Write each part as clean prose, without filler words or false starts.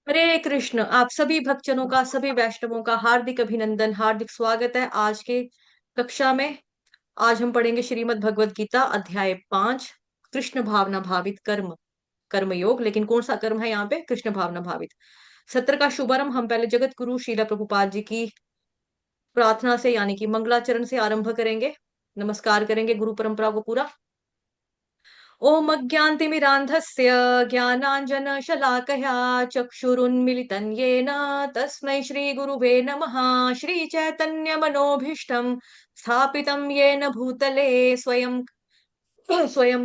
हरे कृष्ण। आप सभी भक्तजनों का, सभी वैष्णवों का हार्दिक अभिनंदन, हार्दिक स्वागत है आज के कक्षा में। आज हम पढ़ेंगे श्रीमद् भगवत गीता अध्याय 5, कृष्ण भावना भावित कर्म, कर्मयोग। लेकिन कौन सा कर्म है यहाँ पे? कृष्ण भावना भावित। सत्र का शुभारंभ हम पहले जगत गुरु श्रीला प्रभुपाद जी की प्रार्थना से यानी कि मंगलाचरण से आरंभ करेंगे। नमस्कार करेंगे गुरु परंपरा को पूरा। ओम अज्ञानतिमिरान्धस्य ज्ञानाञ्जनशलाकया चक्षुरुन्मिलितं येन तस्मै श्रीगुरुवे नमः। श्रीचैतन्यमनोभीष्टं स्थापितं येन भूतले स्वयं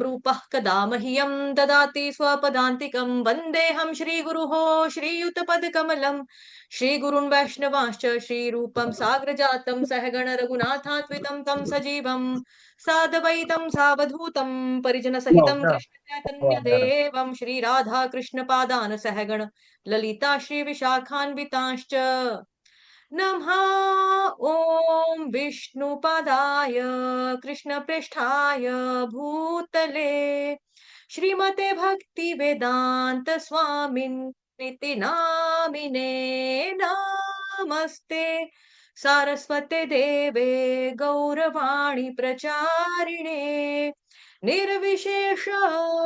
रूपः कदा मह्यं ददाति स्वपदान्तिकं। वन्देऽहं श्रीगुरुः श्रीयुतपदकमलं श्रीगुरुन् वैष्णवांश्च श्रीरूपं साग्रजातं सहगण रघुनाथान्वितं तं सजीवं साद्वैतं सावधूतं परिजनसहितं कृष्णचैतन्यदेवं श्रीराधा कृष्णपादान् सहगण ललिता श्रीविशाखान्वितांश्च नमः। ॐ विष्णुपदाय कृष्णपृष्ठाय भूतले श्रीमते भक्ति वेदांत स्वामिनिति नामिने नमस्ते सारस्वते देवे गौरवाणी प्रचारिणे निर्विशेष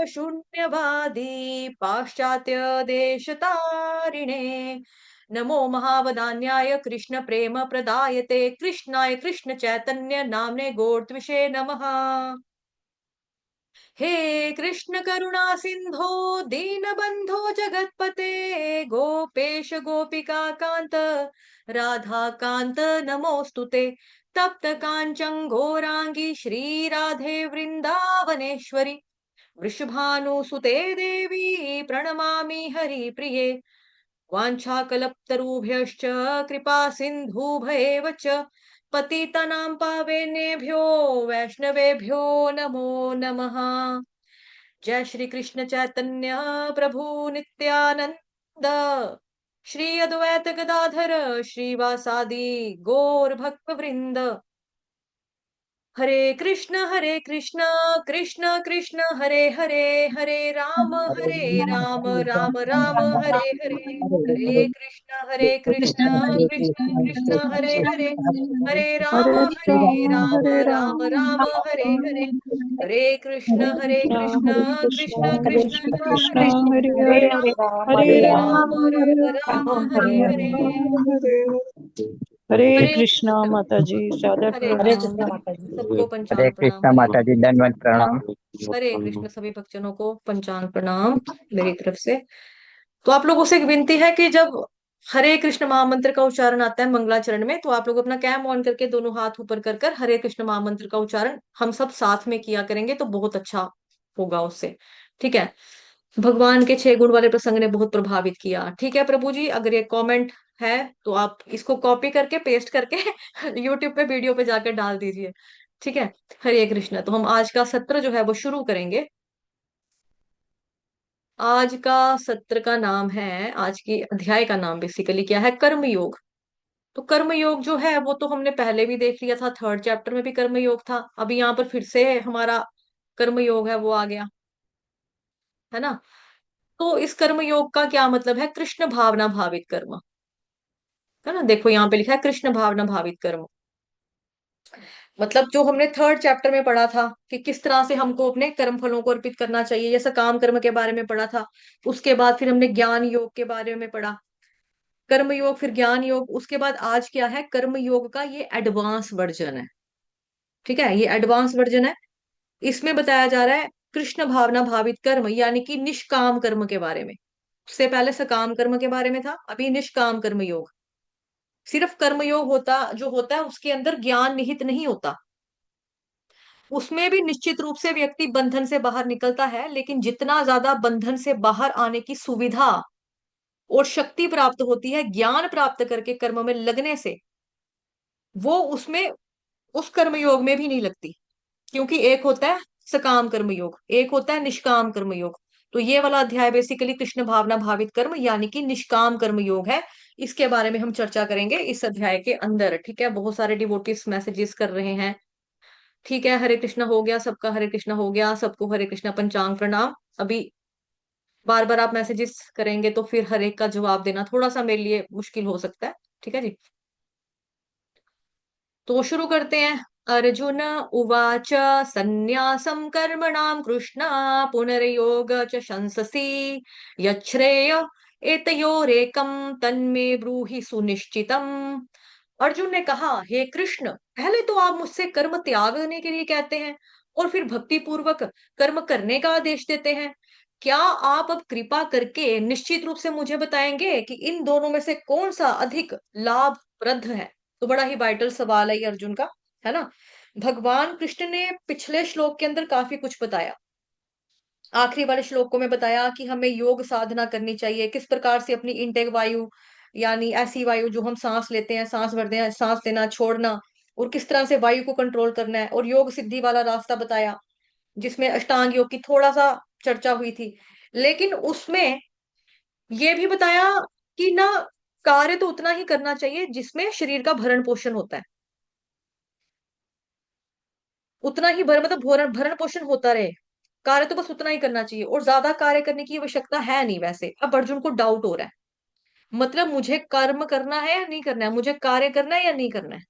शून्यवादी पाश्चात्य देशतारिणे नमो महावदान्याय कृष्ण प्रेम प्रदायते कृष्णाय कृष्ण चैतन्य नामने गोत्विषे नमः। हे कृष्ण करुणा सिंधो दीनबंधो जगतपते गोपेश गोपिका कांत राधा कांत नमोस्तुते तप्त कांचन गौरांगी श्री राधे वृंदावनेश्वरी वृषभानुसुते देवी प्रणमामि हरिप्रिये वाञ्छाकल्पतरुभ्यश्च कृपा सिन्धुभ्येव च पतितानां पावनेभ्यो वैष्णवेभ्यो नमो नमः। जय श्री कृष्ण चैतन्य प्रभु नित्यानंद श्री अद्वैत गदाधर श्रीवासादि गौर भक्त वृंद। हरे कृष्ण कृष्ण कृष्ण हरे हरे, हरे हरे राम राम राम हरे हरे। हरे कृष्ण हरे कृष्ण कृष्ण हरे हरे, हरे राम हरे राम राम हरे हरे। हरे कृष्ण कृष्ण कृष्ण कृष्ण हरे हरे हरे हरे राम हरे राम राम हरे हरे। हरे हरे हरे कृष्ण कृष्ण। माता जी सादर हरे हरे प्रणाम। कृष्ण कृष्ण। माता जी। सबको हरे पंचांग प्रणाम। कृष्ण हरे माता जी, दंडवत प्रणाम। हरे कृष्ण। सभी भक्तजनों को पंचांग प्रणाम मेरी तरफ से। तो आप लोगों से एक विनती है कि जब हरे कृष्ण महामंत्र का उच्चारण आता है मंगलाचरण में, तो आप लोग अपना कैम ऑन करके दोनों हाथ ऊपर कर कर हरे कृष्ण महामंत्र का उच्चारण हम सब साथ में किया करेंगे तो बहुत अच्छा होगा उससे। ठीक है। भगवान के 6 गुण वाले प्रसंग ने बहुत प्रभावित किया। ठीक है प्रभु जी, अगर ये कमेंट है तो आप इसको कॉपी करके पेस्ट करके यूट्यूब पे वीडियो पे जाकर डाल दीजिए। ठीक है। हरे कृष्ण। तो हम आज का सत्र जो है वो शुरू करेंगे। आज का सत्र का नाम है, आज की अध्याय का नाम बेसिकली क्या है? कर्मयोग। तो कर्मयोग जो है वो तो हमने पहले भी देख लिया था, 3rd चैप्टर में भी कर्मयोग था। अभी यहाँ पर फिर से हमारा कर्मयोग है वो आ गया, है ना। तो इस कर्मयोग का क्या मतलब है? कृष्ण भावना भावित कर्म, है ना। देखो यहाँ पे लिखा है कृष्ण भावना भावित कर्म। मतलब जो हमने 3rd चैप्टर में पढ़ा था कि किस तरह से हमको अपने कर्म फलों को अर्पित करना चाहिए, जैसा काम कर्म के बारे में पढ़ा था। उसके बाद फिर हमने ज्ञान योग के बारे में पढ़ा, कर्म योग, फिर ज्ञान योग। उसके बाद आज क्या है? कर्म योग का ये एडवांस वर्जन है। ठीक है, ये एडवांस वर्जन है। इसमें बताया जा रहा है कृष्ण भावना भावित कर्म, यानी कि निष्काम कर्म के बारे में। उससे पहले सकाम कर्म के बारे में था, अभी निष्काम कर्म योग। सिर्फ कर्म योग होता जो होता है उसके अंदर ज्ञान निहित नहीं होता। उसमें भी निश्चित रूप से व्यक्ति बंधन से बाहर निकलता है, लेकिन जितना ज्यादा बंधन से बाहर आने की सुविधा और शक्ति प्राप्त होती है ज्ञान प्राप्त करके कर्म में लगने से, वो उसमें उस कर्म योग में भी नहीं लगती। क्योंकि एक होता है सकाम कर्म योग, एक होता है निष्काम कर्म योग। तो ये वाला अध्याय बेसिकली कृष्ण भावना भावित कर्म यानी कि निष्काम कर्म योग है। इसके बारे में हम चर्चा करेंगे इस अध्याय के अंदर। ठीक है, बहुत सारे डिवोटीज मैसेजेस कर रहे हैं। ठीक है, हरे कृष्ण हो गया सबका, हरे कृष्ण हो गया सबको, हरे कृष्ण पंचांग प्रणाम। अभी बार बार आप मैसेजेस करेंगे तो फिर हर एक का जवाब देना थोड़ा सा मेरे लिए मुश्किल हो सकता है। ठीक है जी। तो शुरू करते हैं। अर्जुन उवाच संन्यासं कर्मणां कृष्ण पुनर्योग च शंससि यच्छ्रेय एतयोरेकं तन्मे ब्रूहि सुनिश्चितम्। अर्जुन ने कहा, हे कृष्ण, पहले तो आप मुझसे कर्म त्यागने के लिए कहते हैं और फिर भक्ति पूर्वक कर्म करने का आदेश देते हैं। क्या आप अब कृपा करके निश्चित रूप से मुझे बताएंगे कि इन दोनों में से कौन सा अधिक लाभप्रद है? तो बड़ा ही वाइटल सवाल है ये अर्जुन का, है ना। भगवान कृष्ण ने पिछले श्लोक के अंदर काफी कुछ बताया। आखिरी वाले श्लोकों में बताया कि हमें योग साधना करनी चाहिए, किस प्रकार से अपनी इनटेक वायु, यानी ऐसी वायु जो हम सांस लेते हैं, सांस भरते हैं, सांस लेना छोड़ना, और किस तरह से वायु को कंट्रोल करना है, और योग सिद्धि वाला रास्ता बताया जिसमें अष्टांग योग की थोड़ा सा चर्चा हुई थी। लेकिन उसमें ये भी बताया कि ना, कार्य तो उतना ही करना चाहिए जिसमें शरीर का भरण पोषण होता है, उतना ही मतलब भरण भरण पोषण होता रहे। कार्य तो बस उतना ही करना चाहिए और ज्यादा कार्य करने की आवश्यकता है नहीं। वैसे अब अर्जुन को डाउट हो रहा है, मतलब मुझे कर्म करना है या नहीं करना है, मुझे कार्य करना है या नहीं करना है,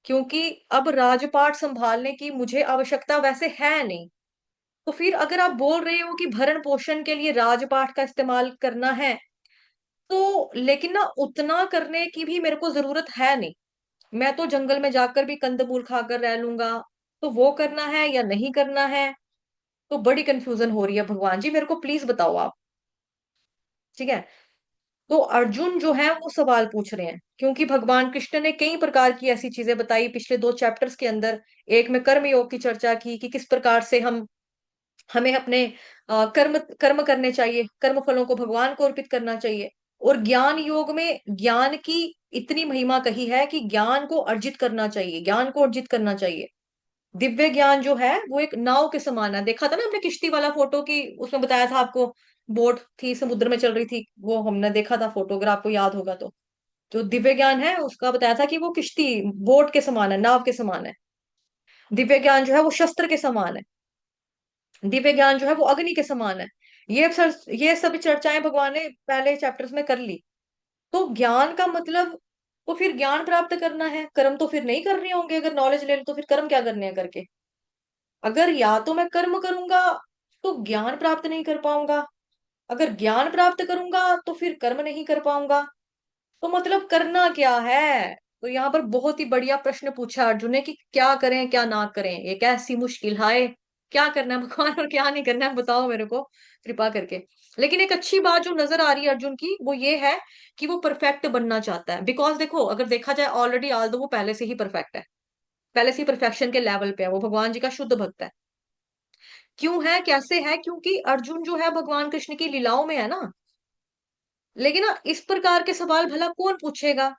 क्योंकि अब राजपाट संभालने की मुझे आवश्यकता वैसे है नहीं। तो फिर अगर आप बोल रहे हो कि भरण पोषण के लिए राजपाट का इस्तेमाल करना है, तो लेकिन ना उतना करने की भी मेरे को जरूरत है नहीं। मैं तो जंगल में जाकर भी कंदमूल खाकर रह लूंगा। तो वो करना है या नहीं करना है? तो बड़ी कंफ्यूजन हो रही है भगवान जी, मेरे को प्लीज बताओ आप। ठीक है। तो अर्जुन जो है वो सवाल पूछ रहे हैं क्योंकि भगवान कृष्ण ने कई प्रकार की ऐसी चीजें बताई पिछले दो चैप्टर्स के अंदर। एक में कर्म योग की चर्चा की कि किस प्रकार से हमें अपने कर्म कर्म करने चाहिए, कर्म फलों को भगवान को अर्पित करना चाहिए। और ज्ञान योग में ज्ञान की इतनी महिमा कही है कि ज्ञान को अर्जित करना चाहिए, ज्ञान को अर्जित करना चाहिए। दिव्य ज्ञान जो है वो एक नाव के समान है। देखा था ना हमने किश्ती वाला फोटो की, उसमें बताया था आपको, बोट थी समुद्र में चल रही थी, वो हमने देखा था फोटो, अगर आपको याद होगा तो। जो दिव्य ज्ञान है उसका बताया था कि वो किश्ती बोट के समान है, नाव के समान है। दिव्य ज्ञान जो है वो शस्त्र के समान है। दिव्य ज्ञान जो है वो अग्नि के समान है। ये सब चर्चाएं भगवान ने पहले चैप्टर्स में कर ली। तो ज्ञान का मतलब, तो फिर ज्ञान प्राप्त करना है, कर्म तो फिर नहीं करने होंगे। अगर नॉलेज ले लो तो फिर कर्म क्या करने हैं करके? अगर या तो मैं कर्म करूंगा तो ज्ञान प्राप्त नहीं कर पाऊंगा, अगर ज्ञान प्राप्त करूंगा तो फिर कर्म नहीं कर पाऊंगा। तो मतलब करना क्या है? तो यहाँ पर बहुत ही बढ़िया प्रश्न पूछा अर्जुन ने कि क्या करें क्या ना करें, ये कैसी मुश्किल है। क्या करना है भगवान और क्या नहीं करना है, बताओ मेरे को कृपा करके। लेकिन एक अच्छी बात जो नजर आ रही है अर्जुन की वो ये है कि वो परफेक्ट बनना चाहता है। बिकॉज देखो, अगर देखा जाए ऑलरेडी आल दो वो पहले से ही परफेक्ट है, पहले से ही परफेक्शन के लेवल पे है, वो भगवान जी का शुद्ध भक्त है। क्यों है, कैसे है? क्योंकि अर्जुन जो है भगवान कृष्ण की लीलाओं में है ना। लेकिन ना इस प्रकार के सवाल भला कौन पूछेगा?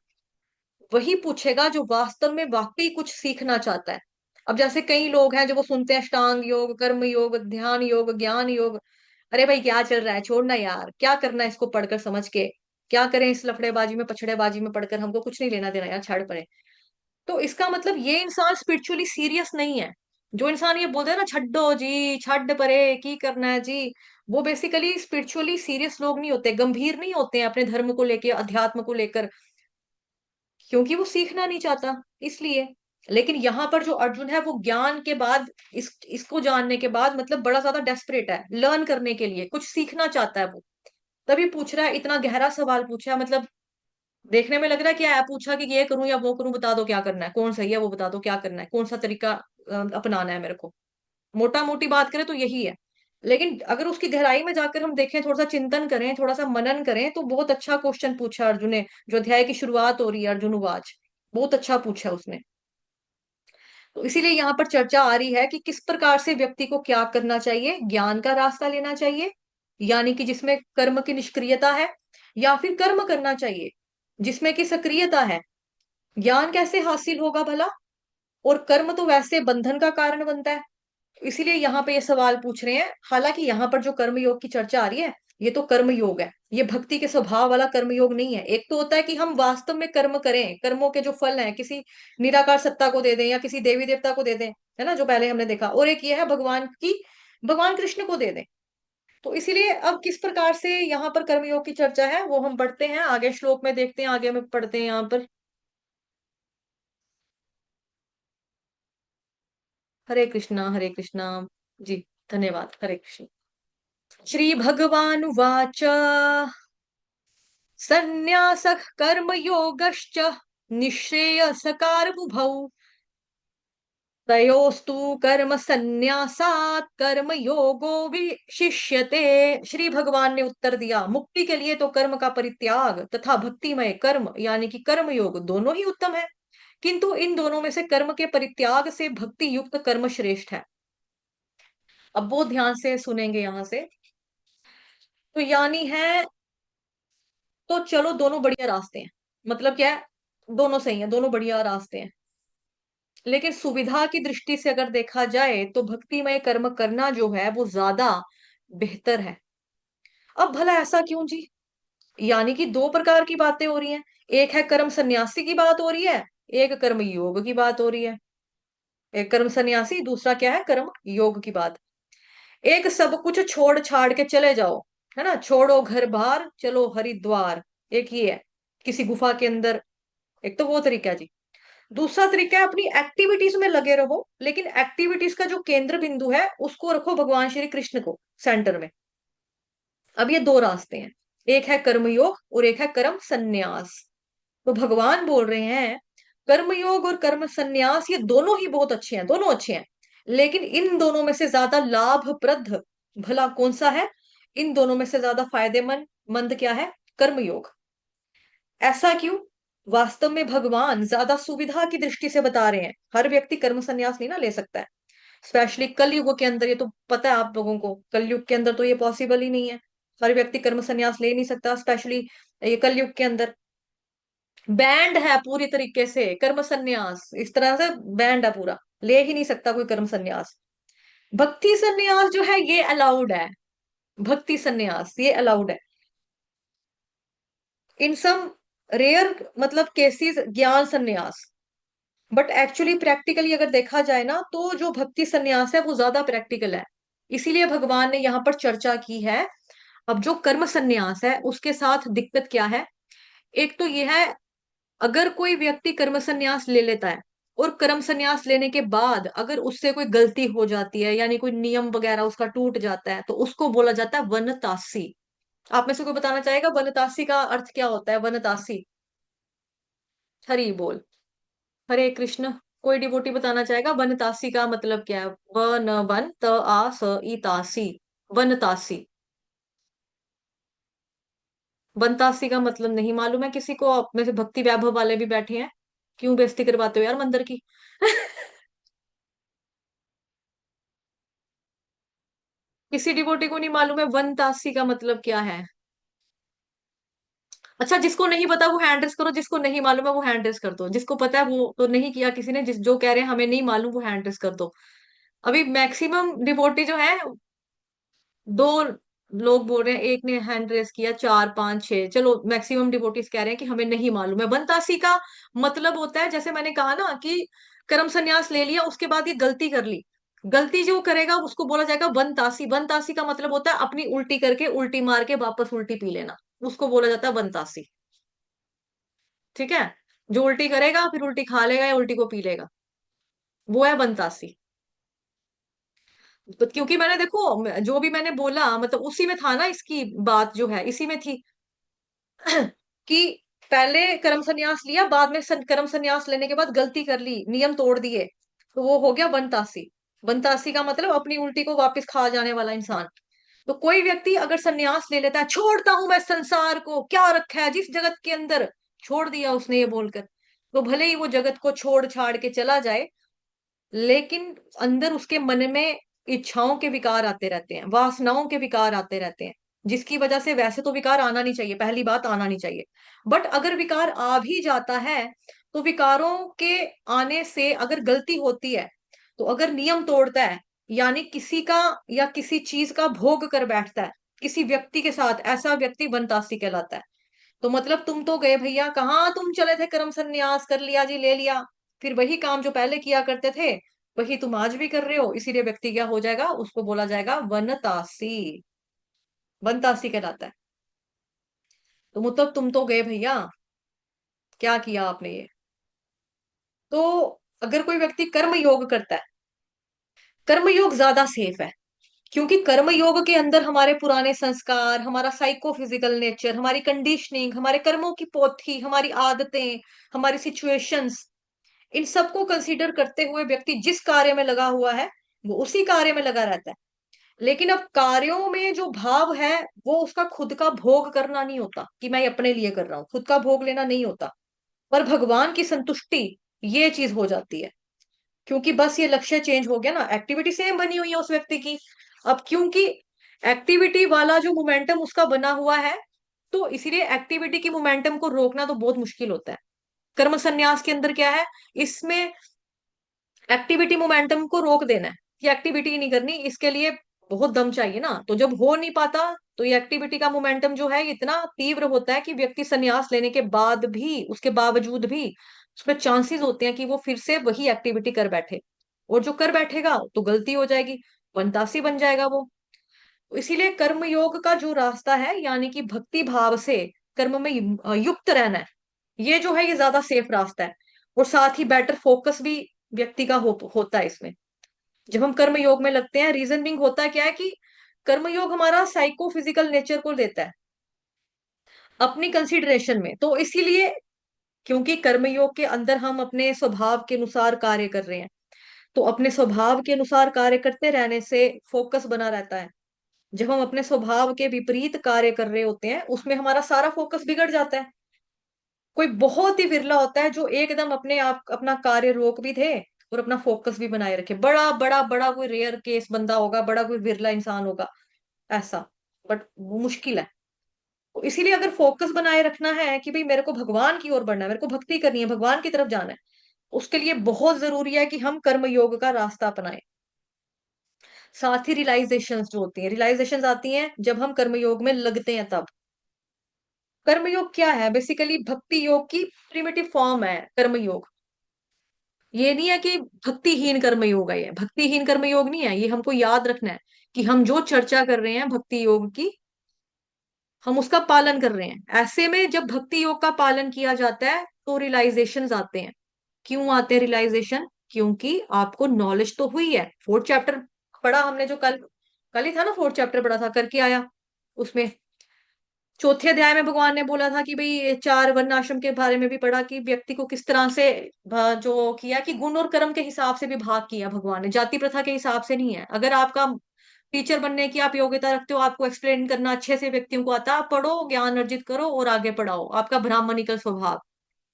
वही पूछेगा जो वास्तव में वाकई कुछ सीखना चाहता है। अब जैसे कई लोग हैं जो वो सुनते हैं अष्टांग योग, कर्म योग, ध्यान योग, ज्ञान योग। अरे भाई क्या चल रहा है, छोड़ना यार, क्या करना है इसको पढ़कर समझ के? क्या करें इस लफड़ेबाजी में पछड़ेबाजी में पढ़कर, हमको कुछ नहीं लेना देना यार, छाड़ पड़े। तो इसका मतलब ये इंसान स्पिरिचुअली सीरियस नहीं है। जो इंसान ये बोलते हैं ना, छड्डो जी, छड्ड परे की करना है जी, वो बेसिकली स्पिरिचुअली सीरियस लोग नहीं होते, गंभीर नहीं होते हैं अपने धर्म को लेकर, अध्यात्म को लेकर, क्योंकि वो सीखना नहीं चाहता इसलिए। लेकिन यहाँ पर जो अर्जुन है वो ज्ञान के बाद, इसको जानने के बाद मतलब बड़ा ज्यादा डेस्परेट है लर्न करने के लिए, कुछ सीखना चाहता है वो। तभी पूछ रहा है, इतना गहरा सवाल पूछा है। मतलब देखने में लग रहा है कि है पूछा कि ये करूं या वो करूं, बता दो क्या करना है, कौन सही है वो बता दो, क्या करना है, कौन सा तरीका अपनाना है मेरे को। मोटा मोटी बात करें तो यही है। लेकिन अगर उसकी गहराई में जाकर हम देखें, थोड़ा सा चिंतन करें, थोड़ा सा मनन करें, तो बहुत अच्छा क्वेश्चन पूछा अर्जुन ने। जो अध्याय की शुरुआत हो रही है, अर्जुन उवाच, बहुत अच्छा पूछा उसने। तो इसीलिए यहाँ पर चर्चा आ रही है कि किस प्रकार से व्यक्ति को क्या करना चाहिए। ज्ञान का रास्ता लेना चाहिए, यानी कि जिसमें कर्म की निष्क्रियता है, या फिर कर्म करना चाहिए जिसमें कि सक्रियता है। ज्ञान कैसे हासिल होगा भला? और कर्म तो वैसे बंधन का कारण बनता है। इसीलिए यहाँ पे ये सवाल पूछ रहे हैं। हालांकि यहाँ पर जो कर्म योग की चर्चा आ रही है, ये तो कर्म योग है, ये भक्ति के स्वभाव वाला कर्म योग नहीं है। एक तो होता है कि हम वास्तव में कर्म करें, कर्मों के जो फल हैं किसी निराकार सत्ता को दे दें या किसी देवी देवता को दे दें, है ना, जो पहले हमने देखा। और एक ये है भगवान कृष्ण को दे दें। तो इसीलिए अब किस प्रकार से यहाँ पर कर्मयोग की चर्चा है वो हम पढ़ते हैं, आगे श्लोक में देखते हैं, आगे में पढ़ते हैं यहाँ पर। हरे कृष्णा हरे कृष्णा। जी, धन्यवाद, हरे कृष्ण। श्री भगवानुवाच संन्यासः कर्मयोगश्च निःश्रेयसकारमुभौ तयोस्तु कर्म संन्यासात् कर्म योगो विशिष्यते। श्री भगवान ने उत्तर दिया, मुक्ति के लिए तो कर्म का परित्याग तथा भक्तिमय कर्म यानी कि कर्म योग दोनों ही उत्तम है, किंतु इन दोनों में से कर्म के परित्याग से भक्ति युक्त कर्म श्रेष्ठ है। अब वो ध्यान से सुनेंगे यहां से। तो यानी है, तो चलो दोनों बढ़िया रास्ते हैं, मतलब क्या है, दोनों सही है, दोनों बढ़िया रास्ते हैं। लेकिन सुविधा की दृष्टि से अगर देखा जाए तो भक्तिमय कर्म करना जो है वो ज्यादा बेहतर है। अब भला ऐसा क्यों जी? यानी कि दो प्रकार की बातें हो रही हैं, एक है कर्म सन्यासी की बात हो रही है, एक कर्म योग की बात हो रही है। एक कर्म सन्यासी, दूसरा क्या है, कर्म योग की बात। एक सब कुछ छोड़ छाड़ के चले जाओ, है ना, छोड़ो घर बार चलो हरिद्वार, एक ये है किसी गुफा के अंदर, एक तो वो तरीका है जी। दूसरा तरीका है अपनी एक्टिविटीज में लगे रहो, लेकिन एक्टिविटीज का जो केंद्र बिंदु है उसको रखो भगवान श्री कृष्ण को सेंटर में। अब ये दो रास्ते हैं, एक है कर्मयोग और एक है कर्म संन्यास। तो भगवान बोल रहे हैं कर्मयोग और कर्म संन्यास ये दोनों ही बहुत अच्छे हैं, दोनों अच्छे हैं, लेकिन इन दोनों में से ज्यादा लाभप्रद भला कौन सा है? इन दोनों में से ज्यादा फायदेमंद मंद क्या है? कर्मयोग। ऐसा क्यों? वास्तव में भगवान ज्यादा सुविधा की दृष्टि से बता रहे हैं, हर व्यक्ति कर्म संन्यास नहीं ना ले सकता है, स्पेशली कलयुग के अंदर, ये तो पता है आप लोगों को, कलयुग के अंदर तो ये पॉसिबल ही नहीं है, हर व्यक्ति कर्म संन्यास ले नहीं सकता, स्पेशली ये कलयुग के अंदर बैंड है पूरी तरीके से कर्म संन्यास, इस तरह से बैंड है पूरा, ले ही नहीं सकता कोई कर्म संन्यास। भक्ति संन्यास जो है ये अलाउड है, भक्ति संन्यास ये अलाउड है इन सम रेयर मतलब केसेस, ज्ञान संन्यास। बट एक्चुअली प्रैक्टिकली अगर देखा जाए ना तो जो भक्ति संन्यास है वो ज्यादा प्रैक्टिकल है, इसीलिए भगवान ने यहाँ पर चर्चा की है। अब जो कर्म संन्यास है उसके साथ दिक्कत क्या है? एक तो ये है, अगर कोई व्यक्ति कर्म संन्यास ले लेता है और कर्म संन्यास लेने के बाद अगर उससे कोई गलती हो जाती है यानी कोई नियम वगैरह उसका टूट जाता है तो उसको बोला जाता है वनतासी। आप में से कोई बताना चाहेगा वनतासी का अर्थ क्या होता है? वनतासी, हरि बोल, हरे कृष्ण। कोई डिवोटी बताना चाहेगा वनतासी का मतलब क्या है? वन वन त आ स ई तासी, वनतासी। वनतासी का मतलब नहीं मालूम है किसी को? आप में से भक्ति वैभव वाले भी बैठे हैं, क्यों बेइज्जती करवाते हो यार मंदिर की? किसी डिवोटी को नहीं मालूम है वनतासी का मतलब क्या है? अच्छा, जिसको नहीं पता वो हैंड रेस करो, जिसको नहीं मालूम है वो हैंड रेस कर दो, जिसको पता है वो तो नहीं किया किसी ने, जिस जो कह रहे हैं हमें नहीं मालूम वो हैंड रेस कर दो। अभी मैक्सिमम डिवोटी जो है, दो लोग बोल रहे हैं, एक ने हैंड रेस किया, चार पांच छह, चलो मैक्सिमम डिवोटीज कह रहे हैं कि हमें नहीं मालूम है। वनतासी का मतलब होता है, जैसे मैंने कहा ना कि कर्म संन्यास ले लिया उसके बाद ये गलती कर ली, गलती जो करेगा उसको बोला जाएगा वनतासी। वनतासी का मतलब होता है अपनी उल्टी करके उल्टी मार के वापस उल्टी पी लेना, उसको बोला जाता है वनतासी। ठीक है, जो उल्टी करेगा फिर उल्टी खा लेगा या उल्टी को पी लेगा, वो है वनतासी। तो क्योंकि मैंने देखो जो भी मैंने बोला मतलब उसी में था ना, इसकी बात जो है इसी में थी कि पहले कर्म संन्यास लिया, बाद में कर्म संन्यास लेने के बाद गलती कर ली, नियम तोड़ दिए, तो वो हो गया बनतासी। बनतासी का मतलब अपनी उल्टी को वापस खा जाने वाला इंसान। तो कोई व्यक्ति अगर संन्यास ले लेता है, छोड़ता हूं मैं संसार को, क्या रखा है जिस जगत के अंदर, छोड़ दिया उसने ये बोलकर, तो भले ही वो जगत को छोड़ छाड़ के चला जाए, लेकिन अंदर उसके मन में इच्छाओं के विकार आते रहते हैं, वासनाओं के विकार आते रहते हैं, जिसकी वजह से वैसे तो विकार आना नहीं चाहिए, पहली बात आना नहीं चाहिए, बट अगर विकार आ भी जाता है तो विकारों के आने से अगर गलती होती है, तो अगर नियम तोड़ता है यानी किसी का या किसी चीज का भोग कर बैठता है किसी व्यक्ति के साथ, ऐसा व्यक्ति बनतासी कहलाता है। तो मतलब तुम तो गए भैया, कहाँ तुम चले थे, कर्म संन्यास कर लिया जी, ले लिया, फिर वही काम जो पहले किया करते थे वही तुम आज भी कर रहे हो, इसीलिए व्यक्ति क्या हो जाएगा, उसको बोला जाएगा वनतासी। बनतासी कहलाता है। तो मतलब तुम तो गए भैया, क्या किया आपने ये। तो अगर कोई व्यक्ति कर्म योग करता है, कर्म योग ज्यादा सेफ है, क्योंकि कर्म योग के अंदर हमारे पुराने संस्कार, हमारा साइको फिजिकल नेचर, हमारी कंडीशनिंग, हमारे कर्मों की पोथी, हमारी आदतें, हमारी सिचुएशंस, इन सबको कंसीडर करते हुए व्यक्ति जिस कार्य में लगा हुआ है वो उसी कार्य में लगा रहता है। लेकिन अब कार्यों में जो भाव है वो उसका खुद का भोग करना नहीं होता, कि मैं ये अपने लिए कर रहा हूं, खुद का भोग लेना नहीं होता, पर भगवान की संतुष्टि, ये चीज हो जाती है। क्योंकि बस ये लक्ष्य चेंज हो गया ना, एक्टिविटी सेम बनी हुई है उस व्यक्ति की। अब क्योंकि एक्टिविटी वाला जो मोमेंटम उसका बना हुआ है, तो इसीलिए एक्टिविटी की मोमेंटम को रोकना तो बहुत मुश्किल होता है। कर्म संन्यास के अंदर क्या है, इसमें एक्टिविटी मोमेंटम को रोक देना है, कि एक्टिविटी ही नहीं करनी, इसके लिए बहुत दम चाहिए ना। तो जब हो नहीं पाता, तो ये एक्टिविटी का मोमेंटम जो है इतना तीव्र होता है कि व्यक्ति संन्यास लेने के बाद भी, उसके बावजूद भी उसमें चांसेस होते हैं कि वो फिर से वही एक्टिविटी कर बैठे, और जो कर बैठेगा तो गलती हो जाएगी, वनतासी बन जाएगा वो। इसीलिए कर्म योग का जो रास्ता है, यानी कि भक्ति भाव से कर्म में युक्त रहना है, ये जो है ये ज्यादा सेफ रास्ता है। और साथ ही बेटर फोकस भी व्यक्ति का होता है इसमें, जब हम कर्म योग में लगते हैं। रीजन बिंग होता है क्या है कि कर्म योग हमारा साइको फिजिकल नेचर को लेता है अपनी कंसिडरेशन में, तो इसीलिए, क्योंकि कर्म योग के अंदर हम अपने स्वभाव के अनुसार कार्य कर रहे हैं, तो अपने स्वभाव के अनुसार कार्य करते रहने से फोकस बना रहता है। जब हम अपने स्वभाव के विपरीत कार्य कर रहे होते हैं, उसमें हमारा सारा फोकस बिगड़ जाता है। कोई बहुत ही विरला होता है जो एकदम अपने आप अपना कार्य रोक भी दे और अपना फोकस भी बनाए रखे, बड़ा बड़ा बड़ा कोई रेयर केस बंदा होगा, बड़ा कोई विरला इंसान होगा ऐसा, बट वो मुश्किल है। तो इसीलिए अगर फोकस बनाए रखना है कि भाई मेरे को भगवान की ओर बढ़ना है, मेरे को भक्ति करनी है, भगवान की तरफ जाना है, उसके लिए बहुत जरूरी है कि हम कर्म योग का रास्ता अपनाएं। साथ ही रियलाइजेशंस जो होती हैं, रियलाइजेशंस आती हैं जब हम कर्म योग में लगते हैं तब। कर्मयोग क्या है, बेसिकली भक्ति योग की प्रिमिटिव फॉर्म है कर्मयोग। ये नहीं है कि भक्तिहीन कर्मयोग है, ये भक्तिहीन कर्मयोग नहीं है, ये हमको याद रखना है कि हम जो चर्चा कर रहे हैं भक्ति योग की, हम उसका पालन कर रहे हैं। ऐसे में जब भक्ति योग का पालन किया जाता है तो रियलाइजेशंस आते हैं। क्यों आते हैं रियलाइजेशन, क्योंकि आपको नॉलेज तो हुई है। फोर्थ चैप्टर पढ़ा हमने, जो कल कल ही था ना, फोर्थ चैप्टर पढ़ा था, करके आया। उसमें चौथे अध्याय में भगवान ने बोला था कि भाई ये चार वर्ण आश्रम के बारे में भी पढ़ा, कि व्यक्ति को किस तरह से जो किया, कि गुण और कर्म के हिसाब से भी भाग किया भगवान ने, जाति प्रथा के हिसाब से नहीं है। अगर आपका टीचर बनने की आप योग्यता रखते हो, आपको एक्सप्लेन करना अच्छे से व्यक्तियों को आता, आप पढ़ो, ज्ञान अर्जित करो और आगे पढ़ाओ, आपका ब्राह्मणिकल स्वभाव।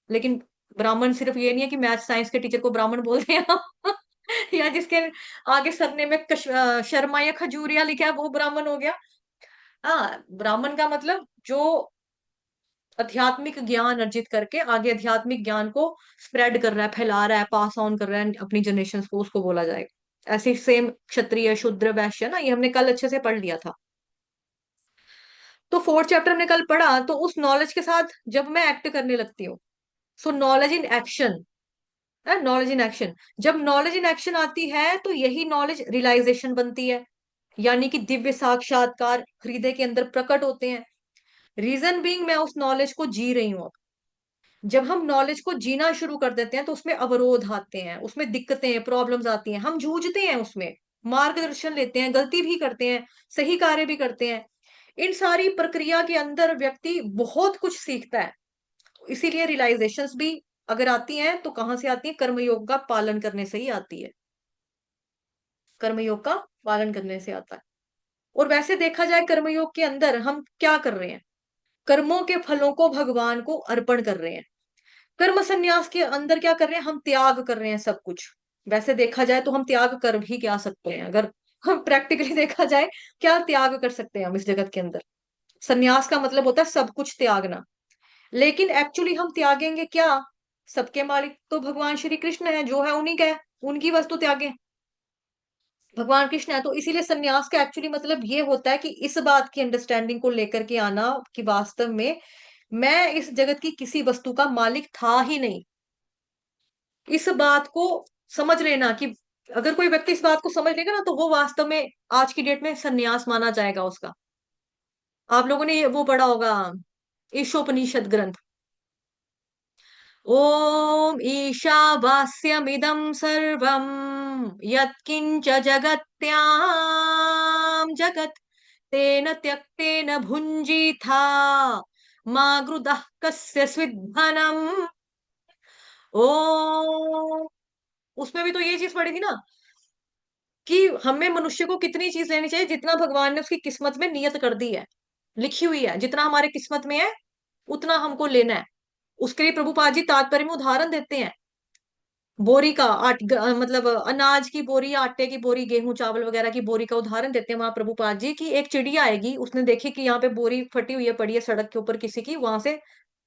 लेकिन ब्राह्मण सिर्फ ये नहीं है कि मैथ साइंस के टीचर को ब्राह्मण बोलते हैं या जिसके आगे सरने में शर्मा या खजूरिया लिखा है वो ब्राह्मण हो गया। हाँ, ब्राह्मण का मतलब जो आध्यात्मिक ज्ञान अर्जित करके आगे आध्यात्मिक ज्ञान को स्प्रेड कर रहा है, फैला रहा है, पास ऑन कर रहा है अपनी जनरेशन को, उसको बोला जाएगा। ऐसे सेम क्षत्रिय शूद्र वैश्य ना, ये हमने कल अच्छे से पढ़ लिया था। तो फोर्थ चैप्टर हमने कल पढ़ा, तो उस नॉलेज के साथ जब मैं एक्ट करने लगती हूँ, सो knowledge in action, knowledge in action, जब नॉलेज इन एक्शन आती है तो यही नॉलेज रियलाइजेशन बनती है, यानी कि दिव्य साक्षात्कार हृदय के अंदर प्रकट होते हैं। रीजन बीइंग, मैं उस नॉलेज को जी रही हूँ। जब हम नॉलेज को जीना शुरू कर देते हैं तो उसमें अवरोध आते हैं, उसमें दिक्कतें प्रॉब्लम्स आती हैं, हम जूझते हैं उसमें, मार्गदर्शन लेते हैं, गलती भी करते हैं, सही कार्य भी करते हैं। इन सारी प्रक्रिया के अंदर व्यक्ति बहुत कुछ सीखता है। तो इसीलिए रियलाइजेशंस भी अगर आती हैं तो कहाँ से आती है, कर्मयोग का पालन करने से ही आती है। कर्मयोग का पालन करने से आता है। और वैसे देखा जाए कर्मयोग के अंदर हम क्या कर रहे हैं, कर्मों के फलों को भगवान को अर्पण कर रहे हैं। कर्म संन्यास के अंदर क्या कर रहे हैं, हम त्याग कर रहे हैं सब कुछ। वैसे देखा जाए तो हम त्याग कर भी क्या सकते हैं, अगर हम प्रैक्टिकली देखा जाए, क्या त्याग कर सकते हैं हम इस जगत के अंदर। संन्यास का मतलब होता है सब कुछ त्यागना। लेकिन एक्चुअली हम त्यागेंगे क्या, सबके मालिक तो भगवान श्री कृष्ण है, जो है उन्हीं का है, उनकी वस्तु त्यागे, भगवान कृष्ण है। तो इसीलिए संन्यास का एक्चुअली मतलब ये होता है कि इस बात की अंडरस्टैंडिंग को लेकर के आना कि वास्तव में मैं इस जगत की किसी वस्तु का मालिक था ही नहीं। इस बात को समझ लेना कि अगर कोई व्यक्ति इस बात को समझ लेगा ना, तो वो वास्तव में आज की डेट में सन्यास माना जाएगा उसका। आप लोगों ने वो पढ़ा होगा, ईशोपनिषद ग्रंथ। ओम ईशावास्यमिदं सर्वं यत्किंच जगत्यां जगत् तेन त्यक्तेन भुञ्जीथा मा गृदः कस्य स्विद्धनम्। ओ, उसमें भी तो ये चीज पड़ी थी ना कि हमें मनुष्य को कितनी चीज लेनी चाहिए जितना भगवान ने उसकी किस्मत में नियत कर दी है, लिखी हुई है, जितना हमारे किस्मत में है उतना हमको लेना है। उसके लिए प्रभुपाद जी तात्पर्य में उदाहरण देते हैं। बोरी का मतलब अनाज की बोरी, आटे की बोरी, गेहूं चावल वगैरह की बोरी का उदाहरण देते हैं वहां प्रभुपाद जी की। एक चिड़िया आएगी, उसने देखी कि यहाँ पे बोरी फटी हुई है, पड़ी है सड़क के ऊपर किसी की, वहां से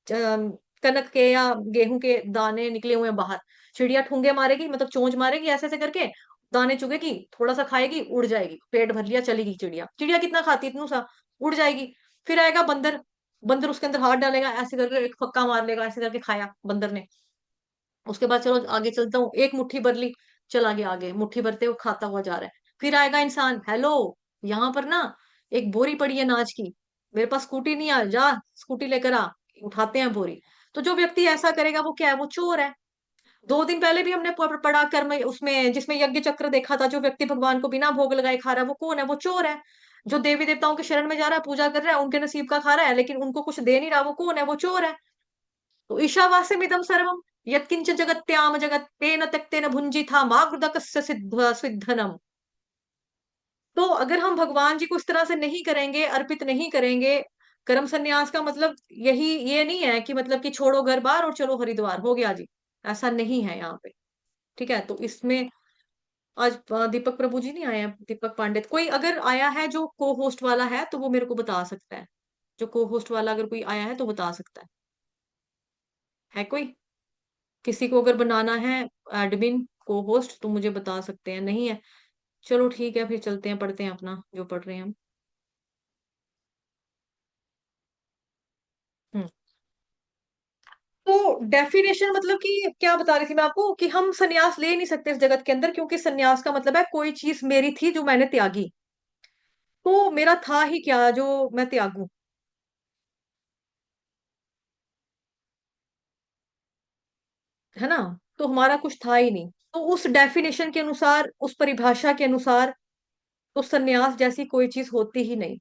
कनक के या गेहूं के दाने निकले हुए हैं बाहर। चिड़िया ठूंगे मारेगी, मतलब चोंच मारेगी ऐसे ऐसे करके, दाने चुगेगी, थोड़ा सा खाएगी, उड़ जाएगी, पेट भर लिया, चलेगी चिड़िया। चिड़िया कितना खाती है, इतना सा, उड़ जाएगी। फिर आएगा बंदर, बंदर उसके अंदर हाथ डालेगा, ऐसे करके एक फक्का मार लेगा, ऐसे करके खाया बंदर ने। उसके बाद चलो आगे चलता हूँ, एक मुट्ठी भर ली, चला गया आगे, मुट्ठी भरते हुए खाता हुआ जा रहा है। फिर आएगा इंसान, हेलो, यहाँ पर ना एक बोरी पड़ी है अनाज की, मेरे पास स्कूटी नहीं आ, जा स्कूटी लेकर आ, उठाते हैं बोरी। तो जो व्यक्ति ऐसा करेगा वो क्या है, वो चोर है। 2 दिन पहले भी हमने पढ़ा कर्म उसमें, जिसमें यज्ञ चक्र देखा था, जो व्यक्ति भगवान को बिना भोग लगाए खा रहा है वो कौन है, वो चोर है। जो देवी देवताओं के शरण में जा रहा है, पूजा कर रहा है, उनके नसीब का खा रहा है, लेकिन उनको कुछ दे नहीं रहा, वो कौन है, वो चोर है। तो ईशावास्यमिदं सर्वम यत्किंच जगत्याम जगत् तेन त्यक्तेन भुंजिथा मा गृदकस्य स्विद्धनम। तो अगर हम भगवान जी को इस तरह से नहीं करेंगे, अर्पित नहीं करेंगे, कर्म संन्यास का मतलब यही ये नहीं है कि मतलब कि छोड़ो घर बार और चलो हरिद्वार हो गया जी, ऐसा नहीं है यहाँ पे। ठीक है, तो इसमें आज दीपक प्रभु जी नहीं आए हैं, दीपक पांडित, कोई अगर आया है जो को होस्ट वाला है तो वो मेरे को बता सकता है। जो को होस्ट वाला अगर कोई आया है तो बता सकता है कोई? किसी को अगर बनाना है एडमिन को होस्ट तो मुझे बता सकते हैं, नहीं है? चलो ठीक है, फिर चलते हैं, पढ़ते हैं अपना जो पढ़ रहे हैं हम। हम्म। तो डेफिनेशन मतलब कि क्या बता रही थी मैं आपको कि हम सन्यास ले नहीं सकते इस जगत के अंदर, क्योंकि सन्यास का मतलब है कोई चीज मेरी थी जो मैंने त्यागी। तो मेरा था ही क्या जो मैं त्यागूं, है ना? तो हमारा कुछ था ही नहीं। तो उस डेफिनेशन के अनुसार, उस परिभाषा के अनुसार, तो सन्यास जैसी कोई चीज होती ही नहीं।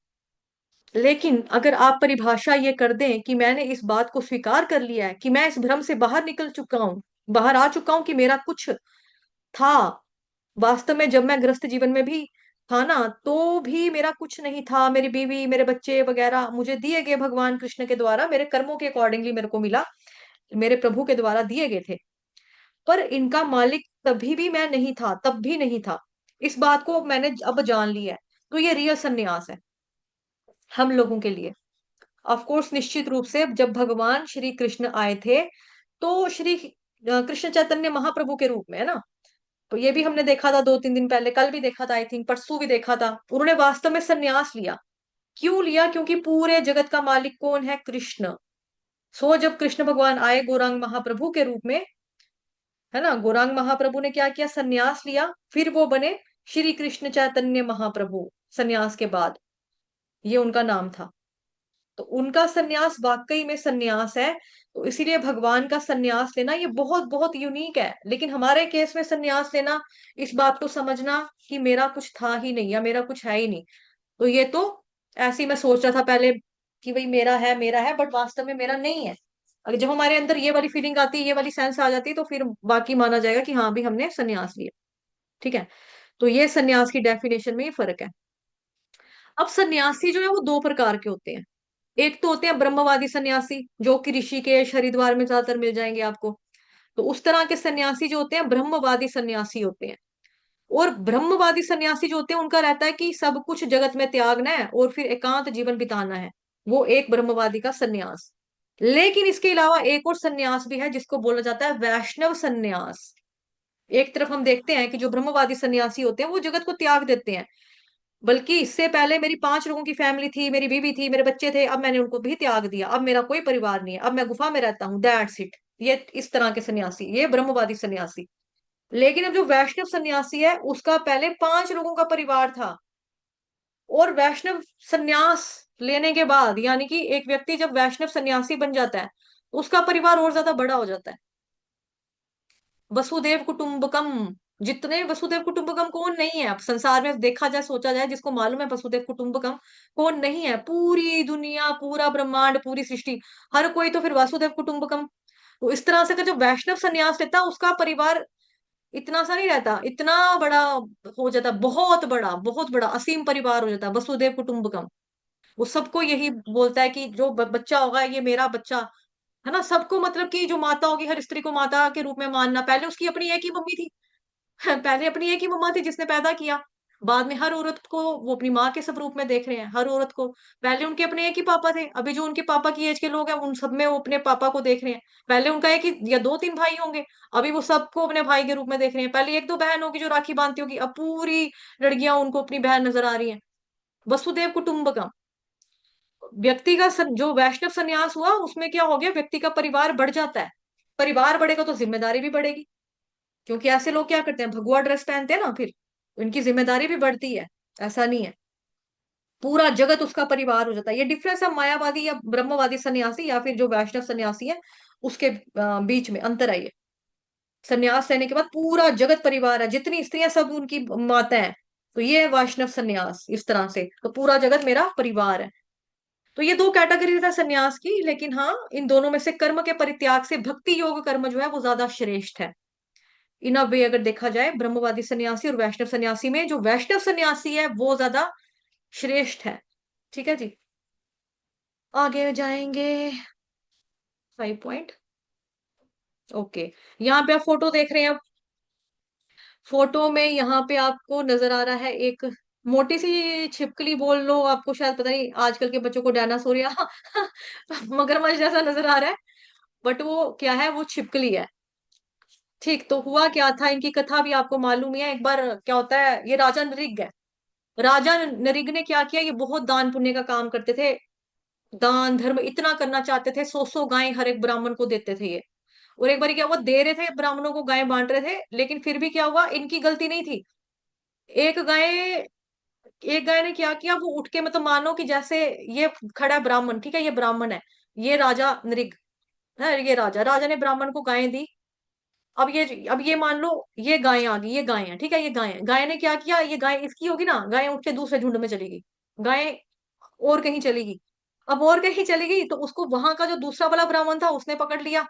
लेकिन अगर आप परिभाषा ये कर दें कि मैंने इस बात को स्वीकार कर लिया है कि मैं इस भ्रम से बाहर निकल चुका हूं, बाहर आ चुका हूं कि मेरा कुछ था, वास्तव में जब मैं गृहस्थ जीवन में भी था ना, तो भी मेरा कुछ नहीं था, मेरी बीवी, मेरे बच्चे वगैरह मुझे दिए गए भगवान कृष्ण के द्वारा, मेरे कर्मों के अकॉर्डिंगली मेरे को मिला, मेरे प्रभु के द्वारा दिए गए थे। पर इनका मालिक तभी भी मैं नहीं था, तब भी नहीं था। इस बात को मैंने अब जान लिया है। तो ये रियल सन्यास है हम लोगों के लिए। ऑफ कोर्स, निश्चित रूप से जब भगवान श्री कृष्ण आए थे तो श्री कृष्ण चैतन्य महाप्रभु के रूप में, है ना? तो ये भी हमने देखा था 2-3 दिन पहले, कल भी देखा था, आई थिंक परसों भी देखा था, उन्होंने वास्तव में सन्यास लिया। क्यों लिया? क्योंकि पूरे जगत का मालिक कौन है? कृष्ण। सो जब कृष्ण भगवान आए गौरांग महाप्रभु के रूप में, है ना, गौरांग महाप्रभु ने क्या किया? सन्यास लिया, फिर वो बने श्री कृष्ण चैतन्य महाप्रभु। सन्यास के बाद ये उनका नाम था। तो उनका सन्यास वाकई में सन्यास है। तो इसीलिए भगवान का सन्यास लेना ये बहुत बहुत यूनिक है। लेकिन हमारे केस में सन्यास लेना, इस बात को समझना कि मेरा कुछ था ही नहीं या मेरा कुछ है ही नहीं, तो ये तो ऐसे ही मैं सोच रहा था पहले कि भाई मेरा है, बट वास्तव में मेरा नहीं है। अगर जब हमारे अंदर ये वाली फीलिंग आती है, ये वाली सेंस आ जाती है, तो फिर बाकी माना जाएगा कि हाँ भी हमने सन्यास लिया। ठीक है, तो ये सन्यास की डेफिनेशन में ये फर्क है। अब सन्यासी जो है वो 2 प्रकार के होते हैं। एक तो होते हैं ब्रह्मवादी सन्यासी, जो कि ऋषिकेश हरिद्वार में ज्यादातर मिल जाएंगे आपको। तो उस तरह के सन्यासी जो होते हैं ब्रह्मवादी सन्यासी होते हैं। और ब्रह्मवादी सन्यासी जो होते हैं उनका रहता है कि सब कुछ जगत में त्यागना है और फिर एकांत जीवन बिताना है। वो एक ब्रह्मवादी का सन्यास। लेकिन इसके अलावा एक और सन्यास भी है जिसको बोला जाता है वैष्णव सन्यास। एक तरफ हम देखते हैं कि जो ब्रह्मवादी सन्यासी होते हैं वो जगत को त्याग देते हैं, बल्कि इससे पहले मेरी 5 लोगों की फैमिली थी, मेरी बीवी थी, मेरे बच्चे थे, अब मैंने उनको भी त्याग दिया, अब मेरा कोई परिवार नहीं है, अब मैं गुफा में रहता हूँ, दैट्स इट। ये इस तरह के सन्यासी, ये ब्रह्मवादी सन्यासी। लेकिन अब जो वैष्णव सन्यासी है उसका पहले 5 लोगों का परिवार था, और वैष्णव सन्यास लेने के बाद, यानी कि एक व्यक्ति जब वैष्णव सन्यासी बन जाता है, उसका परिवार और ज्यादा बड़ा हो जाता है। वसुदेव कुटुंबकम, जितने वसुदेव कुटुंबकम कौन नहीं है अब संसार में, देखा जाए सोचा जाए, जिसको मालूम है वसुदेव कुटुंबकम कौन नहीं है, पूरी दुनिया, पूरा ब्रह्मांड, पूरी सृष्टि, हर कोई तो फिर वसुदेव कुटुंबकम। तो इस तरह से अगर जो वैष्णव सन्यास लेता है, उसका परिवार इतना सा नहीं रहता, इतना बड़ा हो जाता, बहुत बड़ा, बहुत बड़ा असीम परिवार हो जाता है, वसुदेव कुटुंबकम। वो सबको यही बोलता है कि जो बच्चा होगा ये मेरा बच्चा है ना। सबको मतलब कि जो माता होगी, हर स्त्री को माता के रूप में मानना। पहले उसकी अपनी एक ही मम्मी थी, पहले अपनी एक ही मम्मा थी जिसने पैदा किया। बाद में हर औरत को वो अपनी माँ के सब रूप में देख रहे हैं, हर औरत को। पहले उनके अपने एक ही पापा थे, अभी जो उनके पापा की एज के लोग हैं उन सब में वो अपने पापा को देख रहे हैं। पहले उनका एक ही या दो तीन भाई होंगे, अभी वो सबको अपने भाई के रूप में देख रहे हैं। पहले एक दो बहन होगी जो राखी बांधती होगी, अब पूरी लड़कियां उनको अपनी बहन नजर आ रही हैं। वसुदेव कुटुंबकम। व्यक्ति का जो वैष्णव संन्यास हुआ उसमें क्या हो गया, व्यक्ति का परिवार बढ़ जाता है। परिवार बढ़ेगा तो जिम्मेदारी भी बढ़ेगी, क्योंकि ऐसे लोग क्या करते हैं, भगवा ड्रेस पहनते हैं ना, फिर उनकी जिम्मेदारी भी बढ़ती है। ऐसा नहीं है, पूरा जगत उसका परिवार हो जाता है। ये डिफरेंस है मायावादी या ब्रह्मवादी सन्यासी या फिर जो वैष्णव सन्यासी है उसके बीच में अंतर है ये। सन्यास लेने के बाद पूरा जगत परिवार है, जितनी स्त्रियां सब उनकी माता है। तो ये है वैष्णव सन्यास, इस तरह से तो पूरा जगत मेरा परिवार है। तो ये दो कैटेगरी था सन्यास की, लेकिन हाँ, इन दोनों में से कर्म के परित्याग से भक्ति योग कर्म जो है वो ज्यादा श्रेष्ठ है। इन अ वे अगर देखा जाए, ब्रह्मवादी सन्यासी और वैष्णव सन्यासी में जो वैष्णव सन्यासी है वो ज्यादा श्रेष्ठ है। ठीक है जी, आगे जाएंगे। 5 पॉइंट। ओके, यहाँ पे आप फोटो देख रहे हैं। फोटो में यहाँ पे आपको नजर आ रहा है एक मोटी सी छिपकली, बोल लो, आपको शायद पता नहीं, आजकल के बच्चों को डायनासोर या मगरमच्छ जैसा नजर आ रहा है, बट वो क्या है, वो छिपकली है। ठीक, तो हुआ क्या था, इनकी कथा भी आपको मालूम ही है। एक बार क्या होता है, ये राजा नृग है। राजा नरिग ने क्या किया, ये बहुत दान पुण्य का काम करते थे, दान धर्म इतना करना चाहते थे, 100 गायें हर एक ब्राह्मण को देते थे ये। और एक बार क्या हुआ, दे रहे थे ब्राह्मणों को, गायें बांट रहे थे, लेकिन फिर भी क्या हुआ, इनकी गलती नहीं थी। एक गाय एक गाय ने क्या किया, वो उठ के, मतलब मानो कि जैसे ये खड़ा है ब्राह्मण, ठीक है, ये ब्राह्मण है, ये राजा नृग है, ये राजा, राजा ने ब्राह्मण को गायें दी। अब ये मान लो, ये गायें आ गई, ये गाय है, ठीक है, ये गाय है, गाय ने क्या किया, ये गाय इसकी होगी ना, गाय उठ के दूसरे झुंड में चली गई। गाय और कहीं चली गई। अब और कहीं चली गई तो उसको वहां का जो दूसरा वाला ब्राह्मण था उसने पकड़ लिया।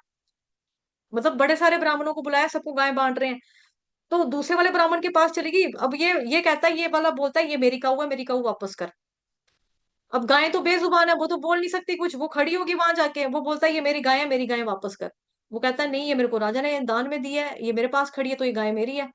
मतलब बड़े सारे ब्राह्मणों को बुलाया, सबको गाय बांट रहे हैं। तो दूसरे वाले ब्राह्मण के पास चली गई। अब ये कहता है, ये वाला बोलता है, ये मेरी काऊ है, मेरी काऊ वापस कर। अब गाय तो बेजुबान है, वो तो बोल नहीं सकती कुछ, वो खड़ी होगी वहां जाके, वो बोलता है ये मेरी गाय है, मेरी गाय वापस कर। वो कहता है नहीं, ये मेरे को राजा ने दान में दिया है, ये मेरे पास खड़ी है, तो ये गाय मेरी है।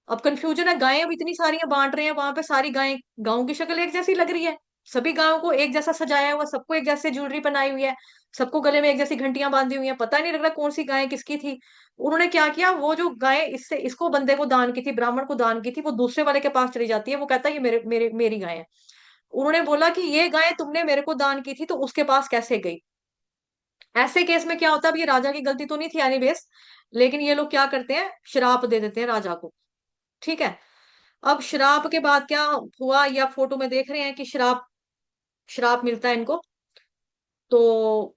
अब कंफ्यूजन है, गायें अब इतनी सारी हैं, बांट रहे हैं वहां पे, सारी गायें, गाँव की शक्ल एक जैसी लग रही है, सभी गायों को एक जैसा सजाया हुआ, सबको एक जैसे ज्वेलरी पहनाई हुई है, सबको गले में एक जैसी घंटियां बांधी हुई हैं, पता नहीं लग रहा कौन सी गाय किसकी थी। उन्होंने क्या किया, वो जो गाय इससे इसको बंदे को दान की थी, ब्राह्मण को दान की थी, वो दूसरे वाले के पास चली जाती है, वो कहता है ये मेरी गाय है। उन्होंने बोला कि ये गाय तुमने मेरे को दान की थी, तो उसके पास कैसे गई। ऐसे केस में क्या होता है, अब ये राजा की गलती तो नहीं थी एनीवेज, लेकिन ये लोग क्या करते हैं, श्राप दे देते हैं राजा को। ठीक है, अब श्राप के बाद क्या हुआ, या फोटो में देख रहे हैं कि श्राप श्राप मिलता है इनको। तो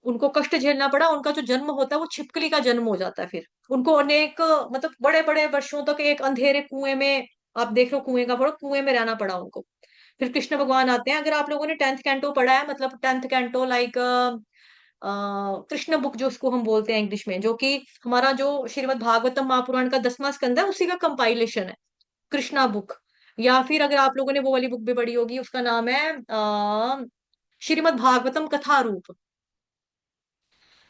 उनको कष्ट झेलना पड़ा, उनका जो जन्म होता है वो छिपकली का जन्म हो जाता है। फिर उनको अनेक, मतलब बड़े बड़े वर्षों तक एक अंधेरे कुएं में, आप देख लो कुएं का बड़ा, कुएं में रहना पड़ा उनको। फिर कृष्ण भगवान आते हैं, अगर आप लोगों ने 10th कैंटो पढ़ा है, मतलब 10th canto like Krishna book जो उसको हम बोलते हैं इंग्लिश में, जो कि हमारा जो श्रीमद् भागवतम महापुराण का 10वां स्कंद है, उसी का कंपाइलेशन है, कृष्णा बुक। या फिर अगर आप लोगों ने वो वाली बुक भी पढ़ी होगी, उसका नाम है श्रीमद् भागवतम कथा रूप।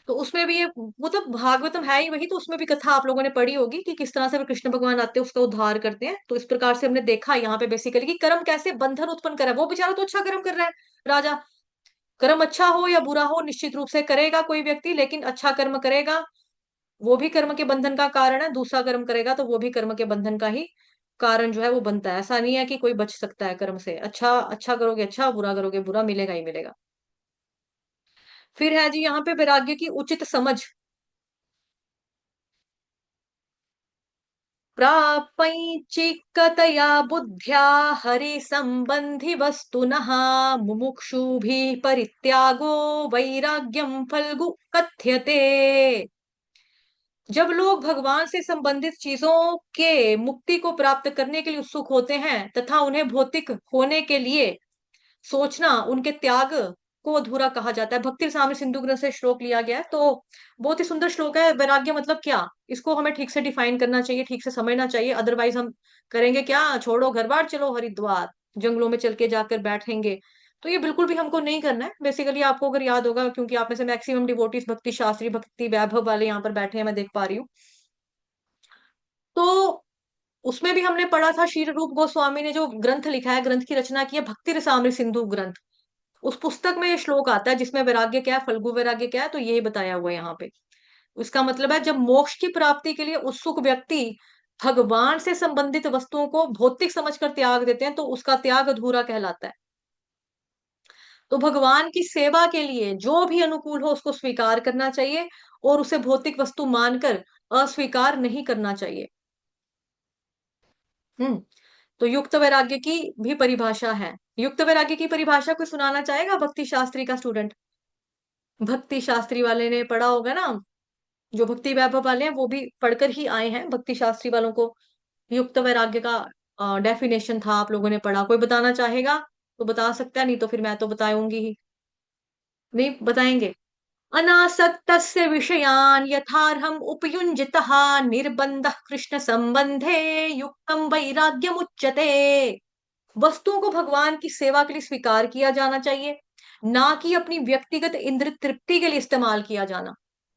तो उसमें भी ये, मतलब भागवतम है ही वही, तो उसमें भी कथा आप लोगों ने पढ़ी होगी कि किस तरह से वो कृष्ण भगवान आते हैं, उसका उद्धार करते हैं। तो इस प्रकार से हमने देखा यहाँ पे बेसिकली कि कर्म कैसे बंधन उत्पन्न कर रहा है। वो बेचारा तो अच्छा कर्म कर रहा है, राजा। कर्म अच्छा हो या बुरा हो, निश्चित रूप से करेगा कोई व्यक्ति, लेकिन अच्छा कर्म करेगा वो भी कर्म के बंधन का कारण है, दूसरा कर्म करेगा तो वो भी कर्म के बंधन का ही कारण जो है वो बनता है। ऐसा नहीं है कि कोई बच सकता है कर्म से, अच्छा अच्छा करोगे अच्छा, बुरा करोगे बुरा, मिलेगा ही मिलेगा। फिर है जी यहाँ पे वैराग्य की उचित समझ। प्रापञ्चिकतया बुद्ध्या हरिसम्बन्धि वस्तुनः मुमुक्षुभिः परित्यागो वैराग्यं फल्गु कथ्यते। जब लोग भगवान से संबंधित चीजों के मुक्ति को प्राप्त करने के लिए उत्सुक होते हैं तथा उन्हें भौतिक होने के लिए सोचना उनके त्याग को अधूरा कहा जाता है। भक्ति साम्य सिंधु ग्रंथ से श्लोक लिया गया है, तो बहुत ही सुंदर श्लोक है। वैराग्य मतलब क्या, इसको हमें ठीक से डिफाइन करना चाहिए, ठीक से समझना चाहिए, अदरवाइज हम करेंगे क्या, छोड़ो घर बार चलो हरिद्वार, जंगलों में चल के जाकर बैठेंगे। तो ये बिल्कुल भी हमको नहीं करना है। बेसिकली आपको अगर याद होगा, क्योंकि आप में से मैक्सिमम डिवोटीज भक्ति शास्त्री भक्ति वैभव वाले यहाँ पर बैठे हैं, मैं देख पा रही हूँ। तो उसमें भी हमने पढ़ा था, श्री रूप गोस्वामी ने जो ग्रंथ लिखा है, ग्रंथ की रचना की है, भक्ति रसामृत सिंधु ग्रंथ, उस पुस्तक में ये श्लोक आता है जिसमें वैराग्य क्या है, फल्गु वैराग्य क्या है, तो यही बताया हुआ है यहाँ पे। उसका मतलब है, जब मोक्ष की प्राप्ति के लिए उत्सुक व्यक्ति भगवान से संबंधित वस्तुओं को भौतिक समझकर त्याग देते हैं तो उसका त्याग अधूरा कहलाता है। तो भगवान की सेवा के लिए जो भी अनुकूल हो उसको स्वीकार करना चाहिए और उसे भौतिक वस्तु मानकर अस्वीकार नहीं करना चाहिए। हम्म। तो युक्त वैराग्य की भी परिभाषा है। युक्त वैराग्य की परिभाषा कोई सुनाना चाहेगा, भक्ति शास्त्री का स्टूडेंट? भक्ति शास्त्री वाले ने पढ़ा होगा ना, जो भक्ति वैभव वाले हैं वो भी पढ़कर ही आए हैं। भक्ति शास्त्री वालों को युक्त वैराग्य का डेफिनेशन था, आप लोगों ने पढ़ा। कोई बताना चाहेगा तो बता सकता है, नहीं तो फिर मैं तो बताऊंगी ही। नहीं बताएंगे? अनासक्तस्य विषयान् यथार्हम् उपयुञ्जितः निर्बन्धः कृष्ण संबंधे युक्तम वैराग्यमुच्यते। वस्तुओं को भगवान की सेवा के लिए स्वीकार किया जाना चाहिए, ना कि अपनी व्यक्तिगत इंद्र तृप्ति के लिए इस्तेमाल किया जाना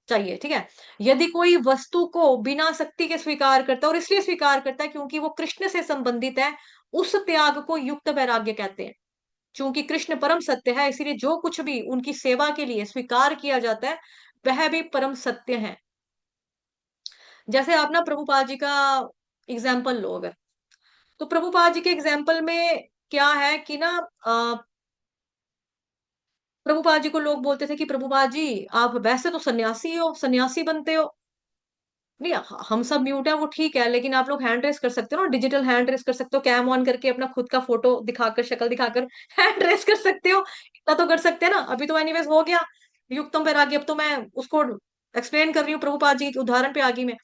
चाहिए। ठीक है? यदि कोई वस्तु को बिना शक्ति के स्वीकार करता है, और इसलिए स्वीकार करता है क्योंकि वो कृष्ण से संबंधित है, उस त्याग को युक्त वैराग्य कहते हैं। चूंकि कृष्ण परम सत्य है, इसीलिए जो कुछ भी उनकी सेवा के लिए स्वीकार किया जाता है वह भी परम सत्य है। जैसे आप ना प्रभुपाद जी का एग्जाम्पल लो अगर, तो प्रभुपाद जी के एग्जाम्पल में क्या है कि ना, प्रभुपाद जी को लोग बोलते थे कि प्रभुपाद जी आप वैसे तो सन्यासी हो, सन्यासी बनते हो। नहीं, हम सब म्यूट है वो ठीक है, लेकिन आप लोग हैंड रेस कर सकते हो ना, डिजिटल हैंड रेस कर सकते हो, कैम ऑन करके अपना खुद का फोटो दिखाकर, शक्ल दिखाकर हैंड रेस कर सकते हो। इतना तो कर सकते हैं ना। अभी तो एनीवेज हो गया युक्तम वैराग्य, अब तो मैं उसको एक्सप्लेन कर रही हूँ, प्रभुपाद जी के उदाहरण पे आ गई मैं।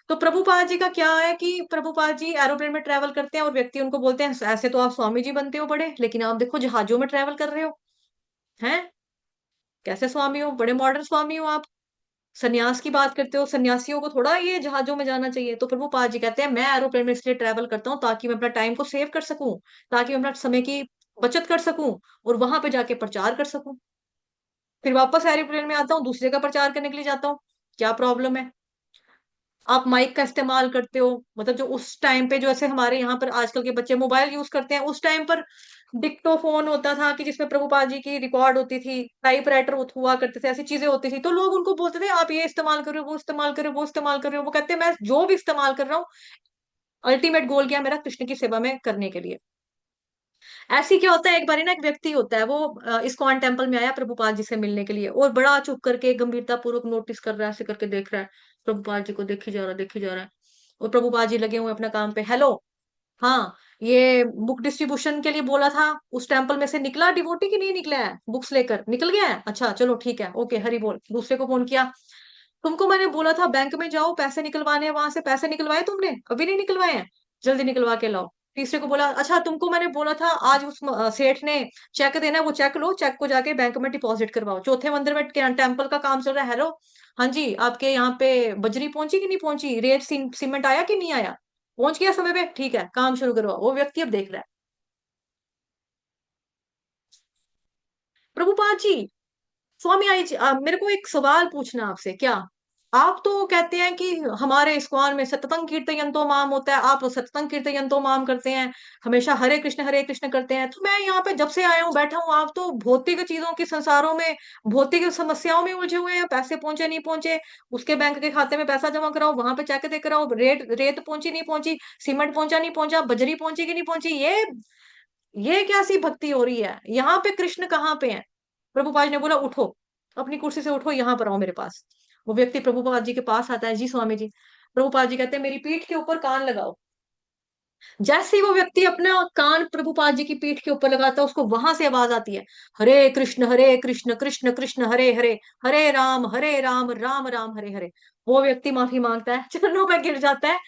तो प्रभुपाद जी का क्या है कि प्रभुपाद जी एरोप्लेन में ट्रेवल करते हैं और व्यक्ति उनको बोलते हैं ऐसे तो आप स्वामी जी बनते हो बड़े, लेकिन आप देखो जहाजों में ट्रेवल कर रहे हो, हैं कैसे स्वामी हो, बड़े मॉडर्न स्वामी हो आप। सन्यास की बात करते हो, सन्यासियों को थोड़ा ये जहाजों में जाना चाहिए। तो प्रभुपाद जी कहते हैं मैं एरोप्लेन में इसलिए ट्रेवल करता हूँ ताकि मैं अपना टाइम को सेव कर सकूं, ताकि मैं अपना समय की बचत कर सकूं और वहां पे जाके प्रचार कर सकूं। फिर वापस एरोप्लेन में आता हूँ, दूसरी जगह प्रचार करने के लिए जाता हूँ। क्या प्रॉब्लम है? आप माइक का इस्तेमाल करते हो, मतलब जो उस टाइम पे, जो ऐसे हमारे यहाँ पर आजकल के बच्चे मोबाइल यूज करते हैं, उस टाइम पर डिक्टोफोन होता था कि जिसमें प्रभुपाद जी की रिकॉर्ड होती थी, टाइपराइटर हुआ करते थे, ऐसी चीजें होती थी। तो लोग उनको बोलते थे आप ये इस्तेमाल करो, वो इस्तेमाल करो, वो इस्तेमाल करो। वो कहते हैं मैं जो भी इस्तेमाल कर रहा हूँ, अल्टीमेट गोल क्या है मेरा, कृष्ण की सेवा में करने के लिए। ऐसी क्या होता है, एक बारी ना एक व्यक्ति होता है, वो इस्कॉन टेम्पल में आया प्रभुपाद जी से मिलने के लिए, और बड़ा चुप करके गंभीरता पूर्वक नोटिस कर रहा है, ऐसे करके देख रहा है, प्रभुपाद जी को देखी जा रहा है, देखी जा रहा है। और प्रभुपाद जी लगे हुए अपना काम पे। हेलो, हाँ, ये बुक डिस्ट्रीब्यूशन के लिए बोला था, उस टेम्पल में से निकला डिवोटी कि नहीं निकला है, बुक्स लेकर निकल गया है? अच्छा चलो ठीक है, ओके, हरी बोल। दूसरे को फोन किया, तुमको मैंने बोला था बैंक में जाओ पैसे निकलवाने हैं, वहां से पैसे निकलवाए तुमने? अभी नहीं निकलवाए हैं? जल्दी निकलवा के लाओ। तीसरे को बोला, अच्छा तुमको मैंने बोला था आज उस सेठ ने चेक देना है, वो चेक लो, चेक को जाके बैंक में डिपॉजिट करवाओ। चौथे मंदिर में टेम्पल का काम चल रहा है। हेलो, हाँ जी, आपके यहाँ पे बजरी पहुंची कि नहीं पहुंची, रेत सीमेंट आया कि नहीं आया? पहुंच गया समय पे, ठीक है, काम शुरू करवाओ। वो व्यक्ति अब देख रहा है, प्रभुपाद जी, स्वामी आई जी, मेरे को एक सवाल पूछना आपसे। क्या आप तो कहते हैं कि हमारे इस्कॉन में सततंग कीर्तयंतो माम होता है, आप सततंग कीर्तयंतो माम करते हैं, हमेशा हरे कृष्ण करते हैं। तो मैं यहाँ पे जब से आया हूँ बैठा हूँ, आप तो भौतिक चीजों के संसारों में, भौतिक समस्याओं में उलझे हुए हैं। पैसे पहुंचे नहीं पहुंचे, उसके बैंक के खाते में पैसा जमा कराओ, वहां पे चेक दे कराओ, रेत रेत पहुंची नहीं पहुंची, सीमेंट पहुंचा नहीं पहुंचा, बजरी पहुंची कि नहीं पहुंची, ये कैसी भक्ति हो रही है? यहाँ पे कृष्ण कहाँ पे है? प्रभुपाद जी ने बोला उठो, अपनी कुर्सी से उठो, यहाँ पर आओ मेरे पास। वो व्यक्ति प्रभुपाद जी के पास आता है, जी स्वामी जी, प्रभुपाद जी कहते हैं मेरी पीठ के ऊपर कान लगाओ। जैसे ही वो व्यक्ति अपना कान प्रभुपाद जी की पीठ के ऊपर लगाता है, उसको वहां से आवाज आती है, हरे कृष्ण कृष्ण कृष्ण हरे हरे, हरे राम राम राम हरे हरे। वो व्यक्ति माफी मांगता है, चरणों पे गिर जाता है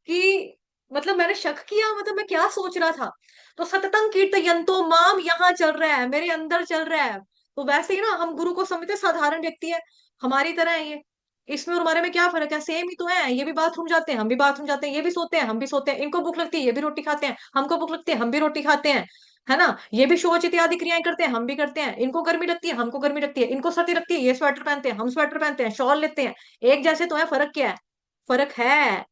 कि मतलब मैंने शक किया, मतलब मैं क्या सोच रहा था। तो सततंग कीर्तयन्तो माम यहाँ चल रहा है, मेरे अंदर चल रहा है। तो वैसे ही ना हम गुरु को समझते साधारण व्यक्ति है, हमारी तरह है ये। इसमें और हमारे में क्या फर्क है, सेम ही तो है। ये भी बाथरूम जाते हैं, हम भी बाथरूम जाते हैं, ये भी सोते हैं, हम भी सोते हैं, इनको भूख लगती है, ये भी रोटी खाते हैं, हमको भूख लगती है, हम भी रोटी खाते हैं, है ना। ये भी शौच इत्यादि क्रियाएं करते हैं, हम भी करते हैं। इनको गर्मी लगती है, हमको गर्मी लगती है, इनको सर्दी लगती है, ये स्वेटर पहनते हैं, हम स्वेटर पहनते हैं, शॉल लेते हैं। एक जैसे तो है, फर्क क्या है? फर्क है,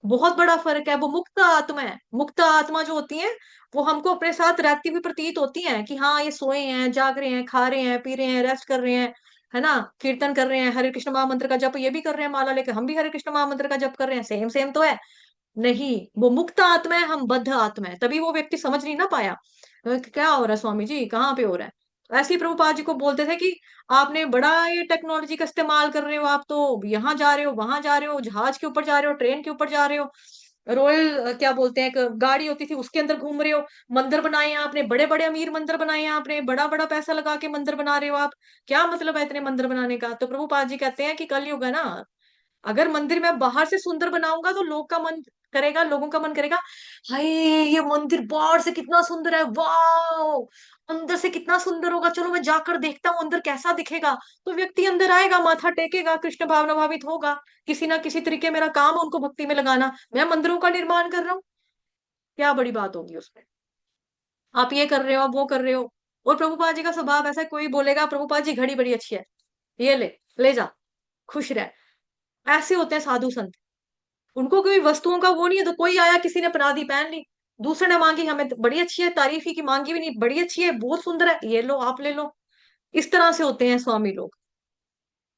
बहुत बड़ा फर्क है। वो मुक्त आत्मा है। मुक्त आत्मा जो होती है, वो हमको अपने साथ रहती हुई प्रतीत होती है कि हाँ ये सोए हैं, जाग रहे हैं, खा रहे हैं, पी रहे हैं, रेस्ट कर रहे हैं, है ना, कीर्तन कर रहे हैं, हरे कृष्ण महामंत्र का जप ये भी कर रहे हैं, माला लेकर हम भी हरे कृष्ण महामंत्र का जप कर रहे हैं, सेम सेम तो है। नहीं, वो मुक्त आत्मा है, हम बद्ध आत्मा है। तभी वो व्यक्ति समझ नहीं ना पाया क्या हो रहा है स्वामी जी, कहाँ पे हो रहा है। ऐसे ही प्रभुपाद जी को बोलते थे कि आपने बड़ा ये टेक्नोलॉजी का इस्तेमाल कर रहे हो, आप तो यहाँ जा रहे हो, वहां जा रहे हो, जहाज के ऊपर जा रहे हो, ट्रेन के ऊपर जा रहे हो, रॉयल क्या बोलते हैं, एक गाड़ी होती थी उसके अंदर घूम रहे हो, मंदिर बनाए हैं आपने, बड़े बड़े अमीर मंदिर बनाए हैं आपने, बड़ा बड़ा पैसा लगा के मंदिर बना रहे हो आप। क्या मतलब है इतने मंदिर बनाने का? तो प्रभुपाद जी कहते हैं कि कलयुग है ना, अगर मंदिर मैं बाहर से सुंदर बनाऊंगा तो लोग का मन करेगा, लोगों का मन करेगा, हाय ये मंदिर बाहर से कितना सुंदर है, वाह, अंदर से कितना सुंदर होगा, चलो मैं जाकर देखता हूँ अंदर कैसा दिखेगा। तो व्यक्ति अंदर आएगा, माथा टेकेगा, कृष्ण भावना भावित होगा। किसी ना किसी तरीके मेरा काम है उनको भक्ति में लगाना, मैं मंदिरों का निर्माण कर रहा हूँ, क्या बड़ी बात होगी उसमें? आप ये कर रहे हो, आप वो कर रहे हो। और प्रभुपाद जी का स्वभाव ऐसा है, कोई बोलेगा प्रभुपाद जी घड़ी बड़ी अच्छी है, ये ले, ले जा, खुश रह। ऐसे होते हैं साधु संत। उनको कोई वस्तुओं का वो नहीं है, तो कोई आया किसी ने अपना दी पहन ली, दूसरे ने मांगी, हमें तो बड़ी अच्छी है, तारीफ ही की, मांगी भी नहीं, बड़ी अच्छी है, बहुत सुंदर है, ये लो आप ले लो। इस तरह से होते हैं स्वामी लोग।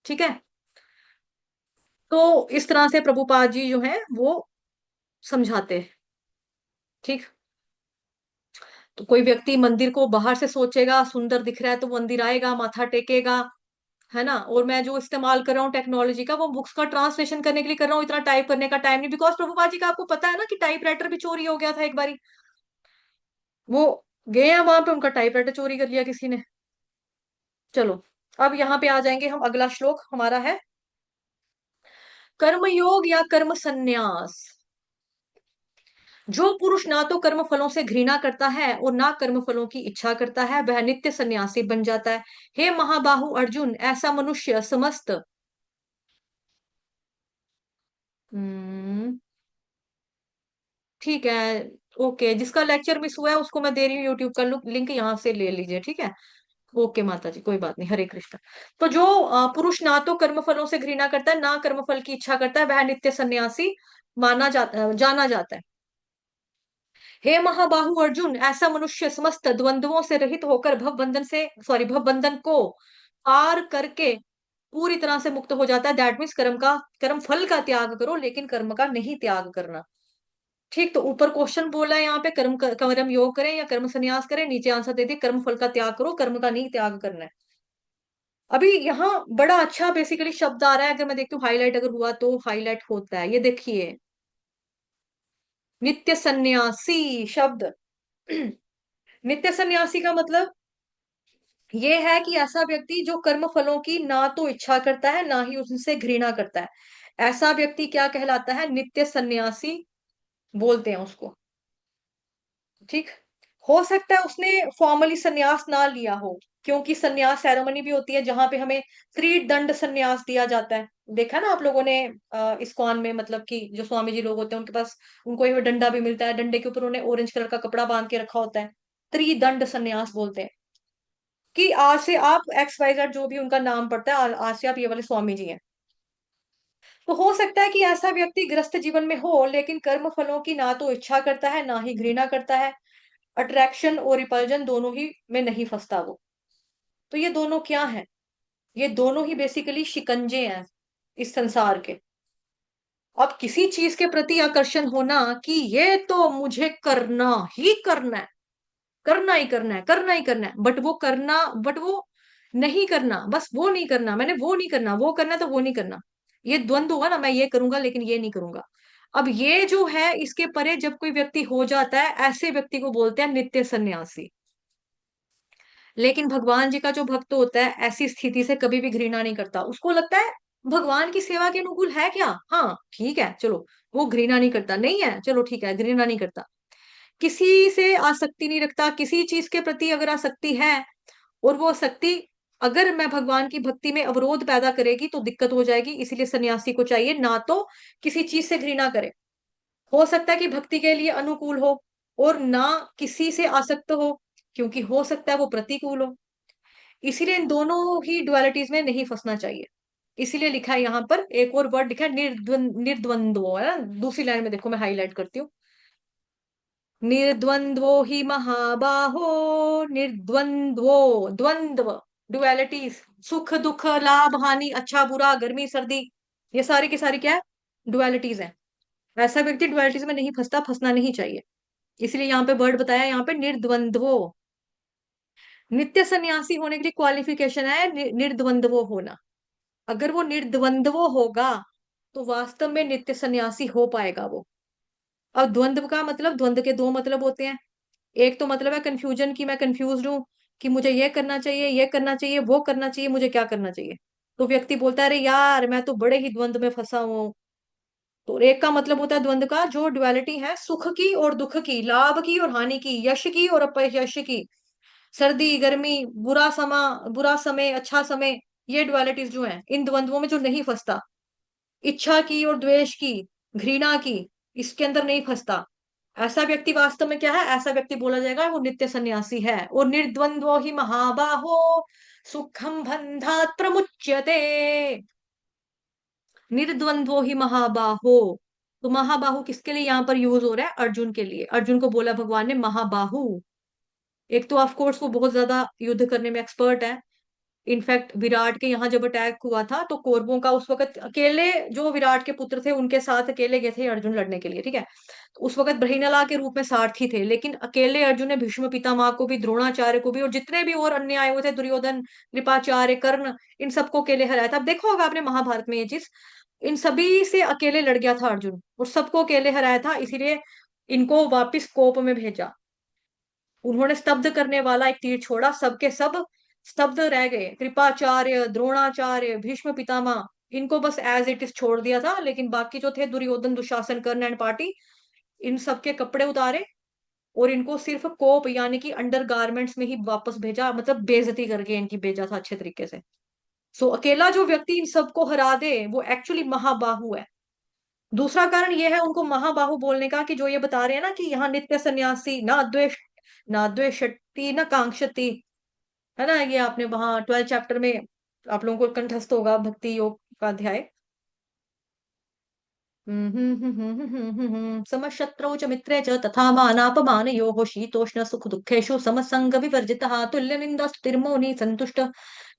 ठीक है। तो इस तरह से प्रभुपाद जी जो है वो समझाते हैं। ठीक। तो कोई व्यक्ति मंदिर को बाहर से सोचेगा सुंदर दिख रहा है, तो मंदिर आएगा, माथा टेकेगा, है ना। और मैं जो इस्तेमाल कर रहा हूँ टेक्नोलॉजी का, वो बुक्स का ट्रांसलेशन करने के लिए कर रहा हूँ, इतना टाइप करने का टाइम नहीं। बिकॉज प्रभुपाद जी का आपको पता है ना कि टाइपराइटर भी चोरी हो गया था एक बारी। वो गए हैं वहां पे, उनका टाइपराइटर चोरी कर लिया किसी ने। चलो, अब यहाँ पे आ जाएंगे हम। अगला श्लोक हमारा है कर्मयोग या कर्म संन्यास। जो पुरुष ना तो कर्म फलों से घृणा करता है और ना कर्म फलों की इच्छा करता है, वह नित्य सन्यासी बन जाता है। हे महाबाहु अर्जुन, ऐसा मनुष्य समस्त हम्म, ठीक है, ओके। जिसका लेक्चर मिस हुआ है उसको मैं दे रही हूँ यूट्यूब का लिंक, यहाँ से ले लीजिए, ठीक है। ओके माता जी, कोई बात नहीं, हरे कृष्ण। तो जो पुरुष ना तो कर्म फलों से घृणा करता है, ना कर्म फल की इच्छा करता है, वह नित्य सन्यासी जाना जाता है। हे महाबाहु अर्जुन, ऐसा मनुष्य समस्त द्वंद्वों से रहित होकर भव बंधन को पार करके पूरी तरह से मुक्त हो जाता है। दैट मीन्स कर्म फल का त्याग करो, लेकिन कर्म का नहीं त्याग करना। ठीक। तो ऊपर क्वेश्चन बोला है यहाँ पे, कर्म योग करें या कर्म संन्यास करें, नीचे आंसर दे दिए कर्म फल का त्याग करो, कर्म का नहीं त्याग करना है। अभी यहाँ बड़ा अच्छा बेसिकली शब्द आ रहा है, अगर मैं देखती हूँ हाईलाइट अगर हुआ तो हाईलाइट होता है, ये देखिए, नित्य सन्यासी शब्द। नित्य सन्यासी का मतलब ये है कि ऐसा व्यक्ति जो कर्म फलों की ना तो इच्छा करता है, ना ही उनसे घृणा करता है, ऐसा व्यक्ति क्या कहलाता है? नित्य सन्यासी बोलते हैं उसको। ठीक। हो सकता है उसने फॉर्मली सन्यास ना लिया हो, क्योंकि सन्यास सेरेमनी भी होती है जहां पे हमें त्रिदंड सन्यास दिया जाता है। देखा ना आप लोगों ने इस्कॉन में, मतलब कि जो स्वामी जी लोग होते हैं उनके पास, उनको ये डंडा भी मिलता है, डंडे के ऊपर उन्हें ऑरेंज कलर का कपड़ा बांध के रखा होता है। त्रिदंड सन्यास बोलते हैं कि आज से आप एक्स वाई जेड जो भी उनका नाम पड़ता है, आज से आप ये वाले स्वामी जी हैं। तो हो सकता है कि ऐसा व्यक्ति ग्रस्त जीवन में हो, लेकिन कर्म फलों की ना तो इच्छा करता है, ना ही घृणा करता है, अट्रैक्शन और रिपल्जन दोनों ही में नहीं फंसता वो। तो ये दोनों क्या है? ये दोनों ही बेसिकली शिकंजे हैं इस संसार के। अब किसी चीज के प्रति आकर्षण होना कि ये तो मुझे करना ही करना है, करना ही करना है, करना ही करना है, बट वो नहीं करना, बस वो नहीं करना, मैंने वो नहीं करना, वो करना है तो वो नहीं करना। ये द्वंद्व होगा ना, मैं ये करूंगा लेकिन ये नहीं करूंगा। अब ये जो है इसके परे जब कोई व्यक्ति हो जाता है, ऐसे व्यक्ति को बोलते हैं नित्य सन्यासी। लेकिन भगवान जी का जो भक्त होता है ऐसी स्थिति से कभी भी घृणा नहीं करता, उसको लगता है भगवान की सेवा के अनुकूल है क्या, हाँ ठीक है चलो। वो घृणा नहीं करता, नहीं है चलो ठीक है, घृणा नहीं करता। किसी से आसक्ति नहीं रखता, किसी चीज के प्रति अगर आसक्ति है, और वो आसक्ति अगर मैं भगवान की भक्ति में अवरोध पैदा करेगी तो दिक्कत हो जाएगी। इसीलिए सन्यासी को चाहिए ना तो किसी चीज से घृणा करे, हो सकता है कि भक्ति के लिए अनुकूल हो, और ना किसी से आसक्त हो, क्योंकि हो सकता है वो प्रतिकूल हो। इसीलिए इन दोनों ही डुअलिटीज में नहीं फंसना चाहिए। इसीलिए लिखा है यहाँ पर, एक और वर्ड लिखा है निर्द्वंद्वो, है ना। दूसरी लाइन में देखो, मैं हाईलाइट करती हूँ। निर्द्वंद्वो ही महाबाहो, निर्द्वंद्वो, द्वंद्व, डुअलिटीज, सुख दुख, लाभ हानि, अच्छा बुरा, गर्मी सर्दी, ये सारी की सारी क्या है, डुअलिटीज है। ऐसा व्यक्ति डुअलिटीज में नहीं फंसता, फंसना नहीं चाहिए। इसलिए यहाँ पे वर्ड बताया, यहाँ पे निर्द्वंद्वो। नित्य सन्यासी होने के लिए क्वालिफिकेशन है निर्द्वंद्वो होना। अगर वो निर्द्वंद्वो होगा तो वास्तव में नित्य सन्यासी हो पाएगा वो। अब द्वंद्व का मतलब, द्वंद्व के दो मतलब होते हैं। एक तो मतलब है कंफ्यूजन, की मैं कंफ्यूज हूं, कि मुझे ये करना चाहिए, ये करना चाहिए, वो करना चाहिए, मुझे क्या करना चाहिए। तो व्यक्ति बोलता है अरे यार मैं तो बड़े ही द्वंद्व में फंसा हूं। तो एक का मतलब होता है द्वंद्व का जो ड्युअलिटी है, सुख की और दुख की, लाभ की और हानि की, यश की और अपयश की, सर्दी गर्मी, बुरा समय, अच्छा समय। ये ड्युअलिटीज जो है, इन द्वंद्वों में जो नहीं फंसता, इच्छा की और द्वेष की, घृणा की, इसके अंदर नहीं फंसता, ऐसा व्यक्ति वास्तव में क्या है, ऐसा व्यक्ति बोला जाएगा वो नित्य सन्यासी है। और निर्द्वंद्वो ही महाबाहो, सुखम बंधात प्रमुच्यते। निर्द्वंद्वो ही महाबाहो। तो महाबाहु किसके लिए यहाँ पर यूज हो रहा है, अर्जुन के लिए। अर्जुन को बोला भगवान ने महाबाहु। एक तो ऑफ कोर्स वो बहुत ज्यादा युद्ध करने में एक्सपर्ट है। इनफैक्ट विराट के यहाँ जब अटैक हुआ था तो कौरवों का उस वकत अकेले, जो विराट के पुत्र थे उनके साथ अकेले गए थे अर्जुन लड़ने के लिए, ठीक है। तो उस वकत बृहनला के रूप में सारथी थे, लेकिन अकेले अर्जुन ने भीष्म पितामह को भी, द्रोणाचार्य को भी, और जितने भी और अन्य आए हुए थे, दुर्योधन, कृपाचार्य, कर्ण, इन सबको अकेले हराया था। अब देखो होगा आपने महाभारत में ये चीज, इन सभी से अकेले लड़ गया था अर्जुन और सबको अकेले हराया था। इसीलिए इनको वापिस कोप में भेजा। उन्होंने स्तब्ध करने वाला एक तीर छोड़ा, सबके सब स्तब्ध रह गए। कृपाचार्य, द्रोणाचार्य, भीष्म पितामह, इनको बस एज इट इज छोड़ दिया था। लेकिन बाकी जो थे, दुर्योधन, दुशासन, कर्ण एंड पार्टी, इन सबके कपड़े उतारे और इनको सिर्फ कोप यानी कि अंडर गारमेंट्स में ही वापस भेजा, मतलब बेइज्जती करके इनकी भेजा था अच्छे तरीके से। सो अकेला जो व्यक्ति इन सबको हरा दे वो एक्चुअली महाबाहु है। दूसरा कारण ये है उनको महाबाहु बोलने का, कि जो ये बता रहे हैं ना कि यहाँ नित्य सन्यासी, ना द्वेषति न कांक्षति, है ना। ये आपने वहां 12 चैप्टर में आप लोगों को कंठस्थ होगा, भक्ति योग का अध्याय। समशत्रौ च मित्रे च तथा मानापमानयोः शीतोष्ण सुख दुःखेषु समसंग विवर्जितः तुल्यनिन्दास्तुतिर्मौनी सन्तुष्ट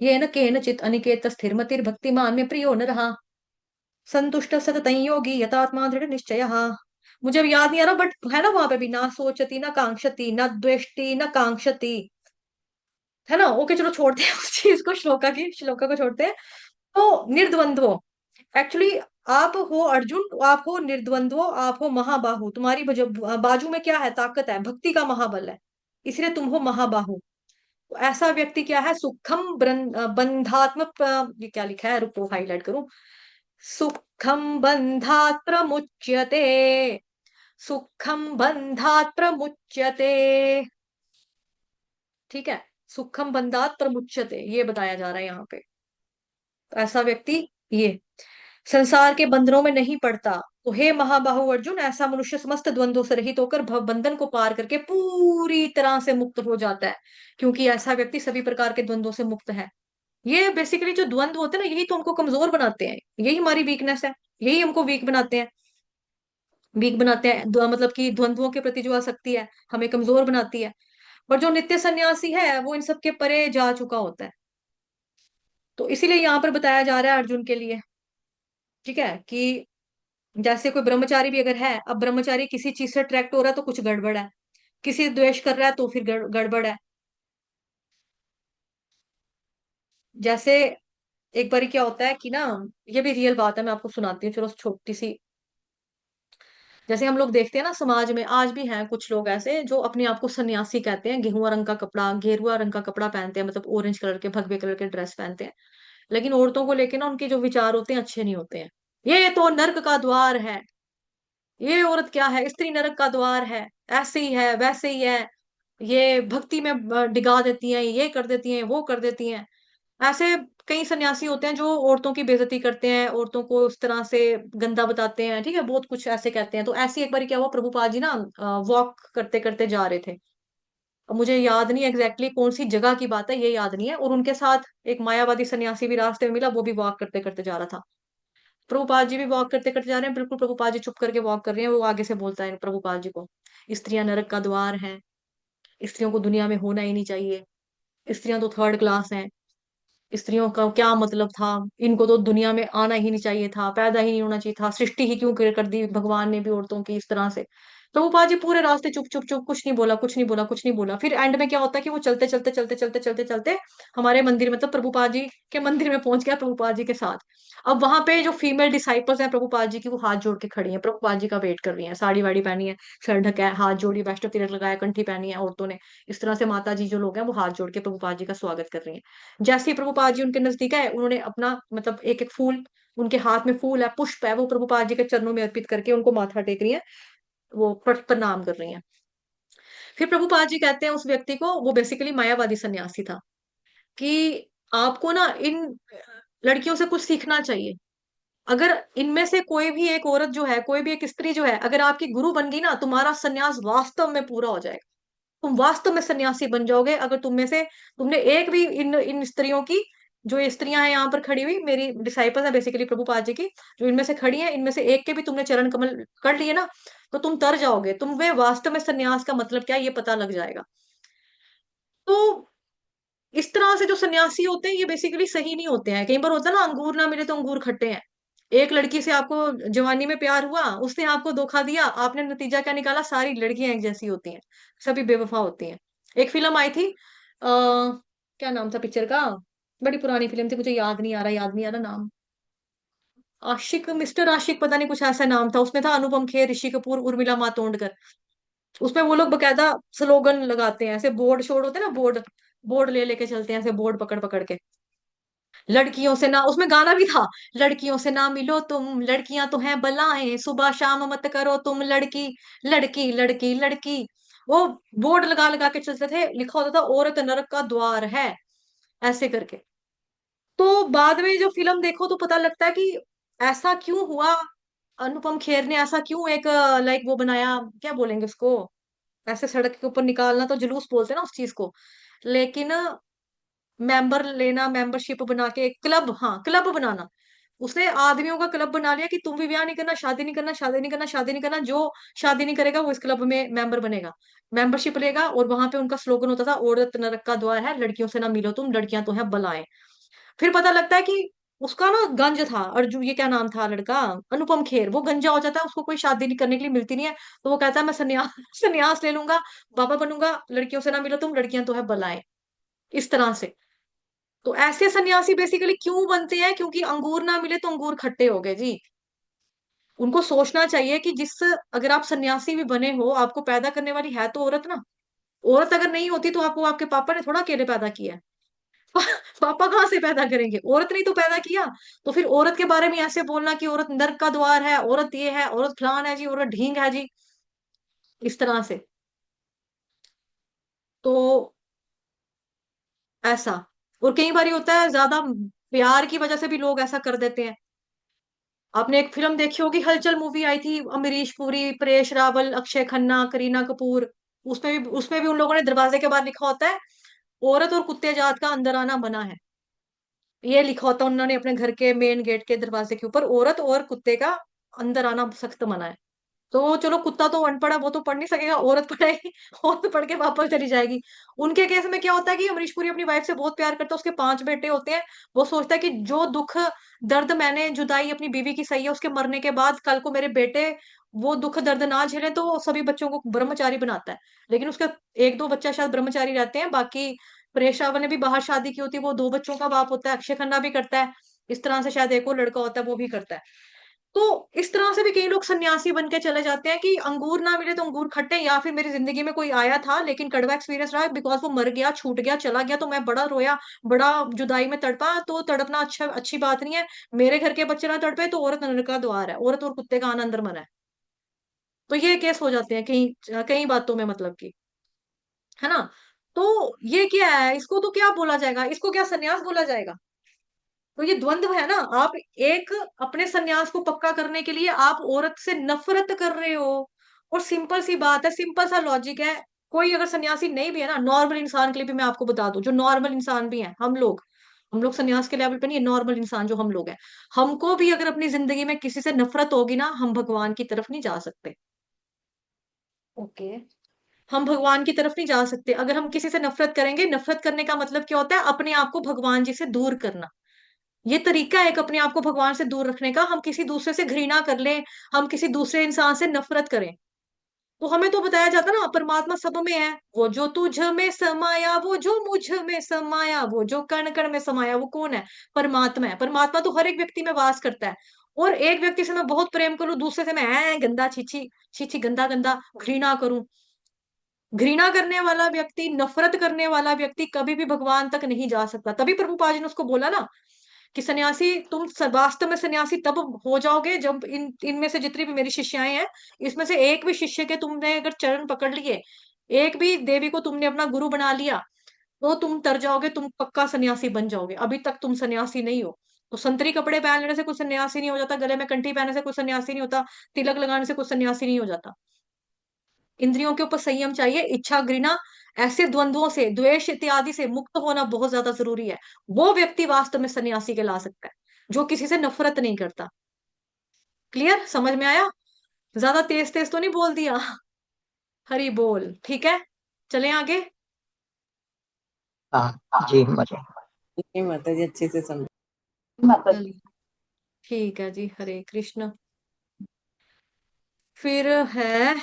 येन केनचित् अनिकेत स्थिरमतिर्भक्तिमान् मे प्रियो नरः संतुष्ट सततं योगी यतात्मा दृढ़ निश्चयः। मुझे अब याद नहीं आ रहा, बट है ना वहां पे भी, ना सोचती ना कांक्षती ना द्वेष्टि ना कांक्षती, है ना। ओके चलो छोड़ते हैं उस चीज को, श्लोका को छोड़ते हैं। तो निर्द्वंद्व, एक्चुअली आप हो अर्जुन, आप हो निर्द्वंद्व, आप हो महाबाहु। तुम्हारी बाजू में क्या है, ताकत है, भक्ति का महाबल है, इसलिए तुम हो महाबाहु। तो ऐसा व्यक्ति क्या है, सुखम बंधात्मक, ये क्या लिखा है, रुको हाईलाइट करूं। सुखम बंधात प्रमुच्यते, सुखम बंधात प्रमुच्यते, ठीक है। सुखम बंधात प्रमुच्यते ये बताया जा रहा है यहाँ पे। तो ऐसा व्यक्ति ये संसार के बंधनों में नहीं पड़ता। तो हे महाबाहु अर्जुन, ऐसा मनुष्य समस्त द्वंद्वों से रहित होकर भव बंधन को पार करके पूरी तरह से मुक्त हो जाता है, क्योंकि ऐसा व्यक्ति सभी प्रकार के द्वंद्वों से मुक्त है। ये बेसिकली जो द्वंद्व होते हैं ना, यही तो हमको कमजोर बनाते हैं, यही हमारी वीकनेस है, यही हमको वीक बनाते हैं। वीक बनाते हैं मतलब कि द्वंद्वों के प्रति जो आसक्ति है हमें कमजोर बनाती है। पर जो नित्य सन्यासी है वो इन सब के परे जा चुका होता है। तो इसीलिए यहाँ पर बताया जा रहा है अर्जुन के लिए, ठीक है, कि जैसे कोई ब्रह्मचारी भी अगर है, अब ब्रह्मचारी किसी चीज से अट्रैक्ट हो रहा है तो कुछ गड़बड़ है, किसी से द्वेष कर रहा है तो फिर गड़बड़ है। जैसे एक बार क्या होता है कि ना, ये भी रियल बात है, मैं आपको सुनाती हूँ, चलो छोटी सी। जैसे हम लोग देखते हैं ना समाज में, आज भी हैं कुछ लोग ऐसे जो अपने आप को सन्यासी कहते हैं, गेहुआ रंग का कपड़ा, गेरुआ रंग का कपड़ा पहनते हैं, मतलब ऑरेंज कलर के भगवे कलर के ड्रेस पहनते हैं। लेकिन औरतों को लेके ना उनके जो विचार होते हैं अच्छे नहीं होते हैं। ये तो नर्क का द्वार है, ये औरत क्या है, स्त्री नरक का द्वार है, ऐसे ही है वैसे ही है, ये भक्ति में डिगा देती हैं, ये कर देती हैं, वो कर देती हैं। ऐसे कई सन्यासी होते हैं जो औरतों की बेइज्जती करते हैं, औरतों को उस तरह से गंदा बताते हैं, ठीक है, बहुत कुछ ऐसे कहते हैं। तो ऐसे ही एक बार क्या हुआ, प्रभुपाद जी ना वॉक करते करते जा रहे थे। अब मुझे याद नहीं एग्जैक्टली कौन सी जगह की बात है, ये याद नहीं है। और उनके साथ एक मायावादी सन्यासी भी रास्ते में मिला, वो भी वॉक करते करते जा रहा था। प्रभुपाद जी भी वॉक करते करते जा रहे हैं, बिल्कुल प्रभुपाद जी चुप करके वॉक कर रहे हैं। वो आगे से बोलता है प्रभुपाद जी को, स्त्रियां नरक का द्वार हैं, स्त्रियों को दुनिया में होना ही नहीं चाहिए, स्त्रियां तो थर्ड क्लास हैं, स्त्रियों का क्या मतलब था, इनको तो दुनिया में आना ही नहीं चाहिए था, पैदा ही नहीं होना चाहिए था, सृष्टि ही क्यों कर दी भगवान ने भी औरतों की इस तरह से। प्रभुपाद जी पूरे रास्ते चुप चुप चुप, कुछ नहीं बोला, कुछ नहीं बोला, कुछ नहीं बोला। फिर एंड में क्या होता है कि वो चलते चलते चलते चलते चलते चलते हमारे मंदिर, मतलब प्रभुपाद जी के मंदिर में पहुंच गया प्रभुपाद जी के साथ। अब वहां पे जो फीमेल डिसाइपल्स हैं प्रभुपाद जी की, वो हाथ जोड़ के खड़ी हैं, प्रभुपाद जी का वेट कर रही हैं, साड़ी वाड़ी पहनी है, सर ढका है, हाथ जोड़ी, वैष्णव तिलक लगाया, कंठी पहनी है औरतों ने। इस तरह से माता जी जो लोग हैं वो हाथ जोड़ के प्रभुपाद जी का स्वागत कर रही हैं। जैसे ही प्रभुपाद जी उनके नजदीक आए, उन्होंने अपना मतलब एक एक फूल, उनके हाथ में फूल है, पुष्प है, वो प्रभुपाद जी के चरणों में अर्पित करके उनको माथा टेक रही है, वो प्रणाम कर रही हैं। फिर प्रभुपाद जी कहते हैं उस व्यक्ति को, वो बेसिकली मायावादी सन्यासी था, कि आपको ना इन लड़कियों से कुछ सीखना चाहिए। अगर इनमें से कोई भी एक औरत जो है, कोई भी एक स्त्री जो है, अगर आपकी गुरु बन गई ना, तुम्हारा सन्यास वास्तव में पूरा हो जाएगा, तुम वास्तव में सन्यासी बन जाओगे। अगर तुम में से तुमने एक भी इन इन स्त्रियों की, जो ये स्त्रियां हैं यहाँ पर खड़ी हुई, मेरी डिसाइपल्स हैं बेसिकली प्रभुपाद जी की, जो इनमें से खड़ी हैं, इनमें से एक के भी तुमने चरण कमल कर लिए ना, तो तुम तर जाओगे, तुम्हें वास्तव में सन्यास का मतलब क्या है ये पता लग जाएगा। तो इस तरह से जो सन्यासी होते हैं ये बेसिकली सही नहीं होते हैं। कई बार होता है ना, अंगूर ना मिले तो अंगूर खट्टे हैं। एक लड़की से आपको जवानी में प्यार हुआ, उसने आपको धोखा दिया, आपने नतीजा क्या निकाला, सारी लड़कियां एक जैसी होती हैं, सभी बेवफा होती हैं। एक फिल्म आई थी, क्या नाम था पिक्चर का, बड़ी पुरानी फिल्म थी, मुझे याद नहीं आ रहा, याद नहीं आ रहा नाम। आशिक, मिस्टर आशिक, पता नहीं कुछ ऐसा नाम था। उसमें था अनुपम खेर, ऋषि कपूर, उर्मिला मातोंडकर। उसमें वो लोग बकायदा स्लोगन लगाते हैं, ऐसे बोर्ड शोर्ड होते हैं ना, बोर्ड बोर्ड ले लेके चलते हैं, ऐसे बोर्ड पकड़ पकड़ के, लड़कियों से ना, उसमें गाना भी था, लड़कियों से ना मिलो तुम, लड़कियां तो हैं बलाएं, सुबह शाम मत करो तुम लड़की, लड़की लड़की लड़की। वो बोर्ड लगा लगा के चलते थे, लिखा होता था औरत नरक का द्वार है, ऐसे करके। तो बाद में जो फिल्म देखो तो पता लगता है कि ऐसा क्यों हुआ, अनुपम खेर ने ऐसा क्यों एक लाइक वो बनाया, क्या बोलेंगे उसको, ऐसे सड़क के ऊपर निकालना तो जुलूस बोलते हैं ना उस चीज को, लेकिन मेंबर लेना, मेंबरशिप बना के क्लब, हाँ क्लब बनाना, उसने आदमियों का क्लब बना लिया कि तुम भी ब्याह नहीं करना, शादी नहीं करना, शादी नहीं करना, शादी नहीं करना, जो शादी नहीं करेगा वो इस क्लब में मेंबर बनेगा, मेंबरशिप लेगा। और वहां पे उनका स्लोगन होता था, औरत नरक का द्वार है, लड़कियों से ना मिलो तुम, लड़कियां तो है बलाएं। फिर पता लगता है कि उसका ना गंज था, अर्जुन, ये क्या नाम था लड़का, अनुपम खेर, वो गंजा हो जाता है, उसको कोई शादी नहीं करने के लिए मिलती नहीं है। तो वो कहता है मैं संन्यास संन्यास ले लूंगा, बाबा बनूंगा, लड़कियों से ना मिलो तुम, लड़कियां तो है बलाएं, इस तरह से। तो ऐसे सन्यासी बेसिकली क्यों बनते हैं, क्योंकि अंगूर ना मिले तो अंगूर खट्टे हो गए जी। उनको सोचना चाहिए कि जिस, अगर आप सन्यासी भी बने हो, आपको पैदा करने वाली है तो औरत ना। औरत अगर नहीं होती तो आपको आपके पापा ने थोड़ा अकेले पैदा किया है। पापा कहाँ से पैदा करेंगे, औरत ने ही तो पैदा किया। तो फिर औरत के बारे में ऐसे बोलना कि औरत नर्क का द्वार है, औरत ये है, औरत फलान है जी, औरत ढींग है जी, इस तरह से। तो ऐसा, और कई बार होता है ज्यादा प्यार की वजह से भी लोग ऐसा कर देते हैं। आपने एक फिल्म देखी होगी, हलचल मूवी आई थी, अमरीश पुरी, परेश रावल, अक्षय खन्ना, करीना कपूर। उसमें भी उन लोगों ने दरवाजे के बाहर लिखा होता है, औरत और कुत्ते जात का अंदर आना मना है। ये लिखा होता है उन्होंने अपने घर के मेन गेट के दरवाजे के ऊपर, औरत और कुत्ते का अंदर आना सख्त मना है। तो चलो कुत्ता तो अनपढ़ है, वो तो पढ़ नहीं सकेगा, औरत पढ़ेगी औरत पढ़ के वापस चली जाएगी। उनके केस में क्या होता है कि अमरीश पुरी अपनी वाइफ से बहुत प्यार करता है, उसके 5 बेटे होते हैं। वो सोचता है कि जो दुख दर्द मैंने जुदाई अपनी बीवी की सही है, उसके मरने के बाद कल को मेरे बेटे वो दुख दर्द ना झेले, तो सभी बच्चों को ब्रह्मचारी बनाता है। लेकिन उसके एक दो बच्चा शायद ब्रह्मचारी रहते हैं, बाकी परेश रावल ने भी बाहर शादी की होती है, वो 2 बच्चों का बाप होता है। अक्षय खन्ना भी करता है इस तरह से, शायद एक और लड़का होता है वो भी करता है। तो इस तरह से भी कई लोग सन्यासी बन के चले जाते हैं कि अंगूर ना मिले तो अंगूर खट्टे, या फिर मेरी जिंदगी में कोई आया था लेकिन कड़वा एक्सपीरियंस रहा, बिकॉज वो मर गया, छूट गया, चला गया, तो मैं बड़ा रोया, बड़ा जुदाई में तड़पा, तो तड़पना अच्छी बात नहीं है। मेरे घर के बच्चे ना तड़पे तो औरत नरक का द्वार है, औरत और कुत्ते का आना अंदर मन है। तो ये केस हो जाते हैं कई कई बातों में, मतलब कि, है ना। तो ये क्या है, इसको तो क्या बोला जाएगा, इसको क्या सन्यास बोला जाएगा? तो ये द्वंद्व है ना। आप एक अपने सन्यास को पक्का करने के लिए आप औरत से नफरत कर रहे हो। और सिंपल सी बात है, सिंपल सा लॉजिक है। कोई अगर सन्यासी नहीं भी है ना, नॉर्मल इंसान के लिए भी मैं आपको बता दूं, जो नॉर्मल इंसान भी है, हम लोग सन्यास के लेवल पे नहीं है, नॉर्मल इंसान जो हम लोग हैं, हमको भी अगर अपनी जिंदगी में किसी से नफरत होगी ना, हम भगवान की तरफ नहीं जा सकते। ओके, हम भगवान की तरफ नहीं जा सकते अगर हम किसी से नफरत करेंगे। नफरत करने का मतलब क्या होता है? अपने आप को भगवान जी से दूर करना। ये तरीका है एक अपने आप को भगवान से दूर रखने का। हम किसी दूसरे से घृणा कर लें, हम किसी दूसरे इंसान से नफरत करें, तो हमें तो बताया जाता ना, परमात्मा सब में है। वो जो तुझ में समाया, वो जो मुझ में समाया, वो जो कण कण में समाया, वो कौन है? परमात्मा है। परमात्मा तो हर एक व्यक्ति में वास करता है। और एक व्यक्ति से मैं बहुत प्रेम करूं, दूसरे से मैं गंदा छीछी छीछी गंदा गंदा घृणा करूं। घृणा करने वाला व्यक्ति, नफरत करने वाला व्यक्ति कभी भी भगवान तक नहीं जा सकता। तभी प्रभुपाद जी ने उसको बोला ना कि सन्यासी, तुम वास्तव में सन्यासी तब हो जाओगे जब इनमें से जितनी भी मेरी शिष्याएं हैं, इसमें से एक भी शिष्य के तुमने अगर चरण पकड़ लिए, एक भी देवी को तुमने अपना गुरु बना लिया, तो तुम तर जाओगे, तुम पक्का सन्यासी बन जाओगे। अभी तक तुम सन्यासी नहीं हो। तो संतरी कपड़े पहन लेने से कोई सन्यासी नहीं हो जाता, गले में कंठी पहनने से कोई सन्यासी नहीं होता, तिलक लगाने से कोई सन्यासी नहीं हो जाता। इंद्रियों के ऊपर संयम चाहिए, इच्छा, घृणा, ऐसे द्वंद्वों से, द्वेष इत्यादि से मुक्त होना बहुत ज्यादा जरूरी है। वो व्यक्ति वास्तव में सन्यासी कहला सकता है, जो किसी से नफरत नहीं करता। क्लियर, समझ में आया? ज्यादा तेज तेज तो नहीं बोल दिया? हरी बोल, ठीक है। चलें आगे। हाँ जी मजे। नहीं माता जी, अच्छे से समझ। चलिए, ठीक है जी, हरे कृष्ण। फिर है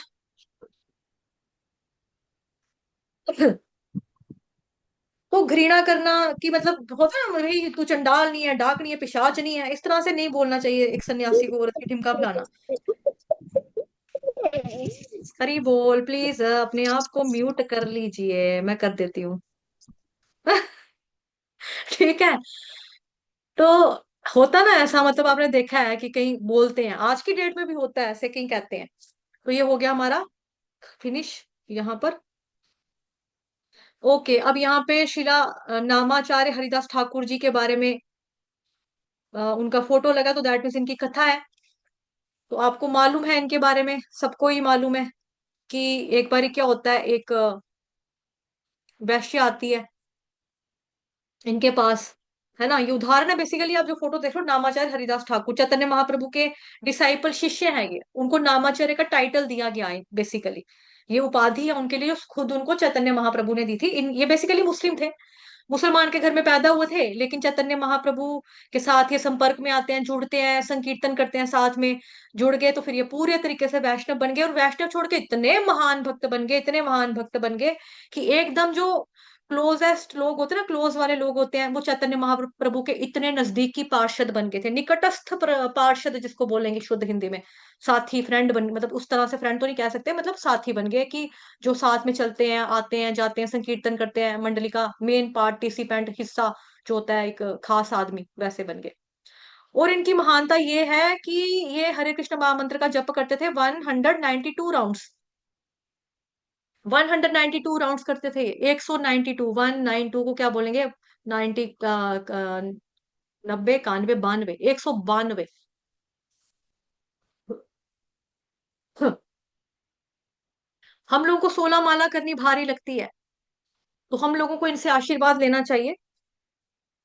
तो घृणा करना कि मतलब होता है ना, भाई तू चंडाल नहीं है, डाक नहीं है, पिशाच नहीं है, इस तरह से नहीं बोलना चाहिए एक सन्यासी को औरत की ढिमका पिलाना। हरी बोल, प्लीज अपने आप को म्यूट कर लीजिए, मैं कर देती हूँ। ठीक है। तो होता ना ऐसा, मतलब आपने देखा है कि कहीं बोलते हैं, आज की डेट में भी होता है ऐसे, कहीं कहते हैं। तो ये हो गया हमारा फिनिश यहाँ पर। ओके, अब यहाँ पे शिला नामाचार्य हरिदास ठाकुर जी के बारे में उनका फोटो लगा, तो दैट मीन्स इनकी कथा है। तो आपको मालूम है इनके बारे में, सबको ही मालूम है कि एक बार क्या होता है, एक वैश्य आती है इनके पास, है ना। ये उदाहरण है बेसिकली। आप जो फोटो देख रहे हो, नामाचार्य हरिदास ठाकुर चैतन्य महाप्रभु के डिसाइपल शिष्य हैं ये, उनको नामाचार्य का टाइटल दिया गया है बेसिकली। ये उपाधि है उनके लिए जो खुद उनको चैतन्य महाप्रभु ने दी थी। ये बेसिकली मुस्लिम थे, मुसलमान के घर में पैदा हुए थे, लेकिन चैतन्य महाप्रभु के साथ ये संपर्क में आते हैं, जुड़ते हैं, संकीर्तन करते हैं साथ में, जुड़ गए, तो फिर ये पूरे तरीके से वैष्णव बन गए। और वैष्णव छोड़ के इतने महान भक्त बन गए, इतने महान भक्त बन गए कि एकदम जो क्लोजेस्ट लोग होते हैं ना, क्लोज वाले लोग होते हैं, वो चैतन्य महाप्रभु के इतने नजदीकी पार्षद बन गए थे, निकटस्थ पार्षद जिसको बोलेंगे शुद्ध हिंदी में। साथी, फ्रेंड बन, मतलब उस तरह से फ्रेंड तो नहीं कह सकते, मतलब साथी बन गए कि जो साथ में चलते हैं, आते हैं, जाते हैं, संकीर्तन करते हैं, मंडली का मेन पार्टिसिपेंट हिस्सा जो होता है, एक खास आदमी, वैसे बन गए। और इनकी महानता ये है कि ये हरे कृष्ण महामंत्र का जप करते थे 192 राउंड्स। 192 राउंड्स करते थे, 192, 192 को क्या बोलेंगे, 90, 90, 91, 92, 192। हम लोगों को 16 माला करनी भारी लगती है, तो हम लोगों को इनसे आशीर्वाद लेना चाहिए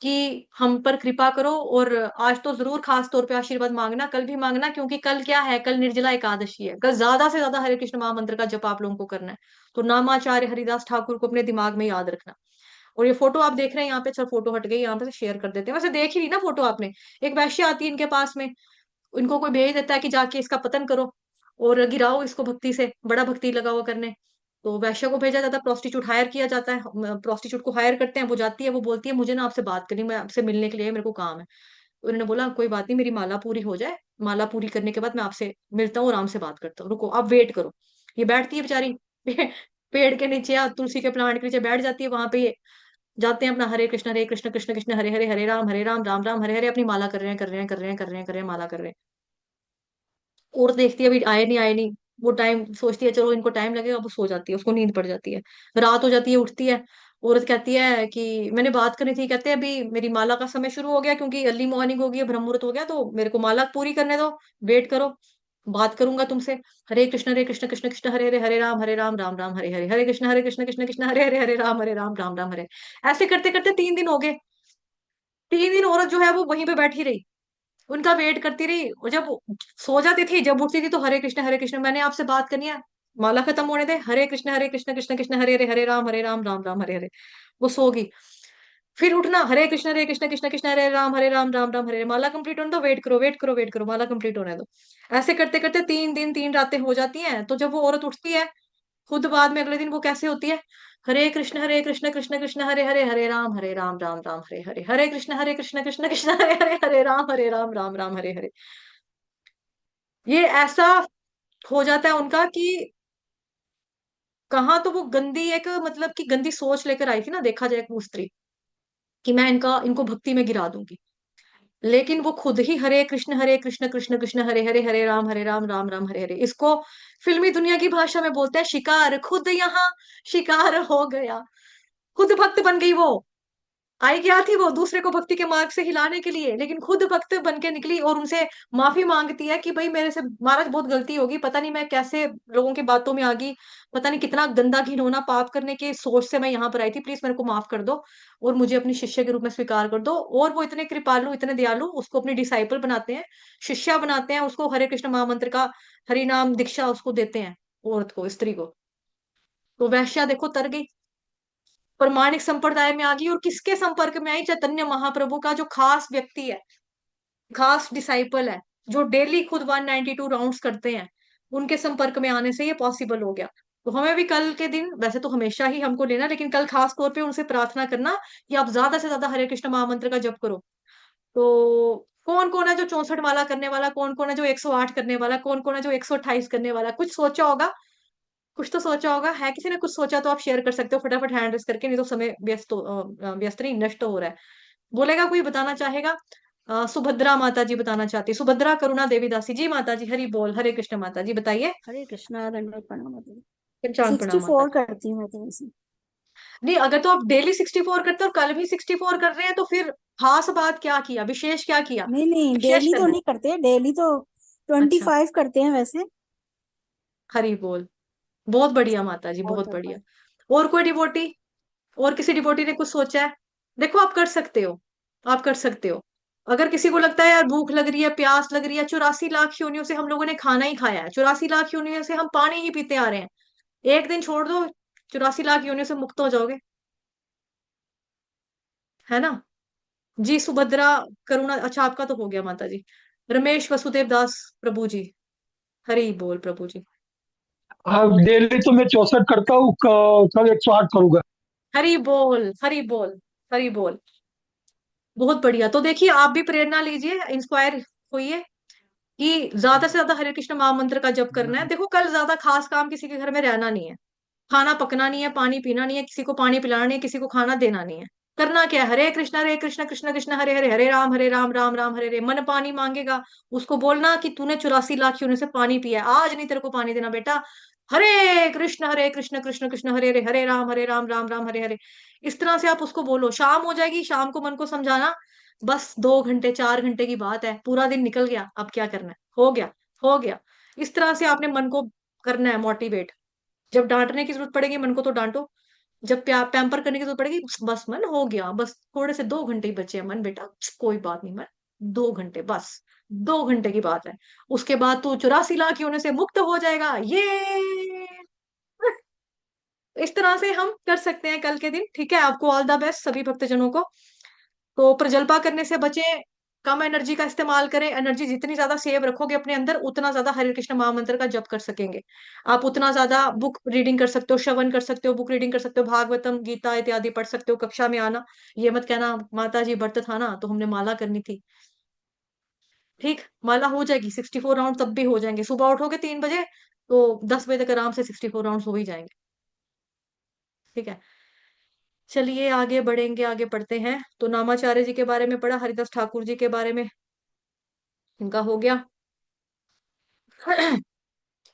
कि हम पर कृपा करो। और आज तो जरूर खास तौर पे आशीर्वाद मांगना, कल भी मांगना, क्योंकि कल क्या है, कल निर्जला एकादशी है। कल ज्यादा से ज्यादा हरे कृष्ण महामंत्र का जप आप लोगों को करना है। तो नामाचार्य हरिदास ठाकुर को अपने दिमाग में याद रखना। और ये फोटो आप देख रहे हैं यहाँ पे, चल फोटो हट गई, यहाँ पे से शेयर कर देते हैं। वैसे देख ही ली ना फोटो आपने। एक वैश्य आती है इनके पास में, इनको कोई भेज देता है कि जाके इसका पतन करो और गिराओ इसको भक्ति से, बड़ा भक्ति लगाओ करने। तो वैश्या को भेजा जाता है, प्रोस्टिट्यूट हायर किया जाता है, प्रोस्टिट्यूट को हायर करते हैं, वो जाती है, वो बोलती है मुझे ना आपसे बात करनी, मैं आपसे मिलने के लिए मेरे को काम है। उन्होंने बोला कोई बात नहीं, मेरी माला पूरी हो जाए, माला पूरी करने के बाद मैं आपसे मिलता हूँ, आराम से बात करता हूँ, रुको आप वेट करो। ये बैठती है बेचारी पेड़ के नीचे या तुलसी के प्लांट के नीचे बैठ जाती है, वहां पे ये जाते हैं अपना हरे कृष्ण कृष्ण कृष्ण हरे हरे, हरे राम राम हरे हरे, अपनी माला कर रहे हैं कर रहे हैं कर रहे हैं कर रहे हैं कर रहे हैं, माला कर रहे हैं। और देखती है अभी आए नहीं आए नहीं, वो टाइम सोचती है चलो इनको टाइम लगेगा, वो सो जाती है, उसको नींद पड़ जाती है। रात हो जाती है, उठती है, औरत कहती है कि मैंने बात करनी थी, कहते हैं अभी मेरी माला का समय शुरू हो गया, क्योंकि अर्ली मॉर्निंग हो गई है, ब्रह्म मुहूर्त हो गया, तो मेरे को माला पूरी करने दो, वेट करो, बात करूंगा तुमसे। हरे कृष्ण कृष्ण कृष्ण हरे हरे, हरे राम राम राम हरे हरे, हरे कृष्ण कृष्ण हरे हरे, हरे राम राम हरे। ऐसे करते करते 3 दिन हो गए। 3 दिन औरत जो है वो वहीं पे बैठी रही, उनका वेट करती रही, और जब सो जाती थी, जब उठती थी तो हरे कृष्ण मैंने आपसे बात करनी है, माला खत्म होने दे, हरे कृष्ण कृष्ण कृष्ण हरे हरे, हरे राम हरे हरे। वो सो गई। फिर उठना, हरे कृष्ण कृष्ण हरे राम हरे हरे, माला कंप्लीट होने दो, वेट करो वेट करो वेट करो, माला कंप्लीट होने दो। ऐसे करते करते 3 दिन 3 रातें हो जाती हैं। तो जब वो औरत उठती है, खुद बाद में अगले दिन वो कैसे होती है, हरे कृष्ण कृष्ण कृष्ण हरे हरे, हरे राम राम हरे हरे, हरे कृष्ण कृष्ण कृष्ण हरे हरे, हरे राम हरे हरे। ये ऐसा हो जाता है उनका कि कहाँ तो वो गंदी एक मतलब कि गंदी सोच लेकर आई थी ना, देखा जाए वो स्त्री, कि मैं इनका इनको भक्ति में गिरा दूंगी, लेकिन वो खुद ही हरे कृष्ण कृष्ण कृष्ण हरे हरे, हरे राम राम हरे हरे। इसको फिल्मी दुनिया की भाषा में बोलते हैं शिकार, खुद यहाँ शिकार हो गया, खुद भक्त बन गई वो। आई क्या थी वो दूसरे को भक्ति के मार्ग से हिलाने के लिए, लेकिन खुद भक्त बन के निकली, और उनसे माफी मांगती है कि भाई मेरे से महाराज बहुत गलती होगी, पता नहीं मैं कैसे लोगों की बातों में आ गई, पता नहीं कितना गंदा घिनौना पाप करने की सोच से मैं यहाँ पर आई थी, प्लीज मेरे को माफ कर दो और मुझे अपनी शिष्य के रूप में स्वीकार कर दो। और वो इतने कृपालु इतने दयालु, उसको अपनी डिसाइपल बनाते हैं, शिष्या बनाते हैं, उसको हरे कृष्ण महामंत्र का हरि नाम दीक्षा उसको देते हैं, औरत को, स्त्री को। तो वैश्या देखो तर गई, प्रमाणिक संप्रदाय में आ गई, और किसके संपर्क में आई, चैतन्य महाप्रभु का जो खास व्यक्ति है, खास डिसाइपल है, जो डेली खुद 192 राउंड्स करते हैं, उनके संपर्क में आने से ये पॉसिबल हो गया। तो हमें भी कल के दिन, वैसे तो हमेशा ही हमको लेना, लेकिन कल खास तौर पे उनसे प्रार्थना करना कि आप ज्यादा से ज्यादा हरे कृष्ण महामंत्र का जप करो। तो कौन कौन है जो 64 माला करने वाला, कौन कौन है जो 108 करने वाला, कौन कौन है जो 128 करने वाला, कुछ सोचा होगा, कुछ तो सोचा होगा, है किसी ने कुछ सोचा तो आप शेयर कर सकते हो फटाफट हैंड रेस करके, नहीं तो समय व्यस्त नहीं, नष्ट हो रहा है। बोलेगा कोई, बताना चाहेगा? सुभद्रा माता जी बताना चाहती, सुभद्रा करुणा देवी दासी जी, माता जी हरि बोल, हरे कृष्ण माता जी बताइए। हरे कृष्णा दंडवत प्रणाम माता जी। पंचांग सिक्सटी प्रणाम माता फोर जी। करती हूँ मैं तो वैसे। नहीं, अगर तो आप डेली 64 करते हो और कल भी 64 कर रहे हैं, तो फिर खास बात क्या किया, विशेष क्या किया? नहीं नहीं, विशेष डेली तो करना है। नहीं करते, डेली तो ट्वेंटी अच्छा, फाइव करते हैं वैसे। हरि बोल, बहुत बढ़िया माता जी, और बहुत कर बढ़िया। पाए। और कोई डिवोटी, और किसी डिवोटी ने कुछ सोचा है? देखो आप कर सकते हो, आप कर सकते हो। अगर किसी को लगता है यार भूख लग रही है, प्यास लग रही है, 84 लाख योनियों से हम लोगों ने खाना ही खाया है, 84 लाख योनियों से हम पानी ही पीते आ रहे हैं, एक दिन छोड़ दो, 84 लाख योनियों से मुक्त हो जाओगे, है ना? जी सुभद्रा करुणा, अच्छा आपका तो हो गया माता जी। रमेश वसुदेव दास प्रभु जी, हरि बोल प्रभु जी। हाँ, डेली तो मैं 64 करता हूँ, कल 108 करूंगा। हरि बोल हरि बोल हरि बोल। बहुत बढ़िया, तो देखिए आप भी प्रेरणा लीजिए, इंस्पायर होइए कि ज्यादा से ज्यादा हरे कृष्ण महामंत्र का जप करना है। देखो कल ज्यादा खास काम किसी के घर में रहना नहीं है, खाना पकना नहीं है, पानी पीना नहीं है, किसी को पानी पिलाना नहीं है, किसी को खाना देना नहीं है। करना क्या है, हरे कृष्ण कृष्ण कृष्ण हरे हरे, हरे राम हरे हरे। मन पानी मांगेगा, उसको बोलना कि तूने 84 लाख यूनिट से पानी पिया है, आज नहीं तेरे को पानी देना बेटा। हरे कृष्ण कृष्ण कृष्ण हरे हरे, हरे राम हरे हरे। इस तरह से आप उसको बोलो, शाम हो जाएगी, शाम को मन को समझाना, बस 2 घंटे 4 घंटे की बात है, पूरा दिन निकल गया, अब क्या करना है, हो गया, हो गया। इस तरह से आपने मन को करना है मोटिवेट। जब डांटने की जरूरत पड़ेगी मन को तो डांटो, जब पैम्पर करने की जरूरत पड़ेगी, बस मन हो गया, बस थोड़े से 2 घंटे ही बचे हैं मन बेटा, कोई बात नहीं मन, 2 घंटे बस, 2 घंटे की बात है, उसके बाद तू 84 लाख होने से मुक्त हो जाएगा, ये। इस तरह से हम कर सकते हैं कल के दिन, ठीक है? आपको ऑल द बेस्ट सभी भक्तजनों को। तो प्रजल्पा करने से बचें, कम एनर्जी का इस्तेमाल करें। एनर्जी जितनी ज्यादा सेव रखोगे अपने अंदर, उतना ज्यादा हरे कृष्ण महामंत्र का जप कर सकेंगे। आप उतना ज्यादा बुक रीडिंग कर सकते हो, श्रवण कर सकते हो, बुक रीडिंग कर सकते हो, भागवतम गीता इत्यादि पढ़ सकते हो। कक्षा में आना, ये मत कहना माता जी व्रत था ना तो हमने माला करनी थी। ठीक, माला हो जाएगी, 64 राउंड तब भी हो जाएंगे। सुबह उठोगे 3 बजे तो 10 बजे तक आराम से 64 राउंड हो ही जाएंगे। ठीक है, चलिए आगे बढ़ेंगे, आगे पढ़ते हैं। तो नामाचार्य जी के बारे में पढ़ा, हरिदास ठाकुर जी के बारे में इनका हो गया।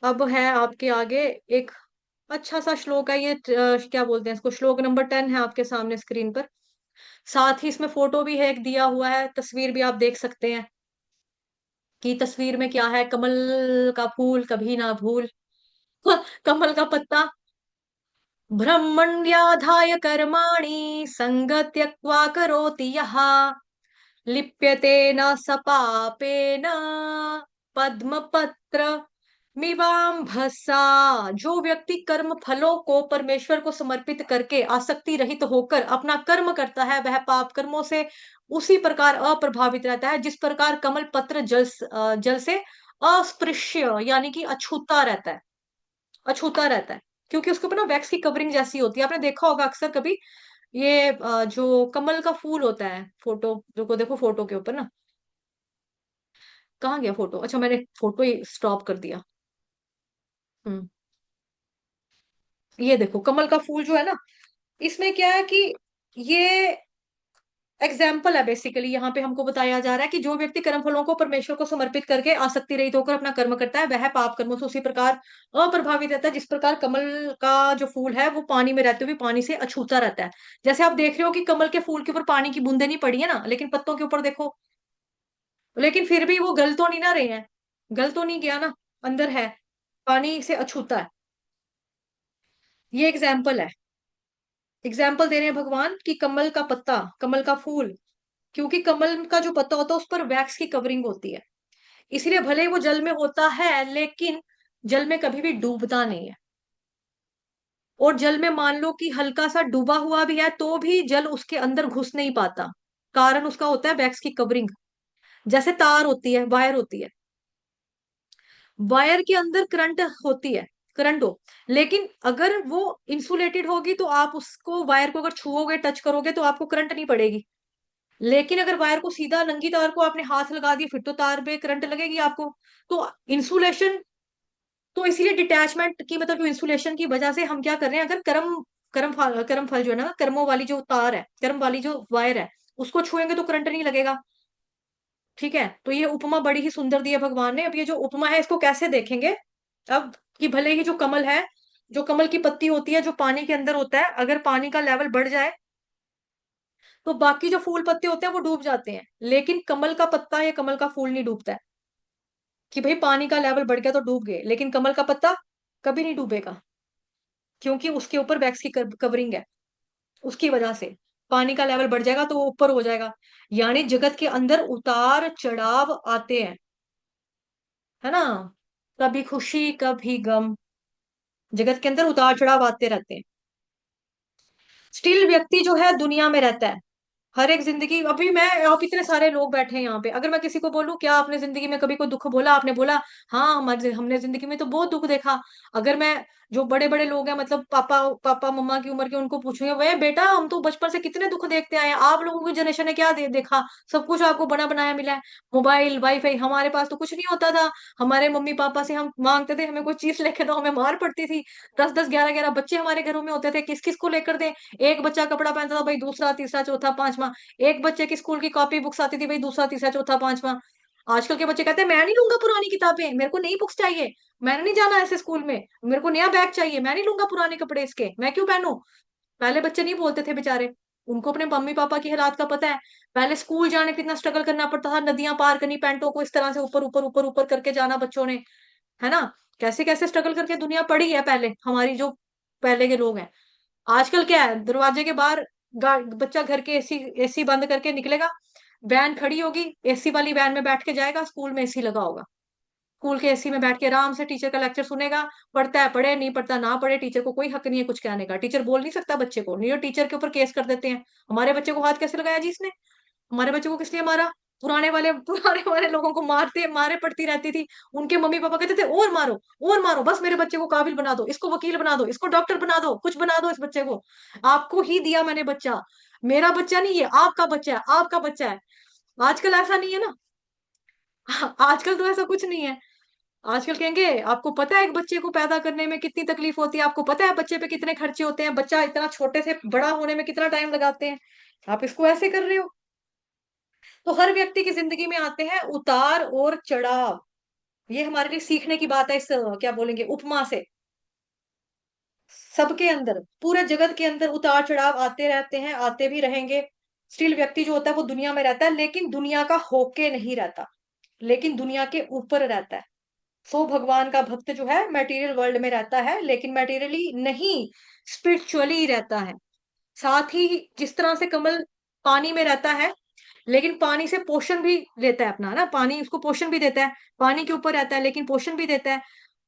अब है आपके आगे एक अच्छा सा श्लोक है ये, क्या बोलते हैं इसको, श्लोक नंबर 10 है आपके सामने स्क्रीन पर। साथ ही इसमें फोटो भी है, एक दिया हुआ है, तस्वीर भी आप देख सकते हैं कि तस्वीर में क्या है। कमल का फूल कभी ना भूल, कमल का पत्ता। ब्रह्मण्याधाय कर्माणि संग त्यक्त्वा करोति यः, लिप्यते न स पापेन पद्मपत्र मिवाम्भसा। जो व्यक्ति कर्म फलों को परमेश्वर को समर्पित करके आसक्ति रहित होकर अपना कर्म करता है, वह पाप कर्मों से उसी प्रकार अप्रभावित रहता है जिस प्रकार कमल पत्र जल से अस्पृश्य यानी कि अछूता रहता है। अछूता रहता है क्योंकि उसके ऊपर ना वैक्स की कवरिंग जैसी होती है। आपने देखा होगा अक्सर कभी, ये जो कमल का फूल होता है, फोटो जो को देखो, फोटो के ऊपर ना, कहाँ गया फोटो, अच्छा मैंने फोटो ही स्टॉप कर दिया। हम्म, ये देखो कमल का फूल जो है ना, इसमें क्या है कि ये एग्जाम्पल है बेसिकली। यहाँ पे हमको बताया जा रहा है कि जो व्यक्ति कर्म फलों को परमेश्वर को समर्पित करके आसक्ति रहित होकर अपना कर्म करता है, वह पाप कर्मों से उसी प्रकार अप्रभावित रहता है जिस प्रकार कमल का जो फूल है वो पानी में रहते हुए पानी से अछूता रहता है। जैसे आप देख रहे हो कि कमल के फूल के ऊपर पानी की बूंदे नहीं पड़ी है ना, लेकिन पत्तों के ऊपर देखो, लेकिन फिर भी वो गल तो नहीं ना रहे हैं, गल तो नहीं गया ना, अंदर है, पानी से अछूता है। ये एग्जाम्पल है, एग्जाम्पल दे रहे हैं भगवान कि कमल का पत्ता, कमल का फूल, क्योंकि कमल का जो पत्ता होता है उस पर वैक्स की कवरिंग होती है, इसलिए भले ही वो जल में होता है लेकिन जल में कभी भी डूबता नहीं है। और जल में मान लो कि हल्का सा डूबा हुआ भी है तो भी जल उसके अंदर घुस नहीं पाता, कारण उसका होता है वैक्स की कवरिंग। जैसे तार होती है, वायर होती है, वायर के अंदर करंट होती है, करंट हो, लेकिन अगर वो इंसुलेटेड होगी तो आप उसको, वायर को अगर छुओगे, टच करोगे तो आपको करंट नहीं पड़ेगी। लेकिन अगर वायर को सीधा, नंगी तार को आपने हाथ लगा दिया, फिर तो तार पे करंट लगेगी आपको। तो इंसुलेशन, तो इसीलिए डिटैचमेंट की मतलब जो इंसुलेशन की वजह से हम क्या कर रहे हैं, अगर कर्म फल जो है ना, कर्मों वाली जो तार है, कर्म वाली जो वायर है, उसको छुएंगे तो करंट नहीं लगेगा। ठीक है, तो ये उपमा बड़ी ही सुंदर दी है भगवान ने। अब ये जो उपमा है इसको कैसे देखेंगे अब, कि भले ही जो कमल है, जो कमल की पत्ती होती है, जो पानी के अंदर होता है, अगर पानी का लेवल बढ़ जाए तो बाकी जो फूल पत्ते होते हैं वो डूब जाते हैं, लेकिन कमल का पत्ता या कमल का फूल नहीं डूबता है। कि भाई पानी का लेवल बढ़ गया तो डूब गए, लेकिन कमल का पत्ता कभी नहीं डूबेगा, क्योंकि उसके ऊपर वैक्स की कवरिंग है। उसकी वजह से पानी का लेवल बढ़ जाएगा तो वो ऊपर हो जाएगा। यानी जगत के अंदर उतार चढ़ाव आते हैं, है ना, कभी खुशी कभी गम, जगत के अंदर उतार चढ़ाव आते रहते हैं। स्टिल व्यक्ति जो है दुनिया में रहता है, हर एक जिंदगी, अभी मैं, आप इतने सारे लोग बैठे हैं यहाँ पे, अगर मैं किसी को बोलूं क्या आपने जिंदगी में कभी कोई दुख बोला, आपने बोला हाँ हमारे, हमने जिंदगी में तो बहुत दुख देखा। अगर मैं, जो बड़े बड़े लोग हैं, मतलब पापा पापा मम्मा की उम्र के, उनको पूछूंगे वे बेटा हम तो बचपन से कितने दुख देखते आए हैं, आप लोगों की जनरेशन ने क्या देखा, सब कुछ आपको बना बनाया मिला है, मोबाइल वाईफाई, हमारे पास तो कुछ नहीं होता था। हमारे मम्मी पापा से हम मांगते थे हमें कोई चीज लेके दो, हमें मार पड़ती थी। 10 10 11 11 बच्चे हमारे घरों में होते थे, किस किस को लेकर दे। एक बच्चा कपड़ा पहनता था भाई, दूसरा तीसरा चौथा पांचवा। एक बच्चे की स्कूल की कॉपी बुक्स आती थी भाई, दूसरा तीसरा चौथा पांचवा। आजकल के बच्चे कहते हैं मैं नहीं लूंगा पुरानी किताबें, मेरे को नई बुक्स चाहिए, मैंने नहीं जाना ऐसे स्कूल में, मेरे को नया बैग चाहिए, मैं नहीं लूंगा पुराने कपड़े इसके, मैं क्यों पहनूं। पहले बच्चे नहीं बोलते थे बेचारे, उनको अपने मम्मी पापा की हालात का पता है। पहले स्कूल जाने के कितना स्ट्रगल करना पड़ता था, नदियां पार करनी, पैंटों को इस तरह से ऊपर ऊपर ऊपर ऊपर करके जाना बच्चों ने, है ना। कैसे कैसे स्ट्रगल करके दुनिया पड़ी है पहले हमारी, जो पहले के लोग हैं। आजकल क्या है, दरवाजे के बाहर बच्चा घर के एसी, एसी बंद करके निकलेगा, वैन खड़ी होगी, एसी वाली वैन में बैठ के जाएगा, स्कूल में एसी लगा होगा, स्कूल के एसी में बैठ के आराम से टीचर का लेक्चर सुनेगा। पढ़ता है पढ़े, नहीं पढ़ता ना पढ़े, टीचर को कोई हक नहीं है कुछ कहने का, टीचर बोल नहीं सकता बच्चे को, नहीं तो टीचर के ऊपर केस कर देते हैं। हमारे बच्चे को हाथ कैसे लगाया जी इसने, हमारे बच्चे को किस लिए मारा, पुराने वाले लोगों को मारे पड़ती रहती थी। उनके मम्मी पापा कहते थे और मारो, बस मेरे बच्चे को काबिल बना दो, इसको वकील बना दो, इसको डॉक्टर बना दो, कुछ बना दो इस बच्चे को। आपको ही दिया मैंने बच्चा, मेरा बच्चा नहीं, ये आपका बच्चा है, आपका बच्चा है। आजकल ऐसा नहीं है ना। आजकल तो ऐसा कुछ नहीं है। आजकल कहेंगे आपको पता है एक बच्चे को पैदा करने में कितनी तकलीफ होती है, आपको पता है बच्चे पे कितने खर्चे होते हैं, बच्चा इतना छोटे से बड़ा होने में कितना टाइम लगाते हैं, आप इसको ऐसे कर रहे हो। तो हर व्यक्ति की जिंदगी में आते हैं उतार और चढ़ाव। ये हमारे लिए सीखने की बात है इस क्या बोलेंगे उपमा से। सबके अंदर, पूरे जगत के अंदर उतार चढ़ाव आते रहते हैं, आते भी रहेंगे। स्टिल व्यक्ति जो होता है वो दुनिया में रहता है, लेकिन दुनिया का होके नहीं रहता, लेकिन दुनिया के ऊपर रहता है। सो भगवान का भक्त जो है मटेरियल वर्ल्ड में रहता है, लेकिन मटेरियली नहीं, स्पिरिचुअली रहता है। साथ ही जिस तरह से कमल पानी में रहता है, लेकिन पानी से पोषण भी लेता है अपना ना, पानी उसको पोषण भी देता है, पानी के ऊपर रहता है लेकिन पोषण भी देता है।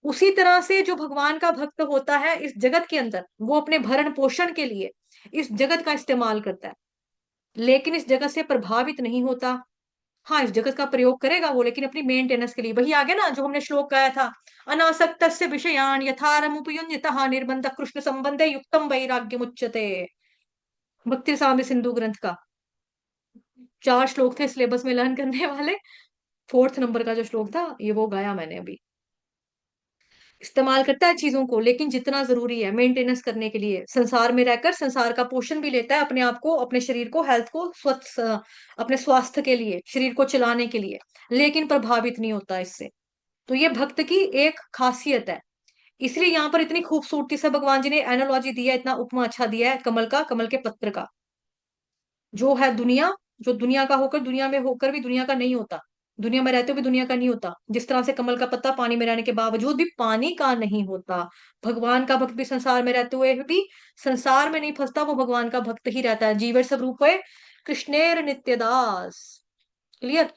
उसी तरह से जो भगवान का भक्त होता है इस जगत के अंदर, वो अपने भरण पोषण के लिए इस जगत का इस्तेमाल करता है, लेकिन इस जगत से प्रभावित नहीं होता। हाँ, इस जगत का प्रयोग करेगा वो, लेकिन अपनी मेंटेनेंस के लिए। वही आ गया ना जो हमने श्लोक गाया था, अनासक्तस्य विषयान यथारमुपयुञ्जतः निर्बन्ध कृष्ण संबंधे युक्तम वैराग्यम उच्यते। भक्ति रसामृत सिंधु ग्रंथ का 4 श्लोक थे सिलेबस में लर्न करने वाले। 4th नंबर का जो श्लोक था ये वो गाया मैंने अभी। इस्तेमाल करता है चीजों को, लेकिन जितना जरूरी है मेंटेनेंस करने के लिए, संसार में रहकर संसार का पोषण भी लेता है, अपने आप को, अपने शरीर को, हेल्थ को स्वस्थ, अपने स्वास्थ्य के लिए, शरीर को चलाने के लिए, लेकिन प्रभावित नहीं होता इससे। तो ये भक्त की एक खासियत है। इसलिए यहाँ पर इतनी खूबसूरती से भगवान जी ने एनालॉजी दिया, इतना उपमा अच्छा दिया है कमल का, कमल के पत्र का। जो है दुनिया, जो दुनिया का होकर, दुनिया में होकर भी दुनिया का नहीं होता, दुनिया में रहते हुए भी दुनिया का नहीं होता, जिस तरह से कमल का पत्ता पानी में रहने के बावजूद भी पानी का नहीं होता। भगवान का भक्त भी संसार में रहते हुए भी संसार में नहीं फंसता, वो भगवान का भक्त ही रहता है। जीवेर स्वरूप है कृष्णेर नित्यदास। क्लियर।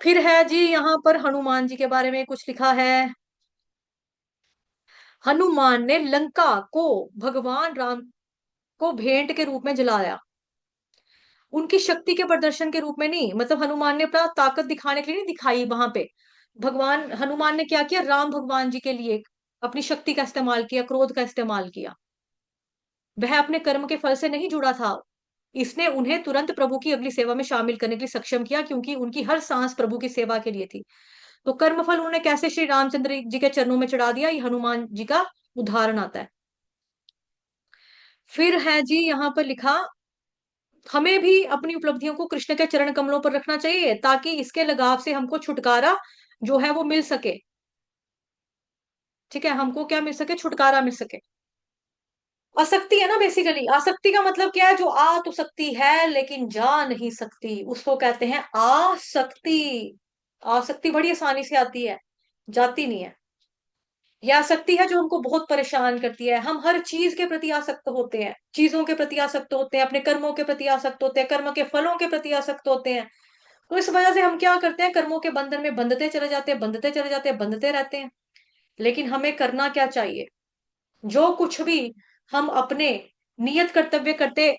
फिर है जी यहाँ पर हनुमान जी के बारे में कुछ लिखा है। हनुमान ने लंका को भगवान राम को भेंट के रूप में जलाया, उनकी शक्ति के प्रदर्शन के रूप में नहीं, मतलब हनुमान ने अपना ताकत दिखाने के लिए नहीं दिखाई वहां पे। भगवान हनुमान ने क्या किया, राम भगवान जी के लिए अपनी शक्ति का इस्तेमाल किया, क्रोध का इस्तेमाल किया। वह अपने कर्म के फल से नहीं जुड़ा था, इसने उन्हें तुरंत प्रभु की अगली सेवा में शामिल करने के लिए सक्षम किया, क्योंकि उनकी हर सांस प्रभु की सेवा के लिए थी। तो कर्म फल उन्होंने कैसे श्री रामचंद्र जी के चरणों में चढ़ा दिया, ये हनुमान जी का उदाहरण आता है। फिर है जी यहाँ पर लिखा, हमें भी अपनी उपलब्धियों को कृष्ण के चरण कमलों पर रखना चाहिए, ताकि इसके लगाव से हमको छुटकारा जो है वो मिल सके। ठीक है, हमको क्या मिल सके, छुटकारा मिल सके। आसक्ति है ना, बेसिकली आसक्ति का मतलब क्या है, जो आ तो सकती है लेकिन जा नहीं सकती, उसको कहते हैं आसक्ति। आसक्ति बड़ी आसानी से आती है, जाती नहीं है। यह आसक्ति है जो हमको बहुत परेशान करती है। हम हर चीज के प्रति आसक्त होते हैं, चीजों के प्रति आसक्त होते हैं, अपने कर्मों के प्रति आसक्त होते हैं, कर्म के फलों के प्रति आसक्त होते हैं। तो इस वजह से हम क्या करते हैं, कर्मों के बंधन में बंधते चले जाते हैं, बंधते चले जाते हैं, बंधते रहते हैं। लेकिन हमें करना क्या चाहिए, जो कुछ भी हम अपने नियत कर्तव्य करते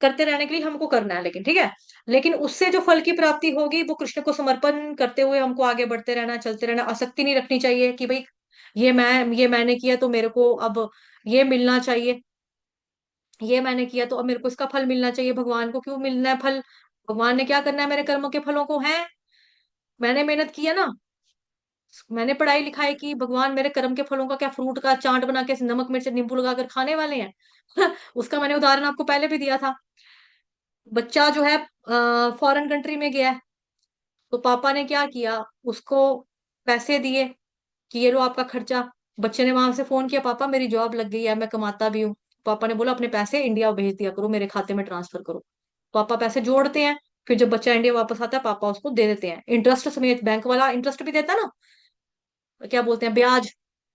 करते रहने के लिए हमको करना है, लेकिन ठीक है, लेकिन उससे जो फल की प्राप्ति होगी वो कृष्ण को समर्पण करते हुए हमको आगे बढ़ते रहना, चलते रहना। आसक्ति नहीं रखनी चाहिए कि भाई ये मैंने किया तो मेरे को अब ये मिलना चाहिए, ये मैंने किया तो अब मेरे को इसका फल मिलना चाहिए। भगवान को क्यों मिलना है फल, भगवान ने क्या करना है मेरे कर्मों के फलों को, है मैंने मेहनत किया ना, मैंने पढ़ाई लिखाई की, भगवान मेरे कर्म के फलों का क्या, फ्रूट का चाट बना के नमक मिर्च नींबू लगाकर खाने वाले हैं। उसका मैंने उदाहरण आपको पहले भी दिया था। बच्चा जो है फॉरेन कंट्री में गया है, तो पापा ने क्या किया, उसको पैसे दिए कि ये लो आपका खर्चा। बच्चे ने वहां से फोन किया, पापा मेरी जॉब लग गई है, मैं कमाता भी हूँ। पापा ने बोला अपने पैसे इंडिया भेज दिया करो, मेरे खाते में ट्रांसफर करो। पापा पैसे जोड़ते हैं, फिर जब बच्चा इंडिया वापस आता है पापा उसको दे देते हैं इंटरेस्ट समेत। बैंक वाला इंटरेस्ट भी देता है ना, क्या बोलते हैं, ब्याज,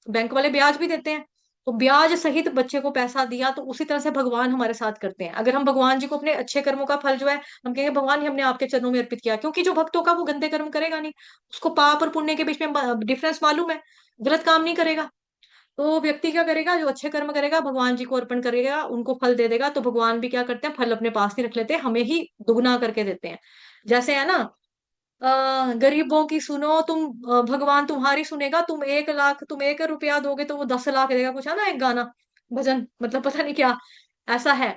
बैंक वाले ब्याज भी देते हैं। तो ब्याज सहित बच्चे को पैसा दिया, तो उसी तरह से भगवान हमारे साथ करते हैं। अगर हम भगवान जी को अपने अच्छे कर्मों का फल जो है हम कहेंगे भगवान ही हमने आपके चरणों में अर्पित किया, क्योंकि जो भक्त होगा वो गंदे कर्म करेगा नहीं, उसको पाप और पुण्य के बीच में डिफरेंस मालूम है, गलत काम नहीं करेगा। तो व्यक्ति क्या करेगा, जो अच्छे कर्म करेगा भगवान जी को अर्पण करेगा, उनको फल दे देगा। तो भगवान भी क्या करते हैं, फल अपने पास नहीं रख लेते, हमें ही दुगना करके देते हैं। जैसे है ना, गरीबों की सुनो तुम, भगवान तुम्हारी सुनेगा, तुम 1 लाख, तुम 1 रुपया दोगे तो वो 10 लाख देगा, कुछ है ना एक गाना, भजन, मतलब पता नहीं क्या ऐसा है।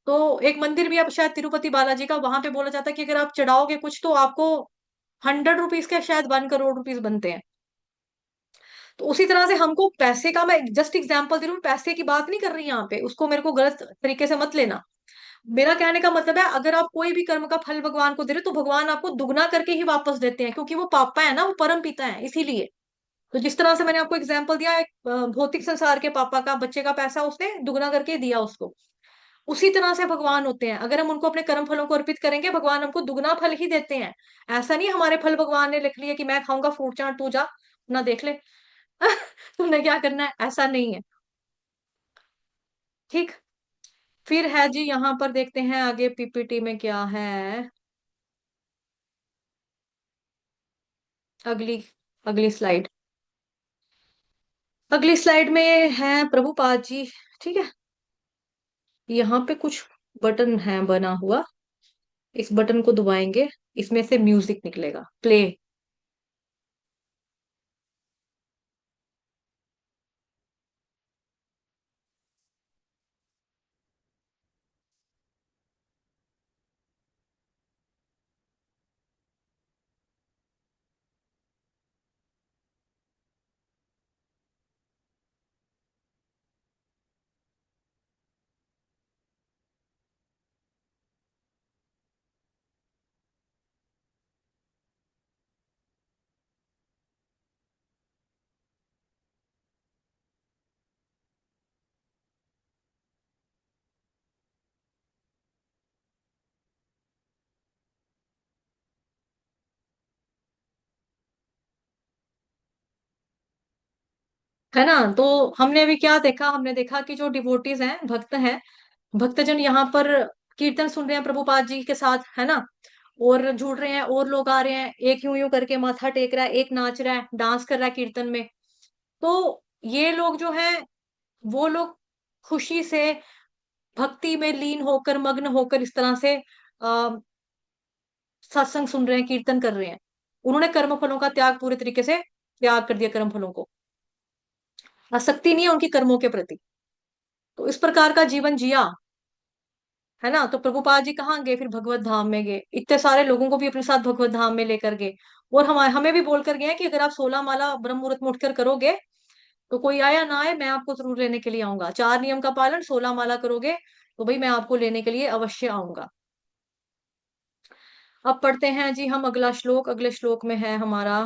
तो एक मंदिर भी है शायद तिरुपति बालाजी का, वहां पे बोला जाता है कि अगर आप चढ़ाओगे कुछ तो आपको 100 रुपीज के शायद 1 करोड़ रुपीज बनते हैं। तो उसी तरह से हमको पैसे का, मैं जस्ट एग्जांपल दे रही हूँ, पैसे की बात नहीं कर रही यहाँ पे, उसको मेरे को गलत तरीके से मत लेना। मेरा कहने का मतलब है, अगर आप कोई भी कर्म का फल भगवान को दे रहे हो तो भगवान आपको दुगना करके ही वापस देते हैं, क्योंकि वो पापा है ना, वो परम पिता है इसीलिए। तो जिस तरह से मैंने आपको एग्जाम्पल दिया, एक भौतिक संसार के पापा का बच्चे का पैसा उसने दुगना करके दिया उसको, उसी तरह से भगवान होते हैं। अगर हम उनको अपने कर्म फलों को अर्पित करेंगे, भगवान हमको दुगना फल ही देते हैं। ऐसा नहीं हमारे फल भगवान ने लिख लिया कि मैं खाऊंगा फ्रूट चाट, तू जा ना देख ले तुमने क्या करना है, ऐसा नहीं है। ठीक। फिर है जी, यहाँ पर देखते हैं आगे पीपीटी में क्या है। अगली अगली स्लाइड, अगली स्लाइड में है प्रभुपाद जी। ठीक है, यहाँ पे कुछ बटन है बना हुआ, इस बटन को दबाएंगे, इसमें से म्यूजिक निकलेगा, प्ले। है ना। तो हमने अभी क्या देखा, हमने देखा कि जो डिवोटीज हैं, भक्त हैं, भक्तजन यहाँ पर कीर्तन सुन रहे हैं प्रभुपाद जी के साथ, है ना, और जुड़ रहे हैं, और लोग आ रहे हैं, एक यूं यूं करके माथा टेक रहा है, एक नाच रहा है, डांस कर रहा है कीर्तन में। तो ये लोग जो हैं, वो लोग खुशी से भक्ति में लीन होकर, मग्न होकर, इस तरह से सत्संग सुन रहे हैं, कीर्तन कर रहे हैं। उन्होंने कर्म फलों का त्याग पूरे तरीके से त्याग कर दिया, कर्म फलों को, आसक्ति नहीं है उनकी कर्मों के प्रति। तो इस प्रकार का जीवन जिया, है ना। तो प्रभुपाद जी कहाँ गए, फिर भगवत धाम में गए, इतने सारे लोगों को भी अपने साथ भगवत धाम में लेकर गए। और हम हमें भी बोल कर गए हैं कि अगर आप 16 माला ब्रह्म मुहूर्त में उठकर करोगे, तो कोई आया ना आए, मैं आपको जरूर लेने के लिए आऊंगा। 4 नियम का पालन, 16 माला करोगे तो भाई मैं आपको लेने के लिए अवश्य आऊंगा। अब पढ़ते हैं जी हम अगला श्लोक, अगले श्लोक में है हमारा,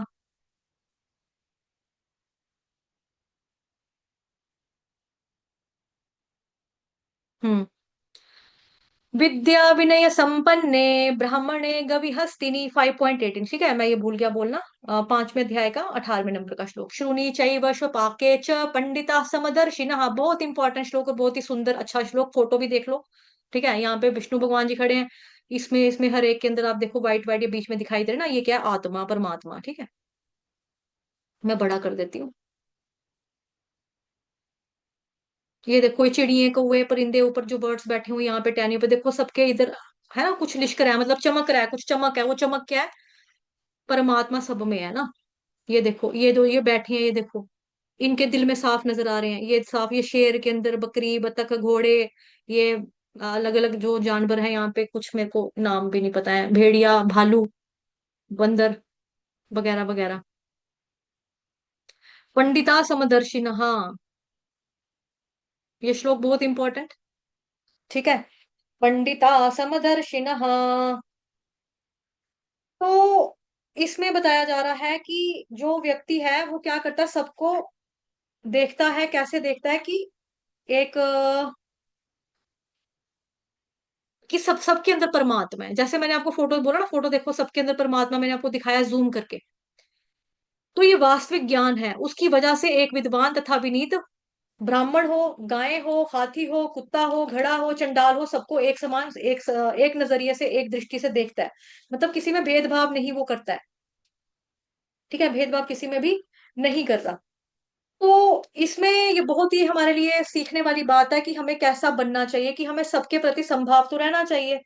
हम्म, विद्या विनय संपन्ने ब्राह्मणे गविहस्तिनि 5.18। ठीक है, मैं ये भूल गया बोलना। 5वें अध्याय का 18वें नंबर का श्लोक, श्रुणी चैव स्वपाके च पंडिता समदर्शिनः। बहुत इंपॉर्टेंट श्लोक और बहुत ही सुंदर अच्छा श्लोक, फोटो भी देख लो। ठीक है, यहाँ पे विष्णु भगवान जी खड़े हैं, इसमें इसमें हर एक के अंदर आप देखो व्हाइट व्हाइट, ये बीच में दिखाई दे रहा है ना, ये क्या है, आत्मा परमात्मा। ठीक है, मैं बड़ा कर देती हूँ। ये देखो, ये चिड़िए, कौवे, परिंदे, ऊपर जो बर्ड्स बैठे हुए यहाँ पे टहनियों पे देखो, सबके इधर है ना कुछ लिश्क रहा है, मतलब चमक रहा है, कुछ चमक है, वो चमक क्या है, परमात्मा सब में है ना। ये देखो, ये दो ये बैठे हैं, ये देखो, इनके दिल में साफ नजर आ रहे हैं, ये साफ, ये शेर के अंदर बकरी, बतख, घोड़े, ये अलग अलग जो जानवर है यहाँ पे, कुछ मेरे को नाम भी नहीं पता है, भेड़िया, भालू, बंदर, वगैरह वगैरह। पंडिता समदर्शिनः, ये श्लोक बहुत इंपॉर्टेंट। ठीक है, पंडिता समदर्शिनः। तो इसमें बताया जा रहा है कि जो व्यक्ति है वो क्या करता है, सबको देखता है, कैसे देखता है कि एक कि सब सबके अंदर परमात्मा है। जैसे मैंने आपको फोटो बोला ना, फोटो देखो, सबके अंदर परमात्मा, मैंने आपको दिखाया जूम करके। तो ये वास्तविक ज्ञान है, उसकी वजह से एक विद्वान तथा विनीत, ब्राह्मण हो, गाय हो, हाथी हो, कुत्ता हो, घड़ा हो, चंडाल हो, सबको एक समान, एक नजरिए से, एक दृष्टि से देखता है। मतलब किसी में भेदभाव नहीं वो करता है। ठीक है, भेदभाव किसी में भी नहीं कर रहा। तो इसमें ये बहुत ही हमारे लिए सीखने वाली बात है कि हमें कैसा बनना चाहिए, कि हमें सबके प्रति संभाव तो रहना चाहिए।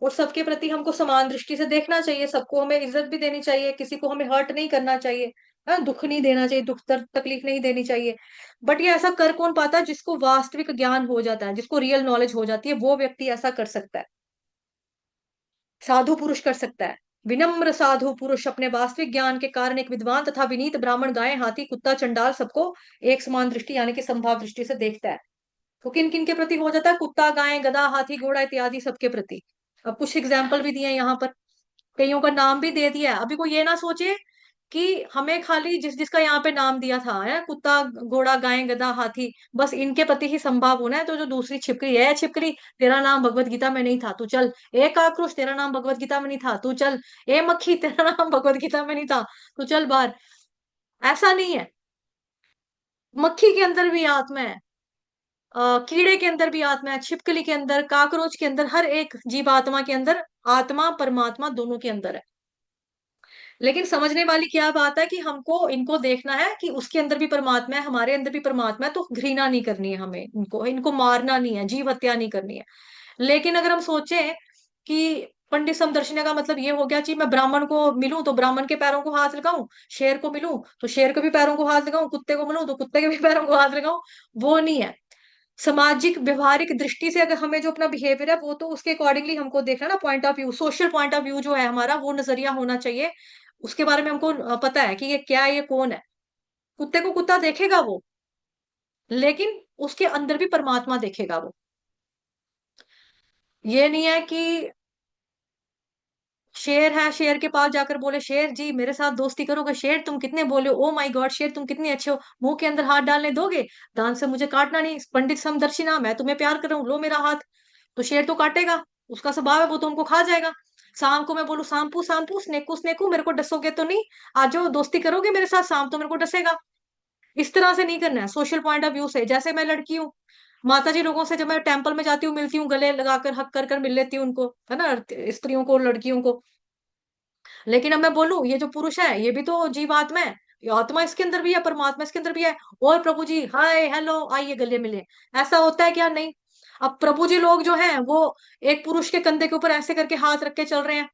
और सबके प्रति हमको समान दृष्टि से देखना चाहिए, सबको हमें इज्जत भी देनी चाहिए, किसी को हमें हर्ट नहीं करना चाहिए, हाँ, दुख नहीं देना चाहिए, दुख दर्द तकलीफ नहीं देनी चाहिए। बट ये ऐसा कर कौन पाता है? जिसको वास्तविक ज्ञान हो जाता है, जिसको रियल नॉलेज हो जाती है, वो व्यक्ति ऐसा कर सकता है। साधु पुरुष कर सकता है। विनम्र साधु पुरुष अपने वास्तविक ज्ञान के कारण एक विद्वान तथा विनीत ब्राह्मण, गाय, हाथी, कुत्ता, चंडाल सबको एक समान दृष्टि यानी कि संभाव दृष्टि से देखता है। तो किन किन के प्रति हो जाता है? कुत्ता, गाय, गधा, हाथी, घोड़ा इत्यादि सबके प्रति। अब कुछ एग्जाम्पल भी दिए हैं यहाँ पर, कईयों का नाम भी दे दिया है। अभी कोई ये ना सोचे कि हमें खाली जिस जिसका यहाँ पे नाम दिया था है, कुत्ता, घोड़ा, गाय, गधा, हाथी, बस इनके प्रति ही संभाव होना है। तो जो दूसरी छिपकली है, छिपकली तेरा नाम भगवत गीता में नहीं था तू चल। ए काकरोच तेरा नाम भगवत गीता में नहीं था तू चल। ए मक्खी तेरा नाम भगवत गीता में नहीं था तू चल बाहर। ऐसा नहीं है। मक्खी के अंदर भी आत्मा है, कीड़े के अंदर भी आत्मा है, छिपकली के अंदर, काकरोच के अंदर, हर एक जीवात्मा के अंदर आत्मा परमात्मा दोनों के अंदर है। लेकिन समझने वाली क्या बात है कि हमको इनको देखना है कि उसके अंदर भी परमात्मा है, हमारे अंदर भी परमात्मा है, तो घृणा नहीं करनी है हमें, इनको इनको मारना नहीं है, जीव हत्या नहीं करनी है। लेकिन अगर हम सोचें कि पंडित समदर्शना का मतलब ये हो गया कि मैं ब्राह्मण को मिलूं तो ब्राह्मण के पैरों को हाथ लगाऊं, शेर को मिलूं तो शेर के भी पैरों को हाथ लगाऊं, कुत्ते को मिलूं तो कुत्ते के भी पैरों को हाथ लगाऊं, वो नहीं है। सामाजिक व्यवहारिक दृष्टि से अगर हमें जो अपना बिहेवियर है वो तो उसके अकॉर्डिंगली हमको देखना ना, point of view, social point of view जो है हमारा, वो नजरिया होना चाहिए। उसके बारे में हमको पता है कि ये क्या है, ये कौन है। कुत्ते को कुत्ता देखेगा वो, लेकिन उसके अंदर भी परमात्मा देखेगा वो। ये नहीं है कि शेर है, शेर के पास जाकर बोले शेर जी मेरे साथ दोस्ती करोगे? शेर तुम कितने बोले हो, ओ माय गॉड शेर तुम कितने अच्छे हो, मुंह के अंदर हाथ डालने दोगे? दांत से मुझे काटना नहीं, पंडित समदर्शिना मैं तुम्हें प्यार कर रहा हूँ, लो मेरा हाथ। तो शेर तो काटेगा, उसका स्वभाव है, वो तो उनको खा जाएगा। शाम को मैं बोलूं सांपू सांपू, स्नेकू स्नेकू, मेरे को डसोगे तो नहीं? आज जो दोस्ती करोगे मेरे साथ, शाम तो मेरे को डसेगा। इस तरह से नहीं करना है, सोशल पॉइंट ऑफ व्यू से। जैसे मैं लड़की हूँ, माता जी लोगों से जब मैं टेम्पल में जाती हूँ, मिलती हूँ, गले लगाकर हक कर कर मिल लेती हूँ उनको, है ना, स्त्रियों को, लड़कियों को। लेकिन अब मैं बोलूं ये जो पुरुष है ये भी तो जीवात्मा है, ये आत्मा इसके अंदर भी है, परमात्मा इसके अंदर भी है। और प्रभु जी हाय हेलो आइए गले मिले, ऐसा होता है क्या? नहीं। अब प्रभु जी लोग जो हैं वो एक पुरुष के कंधे के ऊपर ऐसे करके हाथ रख के चल रहे हैं,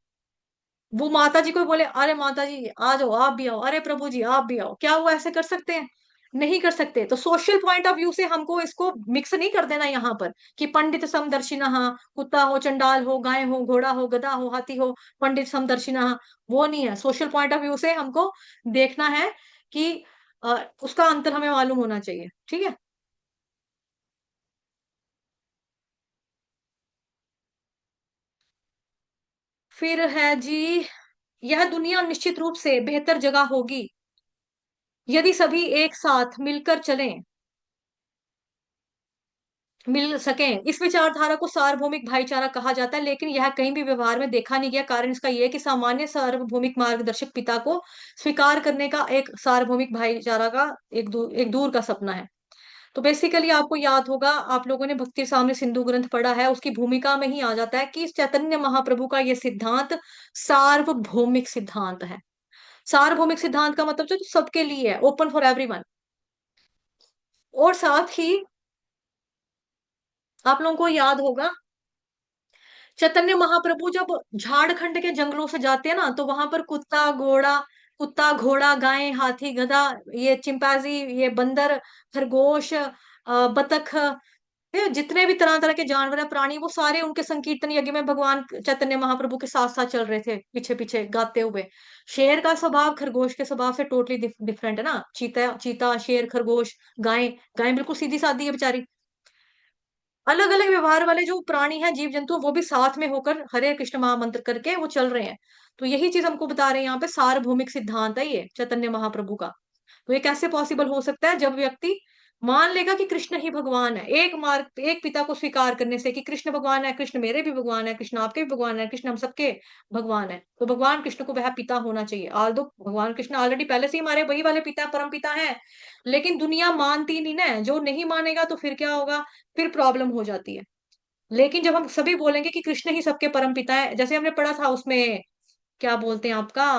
वो माता जी को बोले अरे माता जी आ जाओ आप भी आओ, अरे प्रभु जी आप भी आओ, क्या वो ऐसे कर सकते हैं? नहीं कर सकते। तो सोशल पॉइंट ऑफ व्यू से हमको इसको मिक्स नहीं कर देना यहाँ पर कि पंडित समदर्शिना, कुत्ता हो, चंडाल हो, गाय हो, घोड़ा हो, गधा हो, हाथी हो, पंडित समदर्शिना, वो नहीं है। सोशल पॉइंट ऑफ व्यू से हमको देखना है कि उसका अंतर हमें मालूम होना चाहिए, ठीक है। फिर है जी, यह दुनिया निश्चित रूप से बेहतर जगह होगी यदि सभी एक साथ मिलकर चलें, मिल सकें। इस विचारधारा को सार्वभौमिक भाईचारा कहा जाता है, लेकिन यह कहीं भी व्यवहार में देखा नहीं गया। कारण इसका यह है कि सामान्य सार्वभौमिक मार्गदर्शक पिता को स्वीकार करने का एक सार्वभौमिक भाईचारा का एक दूर का सपना है। तो बेसिकली आपको याद होगा, आप लोगों ने भक्ति सामने सिंधु ग्रंथ पढ़ा है, उसकी भूमिका में ही आ जाता है कि चैतन्य महाप्रभु का यह सिद्धांत सार्वभौमिक सिद्धांत है। सार्वभौमिक सिद्धांत का मतलब जो सबके लिए है, ओपन फॉर एवरीवन। और साथ ही आप लोगों को याद होगा, चैतन्य महाप्रभु जब झारखंड के जंगलों से जाते हैं ना, तो वहां पर कुत्ता घोड़ा गाय हाथी गधा, ये चिंपैंजी, ये बंदर, खरगोश, बतख, ये जितने भी तरह तरह के जानवर है, प्राणी, वो सारे उनके संकीर्तन यज्ञ में भगवान चैतन्य महाप्रभु के साथ साथ चल रहे थे, पीछे पीछे गाते हुए। शेर का स्वभाव खरगोश के स्वभाव से टोटली डिफरेंट है ना। चीता चीता, शेर, खरगोश, गाय, गाय बिल्कुल सीधी सादी है बेचारी। अलग अलग व्यवहार वाले जो प्राणी हैं, जीव जंतु, वो भी साथ में होकर हरे कृष्ण महामंत्र करके वो चल रहे हैं। तो यही चीज हमको बता रहे हैं यहाँ पे, सार्वभौमिक सिद्धांत है ये चैतन्य महाप्रभु का। तो ये कैसे पॉसिबल हो सकता है? जब व्यक्ति मान लेगा कि कृष्ण ही भगवान है, एक मार्ग, एक पिता को स्वीकार करने से कि कृष्ण भगवान है, कृष्ण मेरे भी भगवान है, कृष्ण आपके भी भगवान है, कृष्ण हम सबके भगवान है, तो भगवान कृष्ण को वह पिता होना चाहिए। आल दो भगवान कृष्ण ऑलरेडी पहले से ही हमारे वही वाले पिता, परम पिता है। लेकिन दुनिया मानती नहीं ना, जो नहीं मानेगा तो फिर क्या होगा? फिर प्रॉब्लम हो जाती है। लेकिन जब हम सभी बोलेंगे कि कृष्ण ही सबके परम पिता है, जैसे हमने पढ़ा था उसमें, क्या बोलते हैं आपका,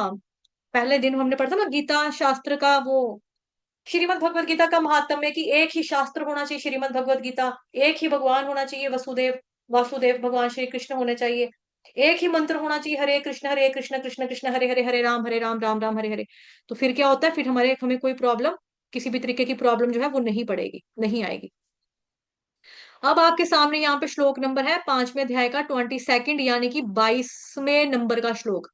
पहले दिन हमने पढ़ा था ना गीता शास्त्र का, वो श्रीमद् भगवत गीता का महात्म्य है कि एक ही शास्त्र होना चाहिए, श्रीमद् भगवत गीता, एक ही भगवान होना चाहिए, वसुदेव वासुदेव भगवान श्री कृष्ण होने चाहिए। एक ही मंत्र होना चाहिए, हरे कृष्ण कृष्ण कृष्ण हरे हरे, हरे राम राम राम हरे हरे। तो फिर क्या होता है, फिर हमें कोई प्रॉब्लम, किसी भी तरीके की प्रॉब्लम जो है वो नहीं पड़ेगी, नहीं आएगी। अब आपके सामने यहाँ पे श्लोक नंबर है 5वें अध्याय का 22 यानी कि 22वें नंबर का श्लोक।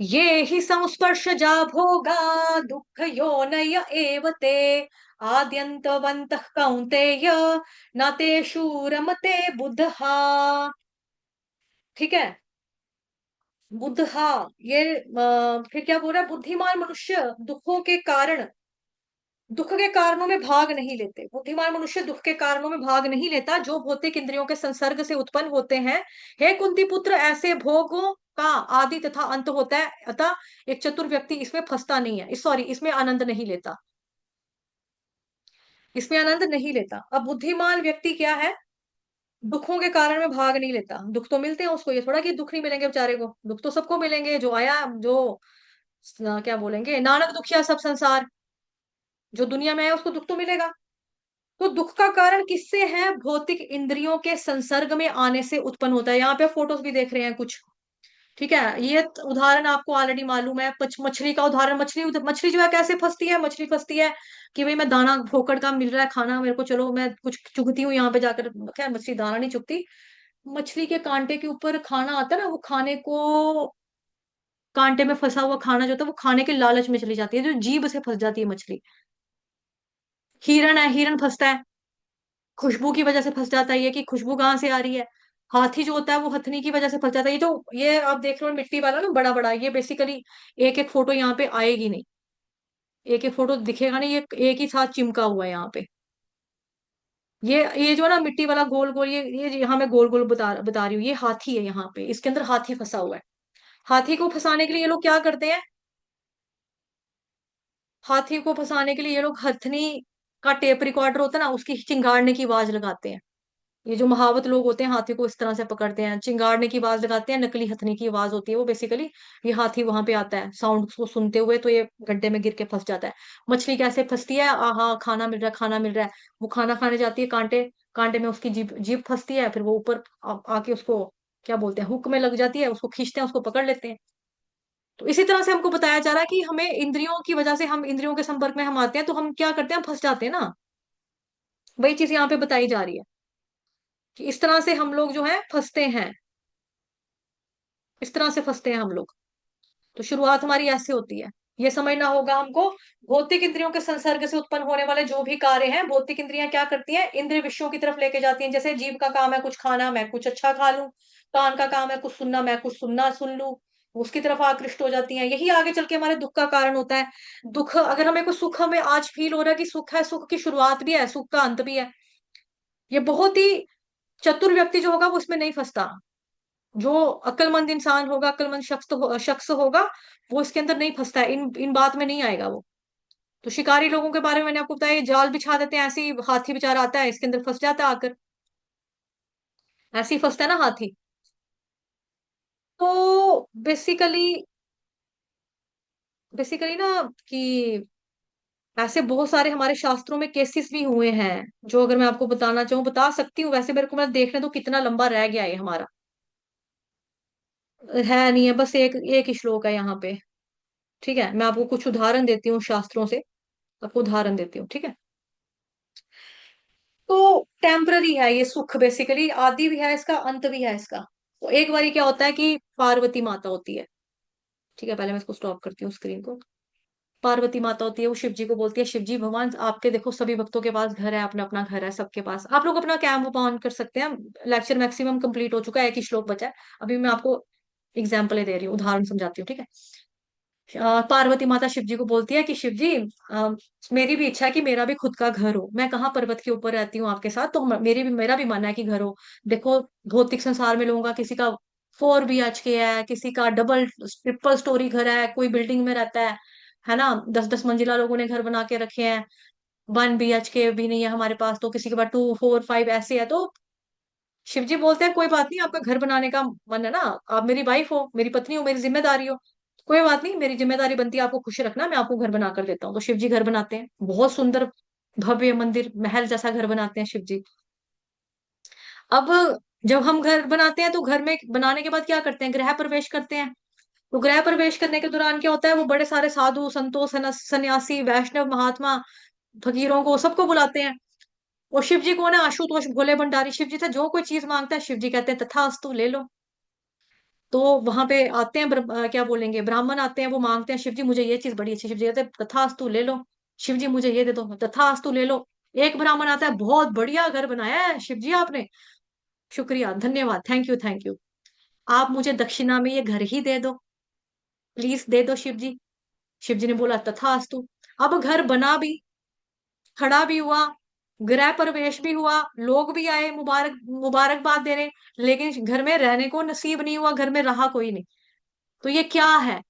ये ही संस्पर्शजा भोगा दुःख योनय एव ते आद्यन्तवन्तः कौन्तेय न तेषु रमते बुधहा। ठीक है, बुधहा, ये फिर क्या बोल रहा है, बुद्धिमान मनुष्य दुखों के कारण, दुख के कारणों में भाग नहीं लेते। बुद्धिमान मनुष्य दुख के कारणों में भाग नहीं लेता जो भौतिक इंद्रियों के संसर्ग से उत्पन्न होते हैं। हे कुंती पुत्र, ऐसे भोगों का आदि तथा अंत होता है, अतः एक चतुर व्यक्ति इसमें फंसता नहीं है, सॉरी इसमें आनंद नहीं लेता, इसमें आनंद नहीं लेता। अब बुद्धिमान व्यक्ति क्या है, दुखों के कारण में भाग नहीं लेता। दुख तो मिलते हैं उसको, ये थोड़ा कि दुख नहीं मिलेंगे बेचारे को, दुख तो सबको मिलेंगे, जो आया जो क्या बोलेंगे, नानक दुखिया सब संसार, जो दुनिया में है उसको दुख तो मिलेगा। तो दुख का कारण किससे है, भौतिक इंद्रियों के संसर्ग में आने से उत्पन्न होता है। यहाँ पे फोटोज भी देख रहे हैं कुछ, ठीक है, ये उदाहरण आपको ऑलरेडी मालूम है, मछली का उदाहरण। मछली मछली जो है कैसे फंसती है, मछली फंसती है कि भाई मैं दाना फोकट का मिल रहा है खाना मेरे को, चलो मैं कुछ चुगती हूँ यहाँ पे जाकर। क्या, मछली दाना नहीं चुगती, मछली के कांटे के ऊपर खाना आता है ना, वो खाने को, कांटे में फंसा हुआ खाना जो होता है वो खाने के लालच में चली जाती है, जो जीभ से फंस जाती है मछली। हिरण है, हिरण फंसता है, खुशबू की वजह से फंस जाता है, ये कि खुशबू कहाँ से आ रही है। हाथी जो होता है वो हथनी की वजह से फंस जाता है। ये आप देख रहे हो मिट्टी वाला ना, बड़ा बड़ा, ये बेसिकली एक एक फोटो यहाँ पे आएगी नहीं, एक एक फोटो दिखेगा नहीं, ये एक ही साथ चिमका हुआ है यहाँ पे। ये जो है ना मिट्टी वाला गोल गोल, ये यहाँ मैं गोल गोल बता रही हूँ, ये हाथी है, यहाँ पे इसके अंदर हाथी फंसा हुआ है। हाथी को फंसाने के लिए ये लोग क्या करते हैं, हाथी को फंसाने के लिए ये लोग हथनी का टेप रिकॉर्डर होता है ना, उसकी चिंगाड़ने की आवाज लगाते हैं। ये जो महावत लोग होते हैं हाथी को इस तरह से पकड़ते हैं, चिंगाड़ने की आवाज लगाते हैं, नकली हथनी की आवाज होती है वो बेसिकली। ये हाथी वहां पे आता है साउंड को सुनते हुए, तो ये गड्ढे में गिर के फंस जाता है। मछली कैसे फंसती है, आहा खाना मिल रहा है, खाना मिल रहा है, वो खाना खाने जाती है, कांटे कांटे में उसकी जीभ जीभ फंसती है, फिर वो ऊपर आके उसको क्या बोलते हैं, हुक में लग जाती है, उसको खींचते हैं, उसको पकड़ लेते हैं। तो इसी तरह से हमको बताया जा रहा है कि हमें इंद्रियों की वजह से, हम इंद्रियों के संपर्क में हम आते हैं तो हम क्या करते हैं, हम फंस जाते हैं ना। वही चीज यहाँ पे बताई जा रही है कि इस तरह से हम लोग जो है फंसते हैं, इस तरह से फंसते हैं हम लोग। तो शुरुआत हमारी ऐसे होती है, ये समझना होगा हमको। भौतिक इंद्रियों के संसर्ग से उत्पन्न होने वाले जो भी कार्य हैं, भौतिक इंद्रियां क्या करती हैं, इंद्रिय विषयों की तरफ लेके जाती हैं। जैसे जीभ का काम है कुछ खाना, मैं कुछ अच्छा खा लूं, कान का काम है कुछ सुनना, मैं कुछ सुनना सुन लूं, उसकी तरफ आकृष्ट हो जाती हैं। यही आगे चल के हमारे दुख का कारण होता है। दुख, अगर हमें कोई सुख हमें आज फील हो रहा है कि सुख है, सुख की शुरुआत भी है, सुख का अंत भी है, ये बहुत ही चतुर व्यक्ति जो होगा वो इसमें नहीं फंसता। जो अक्लमंद इंसान होगा, अक्लमंद शख्स होगा, वो इसके अंदर नहीं फंसता है, इन इन बात में नहीं आएगा वो। तो शिकारी लोगों के बारे में मैंने आपको बताया, ये जाल बिछा देते हैं, ऐसे ही हाथी बेचारा आता है इसके अंदर फंस जाता है आकर, ऐसे ही फंसता है ना हाथी। तो बेसिकली बेसिकली ना कि ऐसे बहुत सारे हमारे शास्त्रों में केसेस भी हुए हैं, जो अगर मैं आपको बताना चाहूँ बता सकती हूँ, वैसे मेरे को मैं देखने तो कितना लंबा रह गया है हमारा, है नहीं है, बस एक एक ही श्लोक है यहाँ पे। ठीक है, मैं आपको कुछ उदाहरण देती हूँ शास्त्रों से, आपको उदाहरण देती हूँ, ठीक है। तो टेम्पररी है ये सुख, बेसिकली आदि भी है इसका, अंत भी है इसका। तो एक बारी क्या होता है कि पार्वती माता होती है, ठीक है, पहले मैं इसको स्टॉप करती हूँ स्क्रीन को। पार्वती माता होती है, वो शिव जी को बोलती है, शिव जी भगवान आपके देखो सभी भक्तों के पास घर है, अपना अपना घर है सबके पास, आप लोग अपना कैंप ऑन कर सकते हैं, लेक्चर मैक्सिमम कंप्लीट हो चुका है, एक ही श्लोक बचा है। अभी मैं आपको एग्जाम्पल दे रही हूँ, उदाहरण समझाती हूँ, ठीक है। पार्वती माता शिव जी को बोलती है कि शिव जी, मेरी भी इच्छा है कि मेरा भी खुद का घर हो, मैं कहाँ पर्वत के ऊपर रहती हूँ आपके साथ, तो मेरा भी मन है कि घर हो। देखो भौतिक संसार में लोगों का, किसी का 4 BHK है, किसी का डबल ट्रिपल स्टोरी घर है, कोई बिल्डिंग में रहता है ना, 10-10 मंजिला लोगों ने घर बना के रखे हैं। 1 BHK भी नहीं है हमारे पास, तो किसी के पास 2, 4, 5 ऐसे है। तो शिव जी बोलते हैं कोई बात नहीं, आपका घर बनाने का मन है ना, आप मेरी वाइफ हो, मेरी पत्नी हो, मेरी जिम्मेदारी हो, कोई बात नहीं, मेरी जिम्मेदारी बनती है आपको खुश रखना, मैं आपको घर बना कर देता हूँ। तो शिव जी घर बनाते हैं, बहुत सुंदर भव्य मंदिर महल जैसा घर बनाते हैं शिव जी। अब जब हम घर बनाते हैं तो घर में बनाने के बाद क्या करते हैं, गृह प्रवेश करते हैं। तो गृह प्रवेश करने के दौरान क्या होता है, वो बड़े सारे साधु संतों सन्यासी वैष्णव महात्मा फकीरों को सबको बुलाते हैं। और शिव जी कौन है, आशुतोष भोले भंडारी शिव जी से जो कोई चीज मांगता है शिव जी कहते हैं तथास्तु ले लो। तो वहां पे आते हैं क्या बोलेंगे, ब्राह्मण आते हैं, वो मांगते हैं शिव जी मुझे ये चीज बड़ी अच्छी, शिव जी कहते हैं तथास्तु ले लो। शिव जी मुझे ये दे दो, तथास्तु ले लो। एक ब्राह्मण आता है, बहुत बढ़िया घर बनाया है शिव जी आपने, शुक्रिया धन्यवाद थैंक यू थैंक यू, आप मुझे दक्षिणा में ये घर ही दे दो, प्लीज दे दो शिव जी। शिव जी ने बोला तथास्तु। अब घर बना भी, खड़ा भी हुआ, गृह प्रवेश भी हुआ, लोग भी आए मुबारकबाद देने, लेकिन घर में रहने को नसीब नहीं हुआ, घर में रहा कोई नहीं। तो ये क्या है,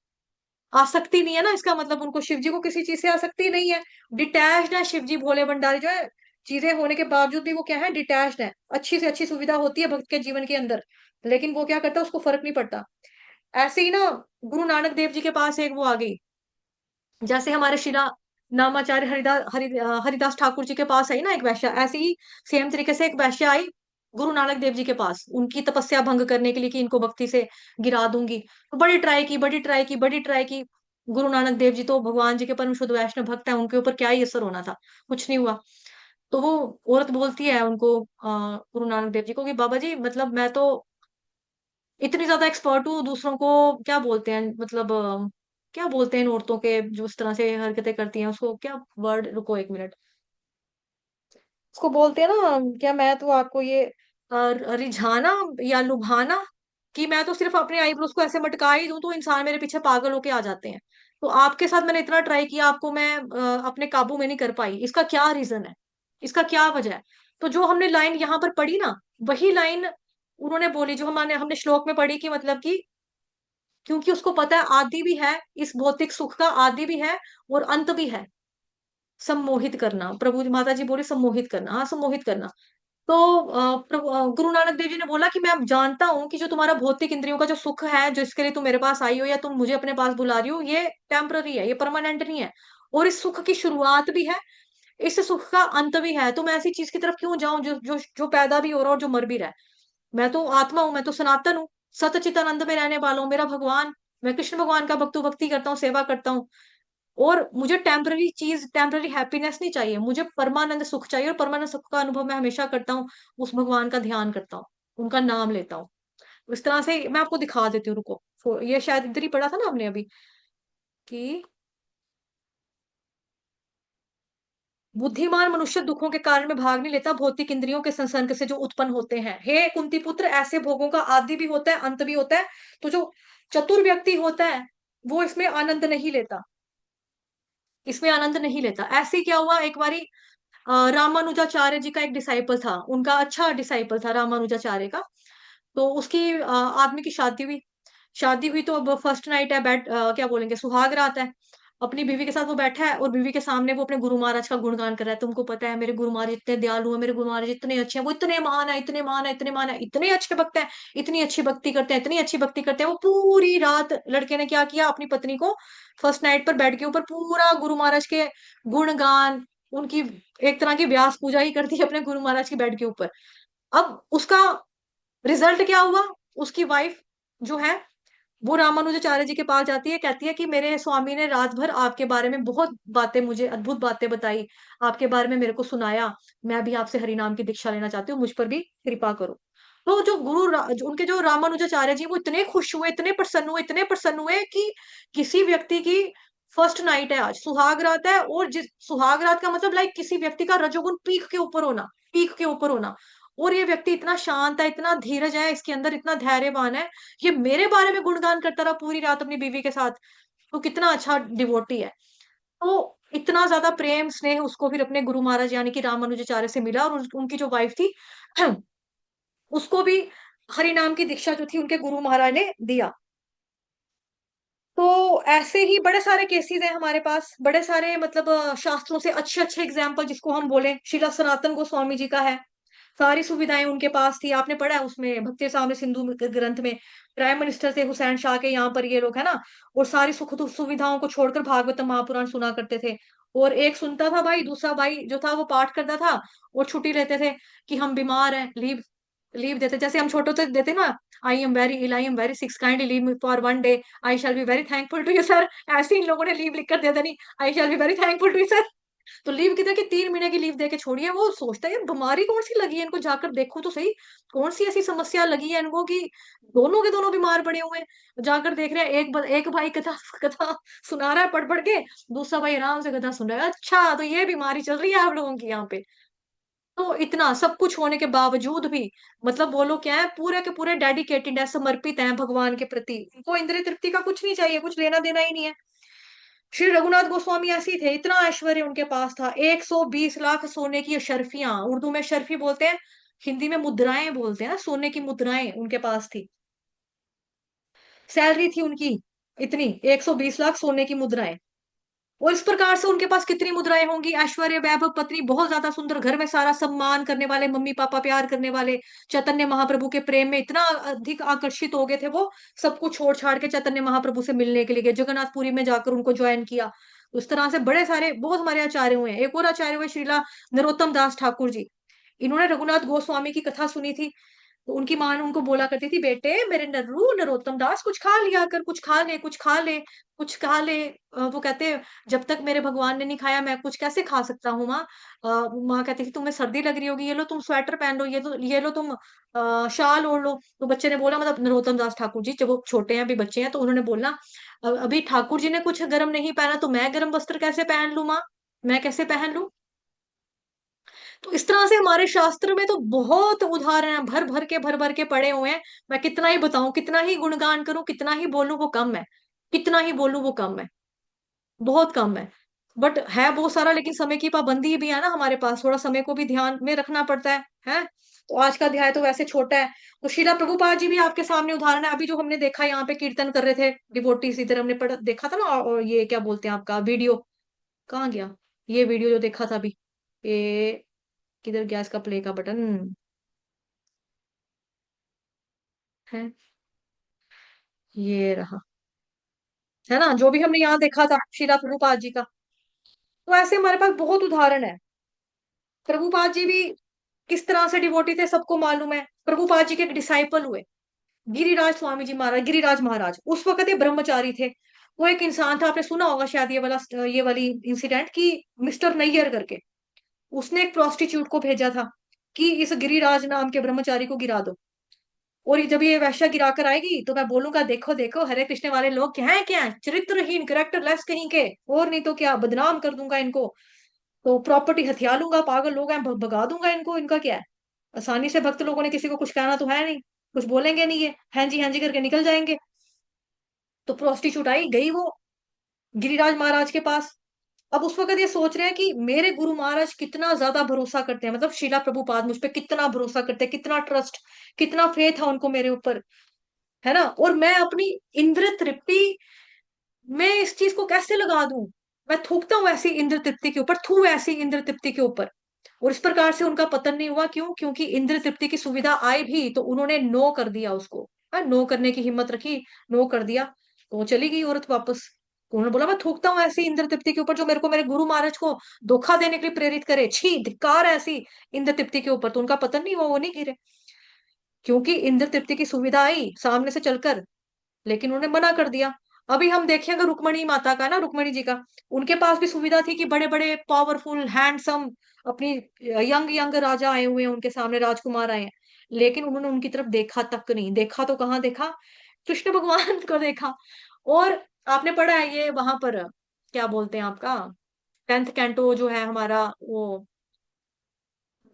आसक्ति नहीं है ना, इसका मतलब उनको शिव जी को किसी चीज से आसक्ति नहीं है, डिटैच्ड है शिव जी भोले भंडारी जो है। चीजें होने के बावजूद भी वो क्या है, डिटैच्ड है। अच्छी से अच्छी सुविधा होती है भक्त के जीवन के अंदर, लेकिन वो क्या करता है, उसको फर्क नहीं पड़ता। ऐसे ही ना, गुरु नानक देव जी के पास एक वो आ गई, जैसे हमारे शिला नामाचार्य हरिदास ठाकुर जी के पास आई ना एक वैश्या, ऐसे ही सेम तरीके से एक वैश्या आई गुरु नानक देव जी के पास, उनकी तपस्या भंग करने के लिए कि इनको भक्ति से गिरा दूंगी। तो बड़ी ट्राई की, बड़ी ट्राई की, बड़ी ट्राई की। गुरु नानक देव जी तो भगवान जी के परम शुद्ध वैष्णव भक्त है, उनके ऊपर क्या ही असर होना था, कुछ नहीं हुआ। तो वो औरत बोलती है उनको, गुरु नानक देव जी को, कि बाबा जी मतलब मैं तो इतनी ज्यादा एक्सपर्ट हूँ, दूसरों को क्या बोलते हैं, मतलब क्या बोलते हैं इन औरतों के जो इस तरह से हरकतें करती हैं, उसको क्या वर्ड, रुको एक मिनट, उसको बोलते हैं ना क्या, मैं तो आपको ये रिझाना या लुभाना, कि मैं तो सिर्फ अपने आईब्रोज को ऐसे मटका ही दूं तो इंसान मेरे पीछे पागल होके आ जाते हैं। तो आपके साथ मैंने इतना ट्राई किया, आपको मैं अपने काबू में नहीं कर पाई, इसका क्या रीजन है, इसका क्या वजह है। तो जो हमने लाइन यहाँ पर पढ़ी ना, वही लाइन उन्होंने बोली जो हमारे हमने श्लोक में पढ़ी, कि मतलब कि क्योंकि उसको पता है आदि भी है, इस भौतिक सुख का आदि भी है और अंत भी है। सम्मोहित करना, प्रभु माता जी बोले सम्मोहित करना, हाँ सम्मोहित करना। तो गुरु नानक देव जी ने बोला कि मैं अब जानता हूँ कि जो तुम्हारा भौतिक इंद्रियों का जो सुख है, जो इसके लिए तुम मेरे पास आई हो या तुम मुझे अपने पास बुला रही हो, ये टेम्पररी है, ये परमानेंट नहीं है। और इस सुख की शुरुआत भी है, इस सुख का अंत भी है। तो मैं ऐसी चीज की तरफ क्यों जाऊं जो जो जो पैदा भी हो रहा है और जो मर भी रहा है। मैं तो आत्मा हूं, मैं तो सनातन हूँ, सतचितानंद में रहने वाला हूँ, मेरा भगवान, मैं कृष्ण भगवान का भक्ति करता हूँ, सेवा करता हूँ। और मुझे टेम्पररी चीज, टेम्पररी हैप्पीनेस नहीं चाहिए, मुझे परमानंद सुख चाहिए, और परमानंद सुख का अनुभव मैं हमेशा करता हूँ, उस भगवान का ध्यान करता हूँ, उनका नाम लेता हूँ। इस तरह से मैं आपको दिखा देती हूँ, रुको, ये शायद इधर ही पढ़ा था ना हमने अभी, कि बुद्धिमान मनुष्य दुखों के कारण में भाग नहीं लेता, भौतिक इंद्रियों के संसर्ग से जो उत्पन्न होते हैं। हे कुंती पुत्र, ऐसे भोगों का आदि भी होता है, अंत भी होता है। तो जो चतुर व्यक्ति होता है वो इसमें आनंद नहीं लेता, इसमें आनंद नहीं लेता। ऐसे ही क्या हुआ, एक बारी रामानुजाचार्य जी का एक डिसाइपल था, उनका अच्छा डिसाइपल था रामानुजाचार्य का। तो उसकी आदमी की शादी हुई, शादी हुई तो अब फर्स्ट नाइट है, क्या बोलेंगे, सुहाग रात है। अपनी बीवी के साथ वो बैठा है और बीवी के सामने वो अपने गुरु महाराज का गुणगान कर रहा है, तुमको पता है मेरे गुरु महाराज इतने दयालु है, मेरे गुरु महाराज इतने अच्छे हैं, वो इतने महान है, इतने महान है, इतने महान है, इतने अच्छे भक्त हैं, इतनी अच्छी भक्ति करते हैं, इतनी अच्छी भक्ति करते हैं। वो पूरी रात लड़के ने क्या किया, अपनी पत्नी को फर्स्ट नाइट पर बेड के ऊपर पूरा गुरु महाराज के गुणगान, उनकी एक तरह की व्यास पूजा ही करती है अपने गुरु महाराज के बेड के ऊपर। अब उसका रिजल्ट क्या हुआ, उसकी वाइफ जो है वो रामानुजाचार्य जी के पास जाती है, कहती है कि मेरे स्वामी ने रात भर आपके बारे में बहुत बातें, मुझे अद्भुत बातें बताई, आपके बारे में मेरे को सुनाया, मैं भी आपसे हरि नाम की दीक्षा लेना चाहती हूँ, मुझ पर भी कृपा करो। तो जो उनके जो रामानुजाचार्य जी, वो इतने खुश हुए, इतने प्रसन्न हुए, इतने प्रसन्न हुए कि किसी व्यक्ति की फर्स्ट नाइट है, आज सुहाग रात है, और जिस सुहाग रात का मतलब लाइक किसी व्यक्ति का रजोगुण पीक के ऊपर होना, पीक के ऊपर होना। और ये व्यक्ति इतना शांत है, इतना धीरज है इसके अंदर, इतना धैर्यवान है, ये मेरे बारे में गुणगान करता रहा पूरी रात अपनी बीवी के साथ। तो कितना अच्छा डिवोटी है। तो इतना ज्यादा प्रेम स्नेह उसको फिर अपने गुरु महाराज यानी कि रामानुजाचार्य से मिला, और उनकी जो वाइफ थी उसको भी हरि नाम की दीक्षा जो थी उनके गुरु महाराज ने दिया। तो ऐसे ही बड़े सारे केसेस हैं हमारे पास, बड़े सारे मतलब शास्त्रों से अच्छे अच्छे एग्जाम्पल जिसको हम बोले, शिला सनातन गोस्वामी जी का है, सारी सुविधाएं उनके पास थी, आपने पढ़ा है उसमें भक्ति सामने सिंधु ग्रंथ में, प्राइम मिनिस्टर थे हुसैन शाह के, यहाँ पर ये लोग है ना, और सारी सुख सुविधाओं को छोड़कर भागवत महापुराण सुना करते थे। और एक सुनता था भाई, दूसरा भाई जो था वो पाठ करता था और छुट्टी लेते थे कि हम बीमार हैं, लीव, लीव देते, जैसे हम छोटों से देते ना, I am very ill, I am very sick, kindly leave me for one day, I shall be very thankful to you sir. ऐसे इन लोगों ने लीव लिख कर दे देनी, I shall be very thankful to you sir. तो leave किधर की, 3 महीने की लीव दे के छोड़िए। वो सोचता है यार बीमारी कौन सी लगी है इनको, जाकर देखो तो सही, कौन सी ऐसी समस्या लगी है इनको कि दोनों के दोनों बीमार पड़े हुए हैं। जाकर देख रहे हैं, एक भाई कथा कथा सुना रहा है पढ़ पढ़ के, दूसरा भाई आराम से कथा सुन रहा है। अच्छा, तो ये बीमारी चल रही है आप लोगों की यहाँ पे। तो इतना सब कुछ होने के बावजूद भी, मतलब वो लोग क्या है, पूरे के पूरे डेडिकेटेड है, समर्पित हैं भगवान के प्रति। उनको इंद्रिय तृप्ति का कुछ नहीं चाहिए, कुछ लेना देना ही नहीं है। श्री रघुनाथ गोस्वामी ऐसे ही थे, इतना ऐश्वर्य उनके पास था। 120 लाख सोने की शर्फियां, उर्दू में शर्फी बोलते हैं, हिंदी में मुद्राएं बोलते हैं ना, सोने की मुद्राएं उनके पास थी। सैलरी थी उनकी इतनी, 120 लाख सोने की मुद्राएं। और इस प्रकार से उनके पास कितनी मुद्राएं होंगी, ऐश्वर्य वैभव, पत्नी बहुत ज्यादा सुंदर, घर में सारा सम्मान करने वाले, मम्मी पापा प्यार करने वाले, चैतन्य महाप्रभु के प्रेम में इतना अधिक आकर्षित हो गए थे वो, सब कुछ छोड़ छाड़ के चैतन्य महाप्रभु से मिलने के लिए गए, जगन्नाथपुरी में जाकर उनको ज्वाइन किया। उस तरह से बड़े सारे बहुत हमारे आचार्य हुए हैं। एक और आचार्य हुए श्रीला नरोत्तम दास ठाकुर जी। इन्होंने रघुनाथ गोस्वामी की कथा सुनी थी। तो उनकी माँ ने उनको बोला करती थी, बेटे मेरे नर्रू नरोत्तम दास, कुछ खा लिया कर, कुछ खा ले, कुछ खा ले, कुछ खा ले। वो कहते, जब तक मेरे भगवान ने नहीं खाया मैं कुछ कैसे खा सकता हूँ माँ। माँ कहती थी, तुम्हें सर्दी लग रही होगी, ये लो तुम स्वेटर पहन लो, ये लो तुम शाल ओढ़ लो। तो बच्चे ने बोला, मतलब नरोत्तम दास ठाकुर जी, जब वो छोटे हैं अभी बच्चे हैं, तो उन्होंने बोला, अभी ठाकुर जी ने कुछ गर्म नहीं पहना तो मैं गर्म वस्त्र कैसे पहन लूं माँ, मैं कैसे पहन लूं। तो इस तरह से हमारे शास्त्र में तो बहुत उदाहरण है, भर भर के पड़े हुए हैं। मैं कितना ही बताऊं, कितना ही गुणगान करूं, कितना ही बोलूं वो कम है, कितना ही बोलूं वो कम है, बहुत कम है। बट है बहुत सारा, लेकिन समय की पाबंदी भी है ना हमारे पास, थोड़ा समय को भी ध्यान में रखना पड़ता है। तो आज का अध्याय तो वैसे छोटा है। तो शीला प्रभुपाद जी भी आपके सामने उदाहरण है। अभी जो हमने देखा यहाँ पे कीर्तन कर रहे थे डिवोटीज, इधर हमने पढ़ा देखा था ना, और ये क्या बोलते हैं आपका वीडियो, कहाँ गया ये वीडियो जो देखा था अभी, ये किधर गया इसका प्ले का बटन, है ये रहा, है ना, जो भी हमने यहाँ देखा था शीला प्रभुपाद जी का। तो ऐसे हमारे पास बहुत उदाहरण है। प्रभुपाद जी भी किस तरह से डिवोटी थे सबको मालूम है। प्रभुपाद जी के एक डिसाइपल हुए गिरिराज स्वामी जी महाराज, गिरिराज महाराज उस वक्त ये ब्रह्मचारी थे। वो एक इंसान था, आपने सुना होगा शायद ये वाली इंसिडेंट कि मिस्टर नैयर करके, उसने एक प्रोस्टिट्यूट को भेजा था कि इस गिरिराज नाम के ब्रह्मचारी को गिरा दो। और जब ये वैश्या गिरा कर आएगी तो मैं बोलूंगा, देखो देखो हरे कृष्ण वाले लोग क्या है, चरित्रहीन करेक्टरलेस कहीं के, और नहीं तो क्या, बदनाम कर दूंगा इनको, तो प्रॉपर्टी हथिया लूंगा, पागल लोग हैं, भगा दूंगा इनको, इनका क्या है। आसानी से भक्त लोगों ने किसी को कुछ कहना तो है नहीं, कुछ बोलेंगे नहीं, ये हाँ जी करके निकल जाएंगे। तो प्रोस्टिट्यूट आई गई वो गिरिराज महाराज के पास। अब उस वक्त ये सोच रहे हैं कि मेरे गुरु महाराज कितना ज्यादा भरोसा करते हैं, मतलब शीला प्रभुपाद मुझ पे कितना भरोसा करते हैं, कितना ट्रस्ट, कितना फेथ है उनको मेरे ऊपर, है ना। और मैं अपनी इंद्र तृप्ति में इस चीज को कैसे लगा दूं, मैं थूकता हूँ ऐसी इंद्र तृप्ति के ऊपर, थू ऐसी इंद्र तृप्ति के ऊपर। और इस प्रकार से उनका पतन नहीं हुआ, क्यों, क्योंकि इंद्र तृप्ति की सुविधा आई भी तो उन्होंने नो कर दिया उसको, नो करने की हिम्मत रखी, नो कर दिया। तो वो चली गई औरत वापस। तो उन्होंने बोला, मैं थूकता हूँ ऐसी इंद्र तृप्ति के ऊपर जो मेरे को मेरे गुरु महाराज को धोखा देने के लिए प्रेरित करे, छी धिक्कार है ऐसी इंद्र तृप्ति के ऊपर। तो उनका पतन नहीं हुआ, वो नहीं गिरे, क्योंकि इंद्र तृप्ति की सुविधा आई सामने से चलकर, लेकिन उन्होंने मना कर दिया। अभी हम देखें अगर रुक्मणी माता का ना, रुक्मणी जी का, उनके पास भी सुविधा थी कि बड़े बड़े पावरफुल हैंडसम अपनी यंग यंग राजा आए हुए हैं उनके सामने, राजकुमार आए हैं, लेकिन उन्होंने उनकी तरफ देखा तक नहीं, देखा तो कहाँ देखा, कृष्ण भगवान को देखा। और आपने पढ़ा है ये वहां पर, क्या बोलते हैं आपका, 10th कैंटो जो है हमारा, वो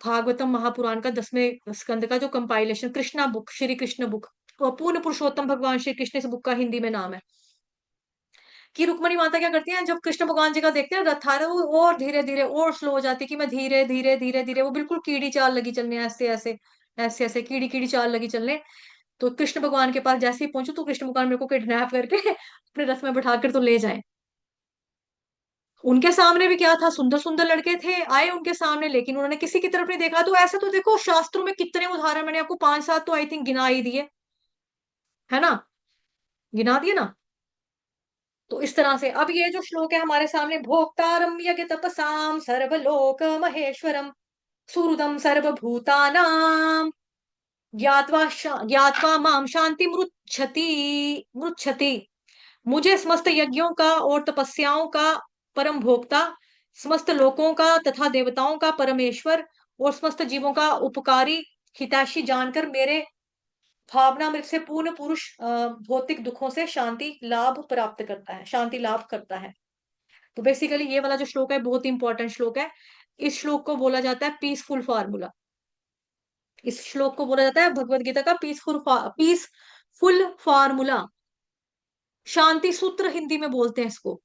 भागवतम महापुराण का 10वें स्कंद का जो compilation, Krishna book, Shri Krishna book, पूर्ण पुरुषोत्तम भगवान श्री कृष्ण, इस बुक का हिंदी में नाम है। कि रुक्मणी माता क्या करती हैं, जब कृष्ण भगवान जी का देखते हैं रथ आ रहा है, वो और धीरे धीरे और स्लो हो जाती है, कि मैं धीरे धीरे धीरे धीरे, वो बिल्कुल कीड़ी चाल लगी चलने, ऐसे ऐसे ऐसे ऐसे कीड़ी कीड़ी चाल लगी चलने। तो कृष्ण भगवान के पास जैसे ही पहुंचू तो कृष्ण भगवान मेरे को किडनैप करके अपने रथ में बैठा कर तो ले जाए। उनके सामने भी क्या था, सुंदर सुंदर लड़के थे आए उनके सामने, लेकिन उन्होंने किसी की तरफ नहीं देखा। तो ऐसे तो देखो शास्त्रों में कितने उदाहरण, मैंने आपको 5-7 तो आई थिंक गिना ही दिए, है ना, गिना दिए ना। तो इस तरह से अब ये जो श्लोक है हमारे सामने, भोक्तारम यज्ञ तपसाम सर्वलोक महेश्वरम सुहृदम सर्वभूतानाम, ज्ञात्वा माम शांति मृच्छति मृच्छति। मुझे समस्त यज्ञों का और तपस्याओं का परम भोक्ता, समस्त लोकों का तथा देवताओं का परमेश्वर और समस्त जीवों का उपकारी हितैषी जानकर मेरे भावनामृत से पूर्ण पुरुष भौतिक दुखों से शांति लाभ प्राप्त करता है, शांति लाभ करता है। तो बेसिकली ये वाला जो श्लोक है बहुत इंपॉर्टेंट श्लोक है। इस श्लोक को बोला जाता है पीसफुल फार्मूला। इस श्लोक को बोला जाता है भगवत गीता का पीसफुल फार्मूला। शांति सूत्र हिंदी में बोलते हैं इसको।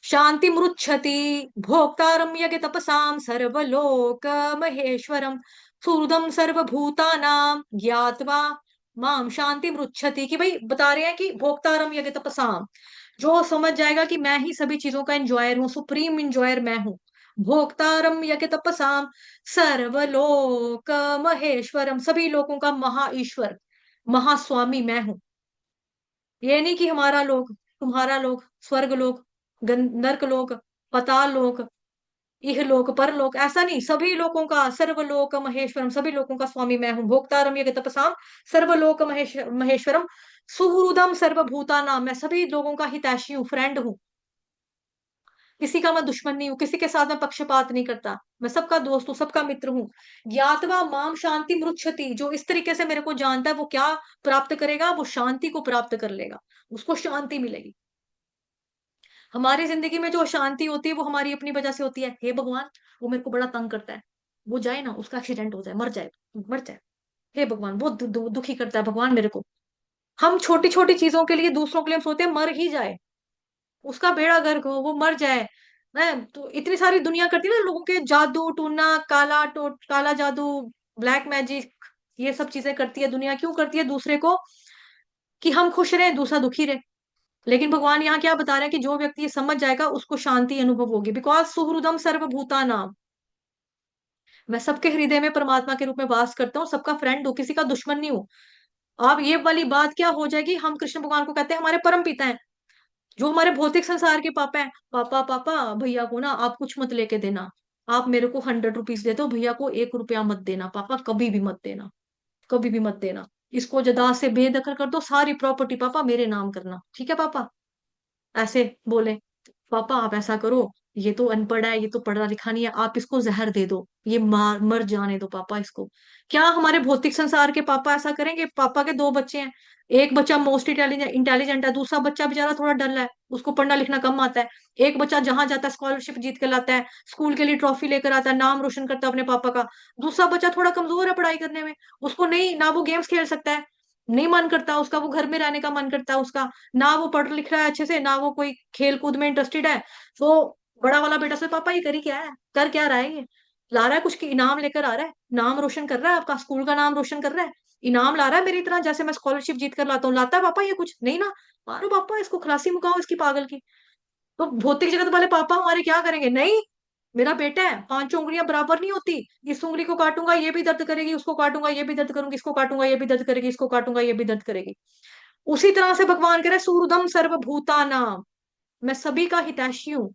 शांति मृच्छति भोक्तारम यज्ञ तपसाम सर्वलोक महेश्वरम सुहृदम सर्वभूतानाम ज्ञात्वा माम शांति मृच्छति। कि भाई बता रहे हैं कि भोक्तारम यज्ञ तपसाम, जो समझ जाएगा कि मैं ही सभी चीजों का एंजॉयर हूँ, सुप्रीम एंजॉयर मैं हूँ। भोक्तारम यज्ञ तपसाम सर्वलोक महेश्वरम, सभी लोगों का महा ईश्वर महास्वामी मैं हूँ। ये नहीं कि हमारा लोक, तुम्हारा लोक, स्वर्ग लोक, नर्क लोक, पाताल लोक, इहलोक परलोक, ऐसा नहीं। सभी लोगों का सर्वलोक महेश्वरम, सभी लोगों का स्वामी मैं हूँ। भोक्तारम यज्ञ तपसाम सर्वलोक महेश्वरम सुहृदम सर्वभूता नाम, मैं सभी लोगों का हितैषी हूँ, फ्रेंड हूँ। किसी का मैं दुश्मन नहीं हूँ, किसी के साथ मैं पक्षपात नहीं करता, मैं सबका दोस्त हूँ, सबका मित्र हूँ। ज्ञातवा माम शांति मृच्छति, जो इस तरीके से मेरे को जानता है वो क्या प्राप्त करेगा, वो शांति को प्राप्त कर लेगा, उसको शांति मिलेगी। हमारी जिंदगी में जो अशांति होती है वो हमारी अपनी वजह से होती है। हे भगवान, वो मेरे को बड़ा तंग करता है, वो जाए ना, उसका एक्सीडेंट हो जाए, मर जाए, मर जाए। हे भगवान, बहुत दुखी करता है भगवान मेरे को। हम छोटी छोटी चीजों के लिए, दूसरों के लिए हम सोचते हैं मर ही जाए, उसका बेड़ा गर्क हो, वो मर जाए। मैं तो इतनी सारी दुनिया करती है ना लोगों के, जादू टूना, काला जादू, ब्लैक मैजिक, ये सब चीजें करती है दुनिया। क्यों करती है? दूसरे को, कि हम खुश रहे, दूसरा दुखी रहे। लेकिन भगवान यहाँ क्या बता रहे हैं कि जो व्यक्ति ये समझ जाएगा उसको शांति अनुभव होगी। बिकॉज सुहृदम सर्वभूता नाम, मैं सबके हृदय में परमात्मा के रूप में वास करता हूँ, सबका फ्रेंड हूँ, किसी का दुश्मन नहीं हूँ। अब ये वाली बात क्या हो जाएगी, हम कृष्ण भगवान को कहते हैं हमारे परम पिता हैं, जो हमारे भौतिक संसार के पापा है। पापा पापा भैया को ना आप कुछ मत लेके देना, आप मेरे को 100 रुपीज दे दो, भैया को 1 रुपया मत देना, पापा कभी भी मत देना, कभी भी मत देना। इसको जदा से बेदखल कर दो, सारी प्रॉपर्टी पापा मेरे नाम करना, ठीक है पापा? ऐसे बोले। पापा आप ऐसा करो, ये तो अनपढ़ है, ये तो पढ़ा लिखा नहीं है, आप इसको जहर दे दो, ये मर जाने दो पापा इसको। क्या हमारे भौतिक संसार के पापा ऐसा करेंगे? पापा के 2 बच्चे हैं, एक बच्चा मोस्ट इंटेलिजेंट है, दूसरा बच्चा बेचारा थोड़ा डल है, उसको पढ़ना लिखना कम आता है। एक बच्चा जहां जाता है स्कॉलरशिप जीत के लाता है, स्कूल के लिए ट्रॉफी लेकर आता है, नाम रोशन करता है अपने पापा का। दूसरा बच्चा थोड़ा कमजोर है पढ़ाई करने में, उसको नहीं, ना वो गेम्स खेल सकता है, नहीं मन करता उसका, वो घर में रहने का मन करता है उसका, ना वो पढ़ लिख रहा है अच्छे से, ना वो कोई खेल कूद में इंटरेस्टेड है। तो बड़ा वाला बेटा से, पापा ये करी क्या है, कर क्या रहा है, ये ला रहा है कुछ की इनाम लेकर आ रहा है, नाम रोशन कर रहा है, आपका स्कूल का नाम रोशन कर रहा है, इनाम ला रहा है मेरी तरह, जैसे मैं स्कॉलरशिप जीत कर लाता हूँ, लाता है पापा ये कुछ नहीं ना? मारो पापा इसको, खलासी मुकाओ इसकी पागल की। तो भौतिक जगत वाले पापा हमारे क्या करेंगे? नहीं, मेरा बेटा है, 5 उंगलियां बराबर नहीं होती, इस उंगली को काटूंगा ये भी दर्द करेगी, उसको काटूंगा ये भी दर्द करूंगी, इसको काटूंगा ये भी दर्द करेगी, इसको काटूंगा ये भी दर्द करेगी। उसी तरह से भगवान कह रहे सूर्यदम सर्वभूतानाम, मैं सभी का हितैषी हूँ।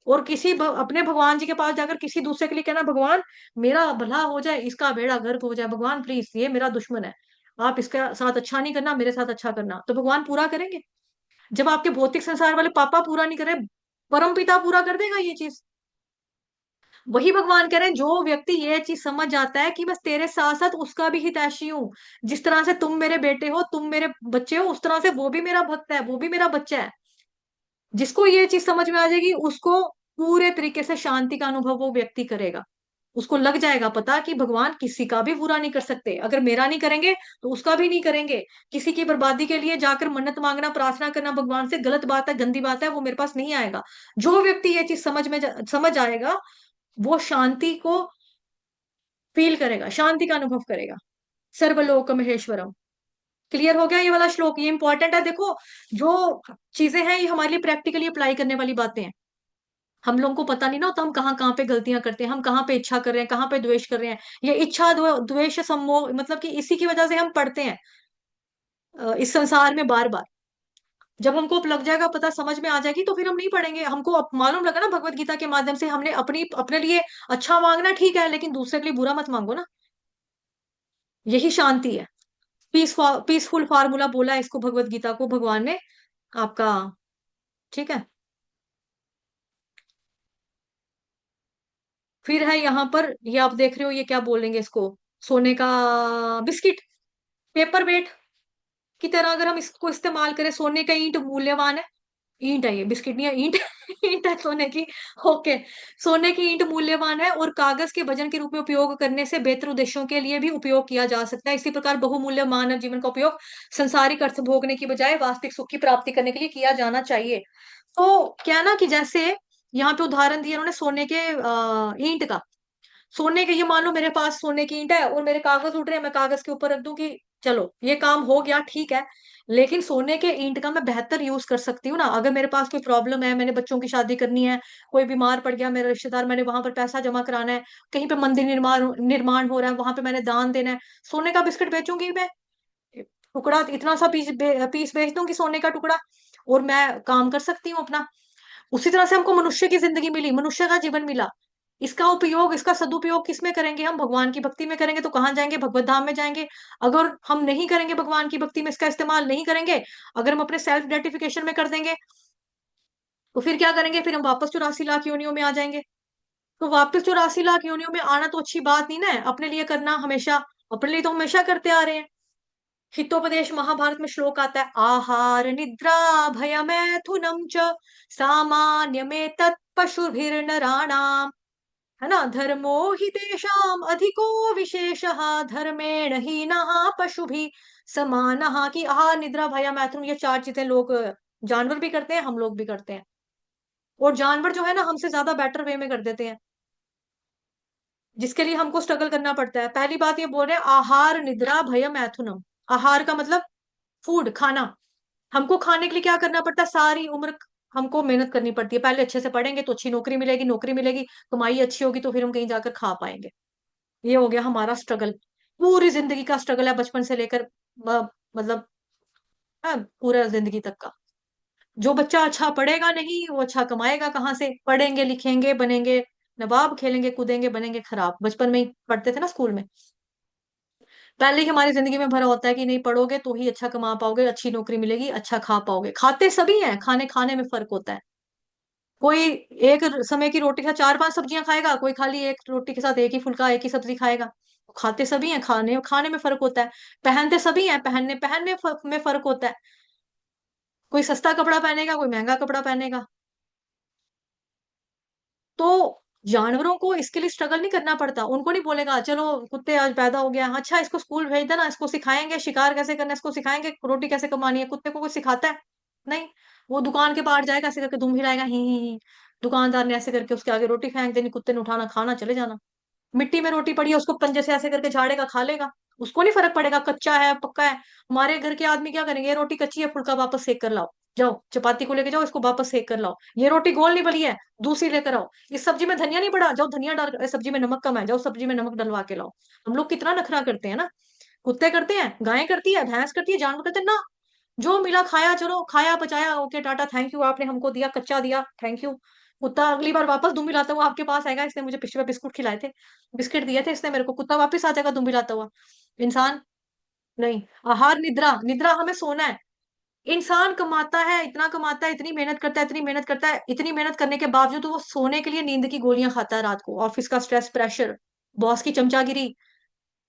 और अपने भगवान जी के पास जाकर किसी दूसरे के लिए कहना भगवान मेरा भला हो जाए, इसका बेड़ा गर्क हो जाए, भगवान प्लीज ये मेरा दुश्मन है, आप इसके साथ अच्छा नहीं करना, मेरे साथ अच्छा करना, तो भगवान पूरा करेंगे। जब आपके भौतिक संसार वाले पापा पूरा नहीं करे, परम पिता पूरा कर देगा ये चीज। वही भगवान कह रहे हैं, जो व्यक्ति ये चीज समझ जाता है कि बस तेरे साथ साथ उसका भी हितैषी हूँ, जिस तरह से तुम मेरे बेटे हो, तुम मेरे बच्चे हो, उस तरह से वो भी मेरा भक्त है, वो भी मेरा बच्चा है। जिसको ये चीज समझ में आ जाएगी उसको पूरे तरीके से शांति का अनुभव वो व्यक्ति करेगा। उसको लग जाएगा पता कि भगवान किसी का भी बुरा नहीं कर सकते, अगर मेरा नहीं करेंगे तो उसका भी नहीं करेंगे। किसी की बर्बादी के लिए जाकर मन्नत मांगना, प्रार्थना करना भगवान से गलत बात है, गंदी बात है, वो मेरे पास नहीं आएगा। जो व्यक्ति ये चीज समझ आएगा, वो शांति को फील करेगा, शांति का अनुभव करेगा। सर्वलोक महेश्वरम। क्लियर हो गया ये वाला श्लोक? ये इंपॉर्टेंट है, देखो जो चीजें हैं ये हमारे लिए प्रैक्टिकली अप्लाई करने वाली बातें हैं। हम लोगों को पता नहीं ना होता हम कहाँ कहाँ पे गलतियां करते हैं, हम कहाँ पे इच्छा कर रहे हैं, कहाँ पे द्वेष कर रहे हैं। ये इच्छा द्वेष सम्मोह, मतलब कि इसी की वजह से हम पढ़ते हैं इस संसार में बार बार। जब हमको अब लग जाएगा, पता समझ में आ जाएगी, तो फिर हम नहीं पढ़ेंगे। हमको अब मालूम लगा ना भगवत गीता के माध्यम से, हमने अपने लिए अच्छा मांगना ठीक है, लेकिन दूसरे के लिए बुरा मत मांगो ना। यही शांति है। पीसफुल फार्मूला बोला है इसको भगवत गीता को भगवान ने आपका। ठीक है। फिर है यहाँ पर, ये आप देख रहे हो, ये क्या बोलेंगे इसको, सोने का बिस्किट, पेपर वेट की तरह अगर हम इसको इस्तेमाल करें। सोने का ईंट मूल्यवान है। ईंट है, ये बिस्किट नहीं है, ईंट ईंट है सोने की। ओके। सोने की ईंट मूल्यवान है और कागज के वजन के रूप में उपयोग करने से बेहतर उद्देश्यों के लिए भी उपयोग किया जा सकता है। इसी प्रकार बहुमूल्य मानव जीवन का उपयोग सांसारिक अर्थ भोगने की बजाय वास्तविक सुख की प्राप्ति करने के लिए किया जाना चाहिए। तो क्या ना कि जैसे यहाँ पे उदाहरण दिया उन्होंने सोने के ईंट का। सोने के, ये मान लो मेरे पास सोने की ईंट है और मेरे कागज उठ रहे हैं, मैं कागज के ऊपर रख दूं कि चलो ये काम हो गया, ठीक है। लेकिन सोने के ईंट का मैं बेहतर यूज कर सकती हूँ ना। अगर मेरे पास कोई प्रॉब्लम है, मैंने बच्चों की शादी करनी है, कोई बीमार पड़ गया मेरा रिश्तेदार, मैंने वहां पर पैसा जमा कराना है, कहीं पे मंदिर निर्माण निर्माण हो रहा है, वहां पे मैंने दान देना है, सोने का बिस्किट बेचूंगी मैं, टुकड़ा इतना सा पीस बेच दूंगी सोने का टुकड़ा, और मैं काम कर सकती हूँ अपना। उसी तरह से हमको मनुष्य की जिंदगी मिली, मनुष्य का जीवन मिला। इसका उपयोग, इसका सदुपयोग किस में करेंगे? हम भगवान की भक्ति में करेंगे तो कहाँ जाएंगे? भगवत धाम में जाएंगे। अगर हम नहीं करेंगे, भगवान की भक्ति में इसका इस्तेमाल नहीं करेंगे, अगर हम अपने सेल्फ ग्रेटिफिकेशन में कर देंगे, तो फिर क्या करेंगे? फिर हम वापस 84 लाख योनियों में आ जाएंगे। तो वापस 84 लाख योनियों में आना तो अच्छी बात नहीं ना है। अपने लिए करना हमेशा, अपने लिए तो हमेशा करते आ रहे हैं। हितोपदेश महाभारत में श्लोक आता है, आहार निद्रा भयमैथुनम च सामान्य में तत्पशुभिर्नराणाम, है ना, धर्मो हि तेषाम अधिको विशेषः धर्मेण हीनः पशुभिः समानः। कि आहार निद्रा भय मैथुन, ये चार चीजें लोग, जानवर भी करते हैं, हम लोग भी करते हैं। और जानवर जो है ना हमसे ज्यादा बेटर वे में कर देते हैं, जिसके लिए हमको स्ट्रगल करना पड़ता है। पहली बात ये बोल रहे हैं, आहार निद्रा भय मैथुनम। आहार का मतलब फूड, खाना। हमको खाने के लिए क्या करना पड़ता है? सारी उम्र हमको मेहनत करनी पड़ती है। पहले अच्छे से पढ़ेंगे तो अच्छी नौकरी मिलेगी, नौकरी मिलेगी, कमाई अच्छी होगी तो फिर हम कहीं जाकर खा पाएंगे। ये हो गया हमारा स्ट्रगल। पूरी जिंदगी का स्ट्रगल है, बचपन से लेकर मतलब पूरा जिंदगी तक का। जो बच्चा अच्छा पढ़ेगा नहीं, वो अच्छा कमाएगा कहाँ से? पढ़ेंगे लिखेंगे बनेंगे नवाब, खेलेंगे कूदेंगे बनेंगे खराब। बचपन में ही पढ़ते थे ना स्कूल में। पहले ही हमारी जिंदगी में भरा होता है कि नहीं, पढ़ोगे तो ही अच्छा कमा पाओगे, अच्छी नौकरी मिलेगी, अच्छा खा पाओगे। खाते सभी हैं, खाने खाने में फर्क होता है। कोई एक समय की रोटी के साथ चार पांच सब्जियां खाएगा, कोई खाली एक रोटी के साथ एक ही फुल्का एक ही सब्जी खाएगा। खाते सभी हैं, खाने खाने में फर्क होता है। पहनते सभी हैं, पहनने पहनने में फर्क होता है। कोई सस्ता कपड़ा पहनेगा, कोई महंगा कपड़ा पहनेगा। तो जानवरों को इसके लिए स्ट्रगल नहीं करना पड़ता। उनको नहीं बोलेगा चलो कुत्ते आज पैदा हो गया, अच्छा इसको स्कूल भेज देना, इसको सिखाएंगे शिकार कैसे करना है, इसको सिखाएंगे रोटी कैसे कमानी है। कुत्ते को कोई सिखाता है? नहीं। वो दुकान के पार जाएगा, ऐसे करके दुम हिलाएगा, ही। दुकानदार ने ऐसे करके उसके आगे रोटी फेंक देनी, कुत्ते ने उठाना खाना चले जाना। मिट्टी में रोटी पड़ी है, उसको पंजे से ऐसे करके झाड़ेगा, खा लेगा। उसको नहीं फर्क पड़ेगा कच्चा है पक्का है। हमारे घर के आदमी क्या करेंगे? ये रोटी कच्ची है, फुल्का वापस सेक कर लाओ, जाओ चपाती को लेके जाओ, इसको वापस सेक कर लाओ। ये रोटी गोल नहीं बनी है, दूसरी लेकर आओ। इस सब्जी में धनिया नहीं पड़ा, जाओ धनिया डाल, सब्जी में नमक कम है, जाओ सब्जी में नमक डलवा के लाओ। हम लोग कितना नखरा करते हैं ना। कुत्ते करते हैं, गायें करती है, भैंस करती है, जानवर करते हैं ना। जो मिला खाया, चलो खाया पचाया, ओके टाटा थैंक यू, आपने हमको दिया कच्चा दिया, थैंक यू। कुत्ता अगली बार वापस दुम मिलाता हुआ आपके पास आएगा, इसने मुझे पिछले बार बिस्कुट खिलाए थे, बिस्किट दिए थे इसने मेरे को, कुत्ता वापस आ जाएगा दुम मिलाता हुआ। इंसान नहीं। आहार निद्रा, निद्रा हमें सोना है। इंसान कमाता है, इतना कमाता है, इतनी मेहनत करता है, इतनी मेहनत करता है, इतनी मेहनत करने के बावजूद वो सोने के लिए नींद की गोलियां खाता है रात को। ऑफिस का स्ट्रेस, प्रेशर, बॉस की चमचागिरी,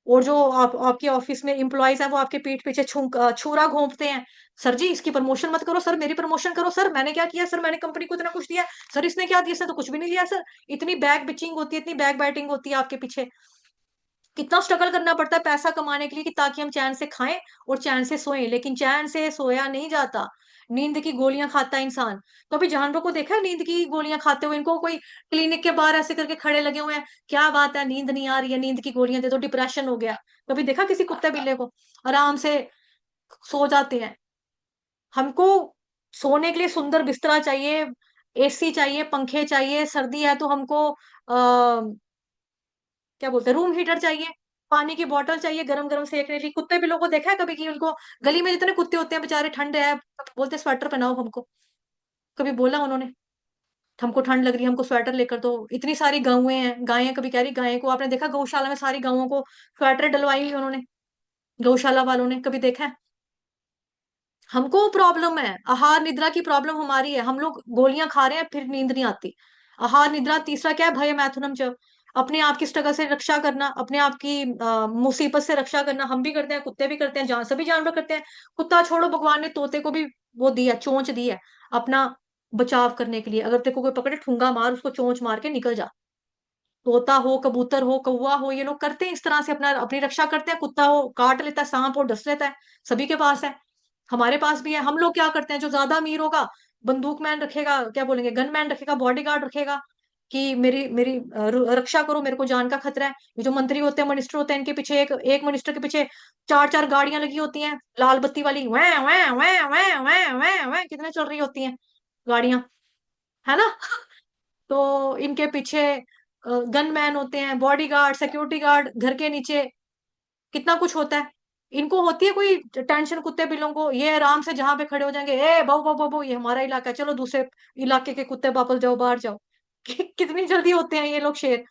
और जो आपके ऑफिस में एम्प्लॉयज है वो आपके पीठ पीछे छुरा घोंपते हैं। सर जी इसकी प्रमोशन मत करो, सर मेरी प्रमोशन करो, सर मैंने क्या किया, सर मैंने कंपनी को इतना कुछ दिया, सर इसने क्या दिया, सर तो कुछ भी नहीं दिया सर। इतनी बैक बिचिंग होती है, इतनी बैक बैटिंग होती है आपके पीछे। कितना स्ट्रगल करना पड़ता है पैसा कमाने के लिए कि ताकि हम चैन से खाएं और चैन से सोएं। लेकिन चैन से सोया नहीं जाता, नींद की गोलियां खाता है इंसान। तो अभी जानवरों को देखा है नींद की गोलियां खाते हुए? इनको कोई क्लिनिक के बाहर ऐसे करके खड़े लगे हुए हैं, क्या बात है नींद नहीं आ रही है, नींद की गोलियां दे दो, डिप्रेशन हो गया। कभी देखा किसी कुत्ते बिल्ले को? आराम से सो जाते हैं। हमको सोने के लिए सुंदर बिस्तरा चाहिए, एसी चाहिए, पंखे चाहिए, सर्दी है तो हमको क्या बोलते हैं, रूम हीटर चाहिए, पानी की बोतल चाहिए गरम गरम सेकने के लिए। कुत्ते बिल्लों को देखा है कभी कि उनको, गली में जितने कुत्ते होते हैं बेचारे, ठंड है बोलते हैं स्वेटर पहनाओ हमको, कभी बोला उन्होंने हमको ठंड लग रही है हमको स्वेटर लेकर दो? इतनी सारी गायें हैं, गायें, कभी कह रही गायें को आपने देखा गौशाला में सारी गायों को स्वेटर डलवाई हुई उन्होंने? गौशाला वालों ने कभी देखा है? हमको प्रॉब्लम है, आहार निद्रा की प्रॉब्लम हमारी है, हम लोग गोलियां खा रहे हैं फिर नींद नहीं आती। आहार निद्रा। तीसरा क्या है? भय मैथुनम च, अपने आप की स्ट्रगल से रक्षा करना, अपने आप की मुसीबत से रक्षा करना। हम भी करते हैं, कुत्ते भी करते हैं, जहां सभी जानवर करते हैं। कुत्ता छोड़ो, भगवान ने तोते को भी वो दी है, चोंच दी है अपना बचाव करने के लिए। अगर तेरे को कोई पकड़े, ठुंगा मार उसको, चोंच मार के निकल जा। तोता हो, कबूतर हो, कौवा हो, ये लोग करते हैं इस तरह से अपना अपनी रक्षा करते हैं। कुत्ता हो काट लेता है, सांप हो डस लेता है, सभी के पास है, हमारे पास भी है। हम लोग क्या करते हैं? जो ज्यादा अमीर होगा बंदूक मैन रखेगा, क्या बोलेंगे, गन मैन रखेगा, बॉडीगार्ड रखेगा कि मेरी मेरी रक्षा करो, मेरे को जान का खतरा है। ये जो मंत्री होते हैं, मिनिस्टर होते हैं, इनके पीछे एक एक मिनिस्टर के पीछे चार चार गाड़ियां लगी होती हैं, लाल बत्ती वाली, वै वै वै वै वै वै वै कितने चल रही होती हैं गाड़ियां, है ना? तो इनके पीछे गनमैन होते हैं, बॉडीगार्ड, सिक्योरिटी गार्ड, घर के नीचे कितना कुछ होता है। इनको होती है कोई टेंशन कुत्ते बिल्लों को? ये आराम से जहां पे खड़े हो जाएंगे, ए बहु बहु बहु बहु, ये हमारा इलाका है, चलो दूसरे इलाके के कुत्ते वापस जाओ, बाहर जाओ। कितनी जल्दी होते हैं ये लोग शेर।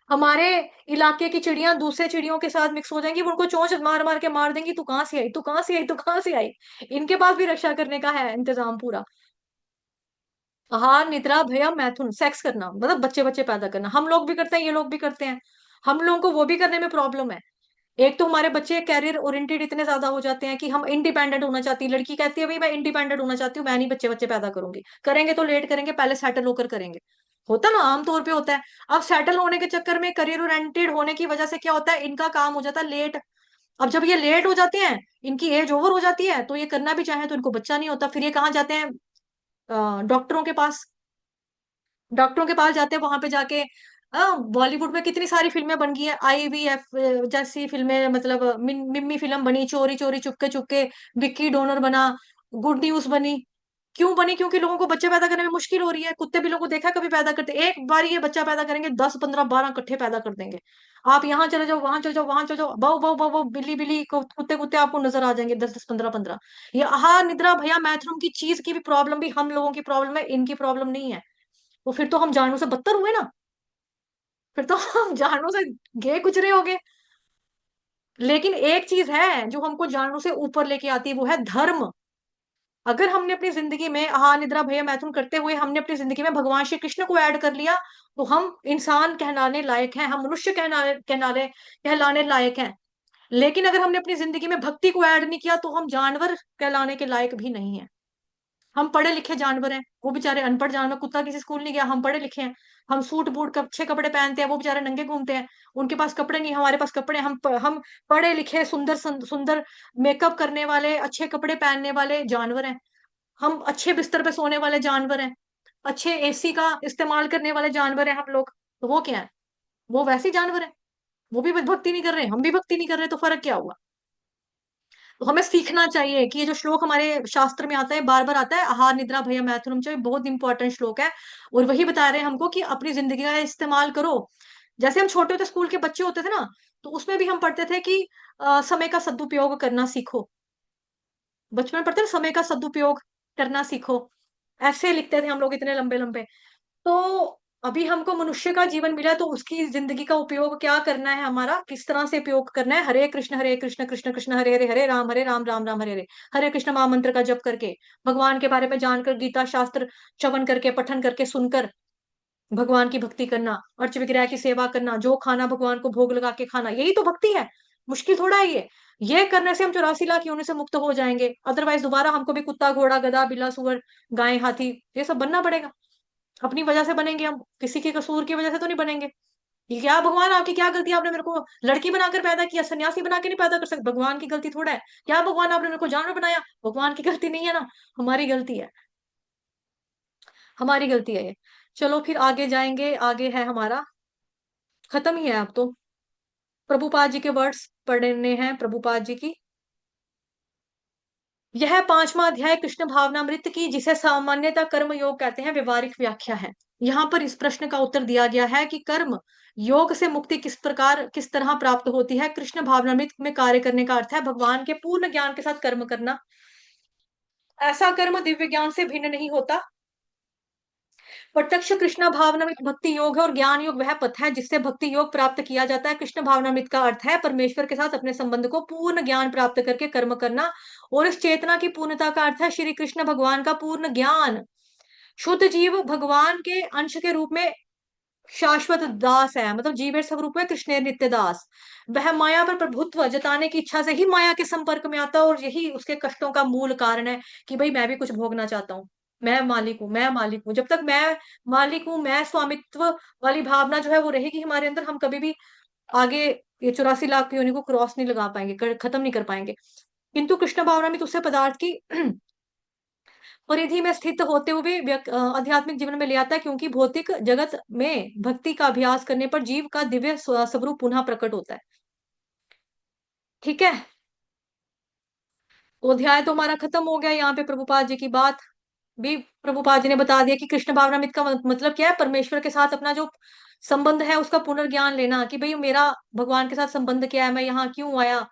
हमारे इलाके की चिड़ियां दूसरे चिड़ियों के साथ मिक्स हो जाएंगी, वो उनको चोंच मार मार के मार देंगी, तू कहाँ से आई, तू कहाँ से आई, तू कहाँ से आई। इनके पास भी रक्षा करने का है इंतजाम पूरा। आहार निद्रा भयम मैथुन, सेक्स करना मतलब बच्चे बच्चे पैदा करना, हम लोग भी करते हैं, ये लोग भी करते हैं। हम लोगों को वो भी करने में प्रॉब्लम है। एक तो हमारे बच्चे कैरियर ओरिएंटेड इतने ज्यादा हो जाते हैं कि हम इंडिपेंडेंट होना चाहती है। लड़की कहती है भाई मैं इंडिपेंडेंट होना चाहती हूँ, मैं नहीं बच्चे बच्चे पैदा करूंगी। करेंगे तो लेट करेंगे, पहले सेटल होकर करेंगे। होता ना, आमतौर पे होता है। अब सेटल होने के चक्कर में, करियर ओरिएंटेड होने की वजह से क्या होता है, इनका काम हो जाता है लेट। अब जब ये लेट हो जाते हैं, इनकी एज ओवर हो जाती है, तो ये करना भी चाहे तो इनको बच्चा नहीं होता। फिर ये कहाँ जाते हैं? डॉक्टरों के पास। डॉक्टरों के पास जाते हैं, वहां पे जाके बॉलीवुड में कितनी सारी फिल्में बन गई है, IVF जैसी फिल्में, मतलब मिम्मी फिल्म बनी, चोरी चोरी चुपके चुपके, विक्की डोनर बना, गुड न्यूज बनी। क्यों बनी? क्योंकि लोगों को बच्चे पैदा करने में मुश्किल हो रही है। कुत्ते बिल्लों को देखा कभी पैदा करते? एक बार ये बच्चा पैदा करेंगे, 10 15 12 इकट्ठे पैदा कर देंगे। आप यहाँ चले जाओ, वहां चले जाओ, वहां चले जाओ, बहु बहु बहु बहु, बिल्ली बिल्ली कुत्ते कुत्ते आपको नजर आ जाएंगे, 10 10 15 15। ये आहार निद्रा भया मैथुन की चीज की भी प्रॉब्लम भी हम लोगों की प्रॉब्लम है, इनकी प्रॉब्लम नहीं है। तो फिर तो हम जानवरों से बदतर हुए ना, फिर तो हम जानवरों से गे गुजरे हो गए। लेकिन एक चीज है जो हमको जानवरों से ऊपर लेके आती है, वो है धर्म। अगर हमने अपनी जिंदगी में आहार निद्रा भय मैथुन करते हुए हमने अपनी जिंदगी में भगवान श्री कृष्ण को ऐड कर लिया, तो हम इंसान कहलाने लायक हैं, हम मनुष्य कहलाने कहलाने कहलाने लायक हैं। लेकिन अगर हमने अपनी जिंदगी में भक्ति को ऐड नहीं किया, तो हम जानवर कहलाने के लायक भी नहीं है। हम पढ़े लिखे जानवर हैं, वो बेचारे अनपढ़ जानवर। कुत्ता किसी स्कूल नहीं गया, हम पढ़े लिखे हैं, हम सूट बूट अच्छे कपड़े पहनते हैं, वो बेचारे नंगे घूमते हैं। उनके पास कपड़े नहीं, हमारे पास कपड़े हैं। हम पढ़े लिखे, सुंदर सुंदर मेकअप करने वाले, अच्छे कपड़े पहनने वाले जानवर हैं। हम अच्छे बिस्तर पे सोने वाले जानवर हैं, अच्छे AC का इस्तेमाल करने वाले जानवर हैं हम लोग। तो वो क्या है? वो वैसे ही जानवर है। वो भी भक्ति नहीं कर रहे, हम भी भक्ति नहीं कर रहे, तो फर्क क्या हुआ? तो हमें सीखना चाहिए कि ये जो श्लोक हमारे शास्त्र में आता है, बार बार आता है, आहार निद्रा भय मैथुनम च, बहुत इंपॉर्टेंट श्लोक है। और वही बता रहे हैं हमको कि अपनी जिंदगी का इस्तेमाल करो। जैसे हम छोटे होते स्कूल के बच्चे होते थे ना, तो उसमें भी हम पढ़ते थे कि समय का सदुपयोग करना सीखो। बचपन में पढ़ते थे समय का सदुपयोग करना सीखो, ऐसे लिखते थे हम लोग इतने लंबे लंबे। तो अभी हमको मनुष्य का जीवन मिला, तो उसकी जिंदगी का उपयोग क्या करना है, हमारा किस तरह से उपयोग करना है। हरे कृष्ण कृष्ण कृष्ण हरे हरे, हरे राम राम राम हरे हरे, हरे कृष्ण महामंत्र का जप करके, भगवान के बारे में जानकर, गीता शास्त्र श्रवण करके, पठन करके, सुनकर भगवान की भक्ति करना, अर्च विग्रह की सेवा करना, जो खाना भगवान को भोग लगा के खाना, यही तो भक्ति है। मुश्किल थोड़ा है ये करने से हम 84 लाख योनि से मुक्त हो जाएंगे। अदरवाइज दोबारा हमको भी कुत्ता घोड़ा गधा बिल्ला सुअर गाय हाथी ये सब बनना पड़ेगा। अपनी वजह से बनेंगे हम, किसी के कसूर की वजह से तो नहीं बनेंगे। ये क्या भगवान आपकी क्या गलती है, आपने मेरे को लड़की बनाकर पैदा किया, सन्यासी बना के नहीं पैदा कर सकते? भगवान की गलती थोड़ा है क्या? भगवान आपने मेरे को जानवर बनाया, भगवान की गलती नहीं है ना, हमारी गलती है, हमारी गलती है ये। चलो फिर आगे जाएंगे, आगे है हमारा, खत्म ही है अब तो। प्रभुपाद जी के वर्ड्स पढ़ने हैं, प्रभुपाद जी की। यह 5वां अध्याय कृष्ण भावनामृत की, जिसे सामान्यतः कर्म योग कहते हैं, व्यवहारिक व्याख्या है। यहाँ पर इस प्रश्न का उत्तर दिया गया है कि कर्म योग से मुक्ति किस प्रकार किस तरह प्राप्त होती है। कृष्ण भावनामृत में कार्य करने का अर्थ है भगवान के पूर्ण ज्ञान के साथ कर्म करना। ऐसा कर्म दिव्य ज्ञान से भिन्न नहीं होता। प्रत्यक्ष कृष्ण भावनामृत भक्ति योग है और ज्ञान योग वह पथ है जिससे भक्ति योग प्राप्त किया जाता है। कृष्ण भावनामृत का अर्थ है परमेश्वर के साथ अपने संबंध को पूर्ण ज्ञान प्राप्त करके कर्म करना, और इस चेतना की पूर्णता का अर्थ है श्री कृष्ण भगवान का पूर्ण ज्ञान। शुद्ध जीव भगवान के अंश के रूप में शाश्वत दास है, मतलब जीवेर स्वरूप है कृष्ण नित्य दास। वह माया पर प्रभुत्व जताने की इच्छा से ही माया के संपर्क में आता है, और यही उसके कष्टों का मूल कारण है कि भाई मैं भी कुछ भोगना चाहता हूँ, मैं मालिक हूँ, मैं मालिक हूँ। जब तक मैं मालिक हूँ, मैं स्वामित्व वाली भावना जो है वो रहेगी हमारे अंदर, हम कभी भी आगे ये 84 लाख योनि को क्रॉस नहीं लगा पाएंगे, खत्म नहीं कर पाएंगे। किंतु कृष्ण भावना में दूसरे पदार्थ की परिधि में स्थित होते हुए आध्यात्मिक जीवन में ले आता है, क्योंकि भौतिक जगत में भक्ति का अभ्यास करने पर जीव का दिव्य स्वरूप पुनः प्रकट होता है। ठीक है, तो अध्याय तो हमारा खत्म हो गया। यहाँ पे प्रभुपाद जी की बात भी प्रभुपाद जी ने बता दिया कि कृष्ण भावनामृत का मतलब क्या है, परमेश्वर के साथ अपना जो संबंध है उसका पुनर्ज्ञान लेना, कि भाई मेरा भगवान के साथ संबंध क्या है, मैं यहाँ क्यों आया,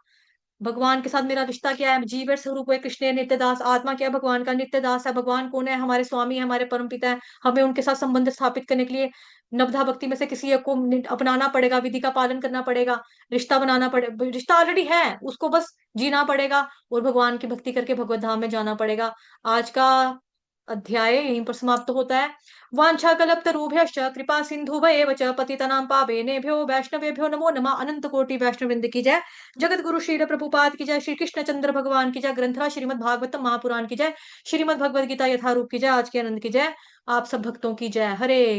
भगवान के साथ मेरा रिश्ता क्या है, जीव स्वरूप है कृष्ण नित्य दास, आत्मा क्या है, भगवान का नित्य दास है। भगवान कौन है, हमारे स्वामी है, हमारे परम पिता है। हमें उनके साथ संबंध स्थापित करने के लिए नवधा भक्ति में से किसी एक को अपनाना पड़ेगा, विधि का पालन करना पड़ेगा, रिश्ता बनाना पड़ेगा। रिश्ता ऑलरेडी है, उसको बस जीना पड़ेगा और भगवान की भक्ति करके भगवत धाम में जाना पड़ेगा। आज का अध्याय यहीं पर समाप्त होता है। वांछा कल्पतरुभ्यश्च कृपा सिंधुभ्येव च पतितनां पावनेभ्यो वैष्णवेभ्यो नमो नमः। अनंत कोटि वैष्णववृंद की जय। जगत गुरु श्री प्रभुपाद की जय। श्री कृष्ण चंद्र भगवान की जय। ग्रंथराज श्रीमद् भागवतम महापुराण की जय। श्रीमद् भगवद गीता यथारूप की जय। आज के आनंद की जय। आप सब भक्तों की जय। हरे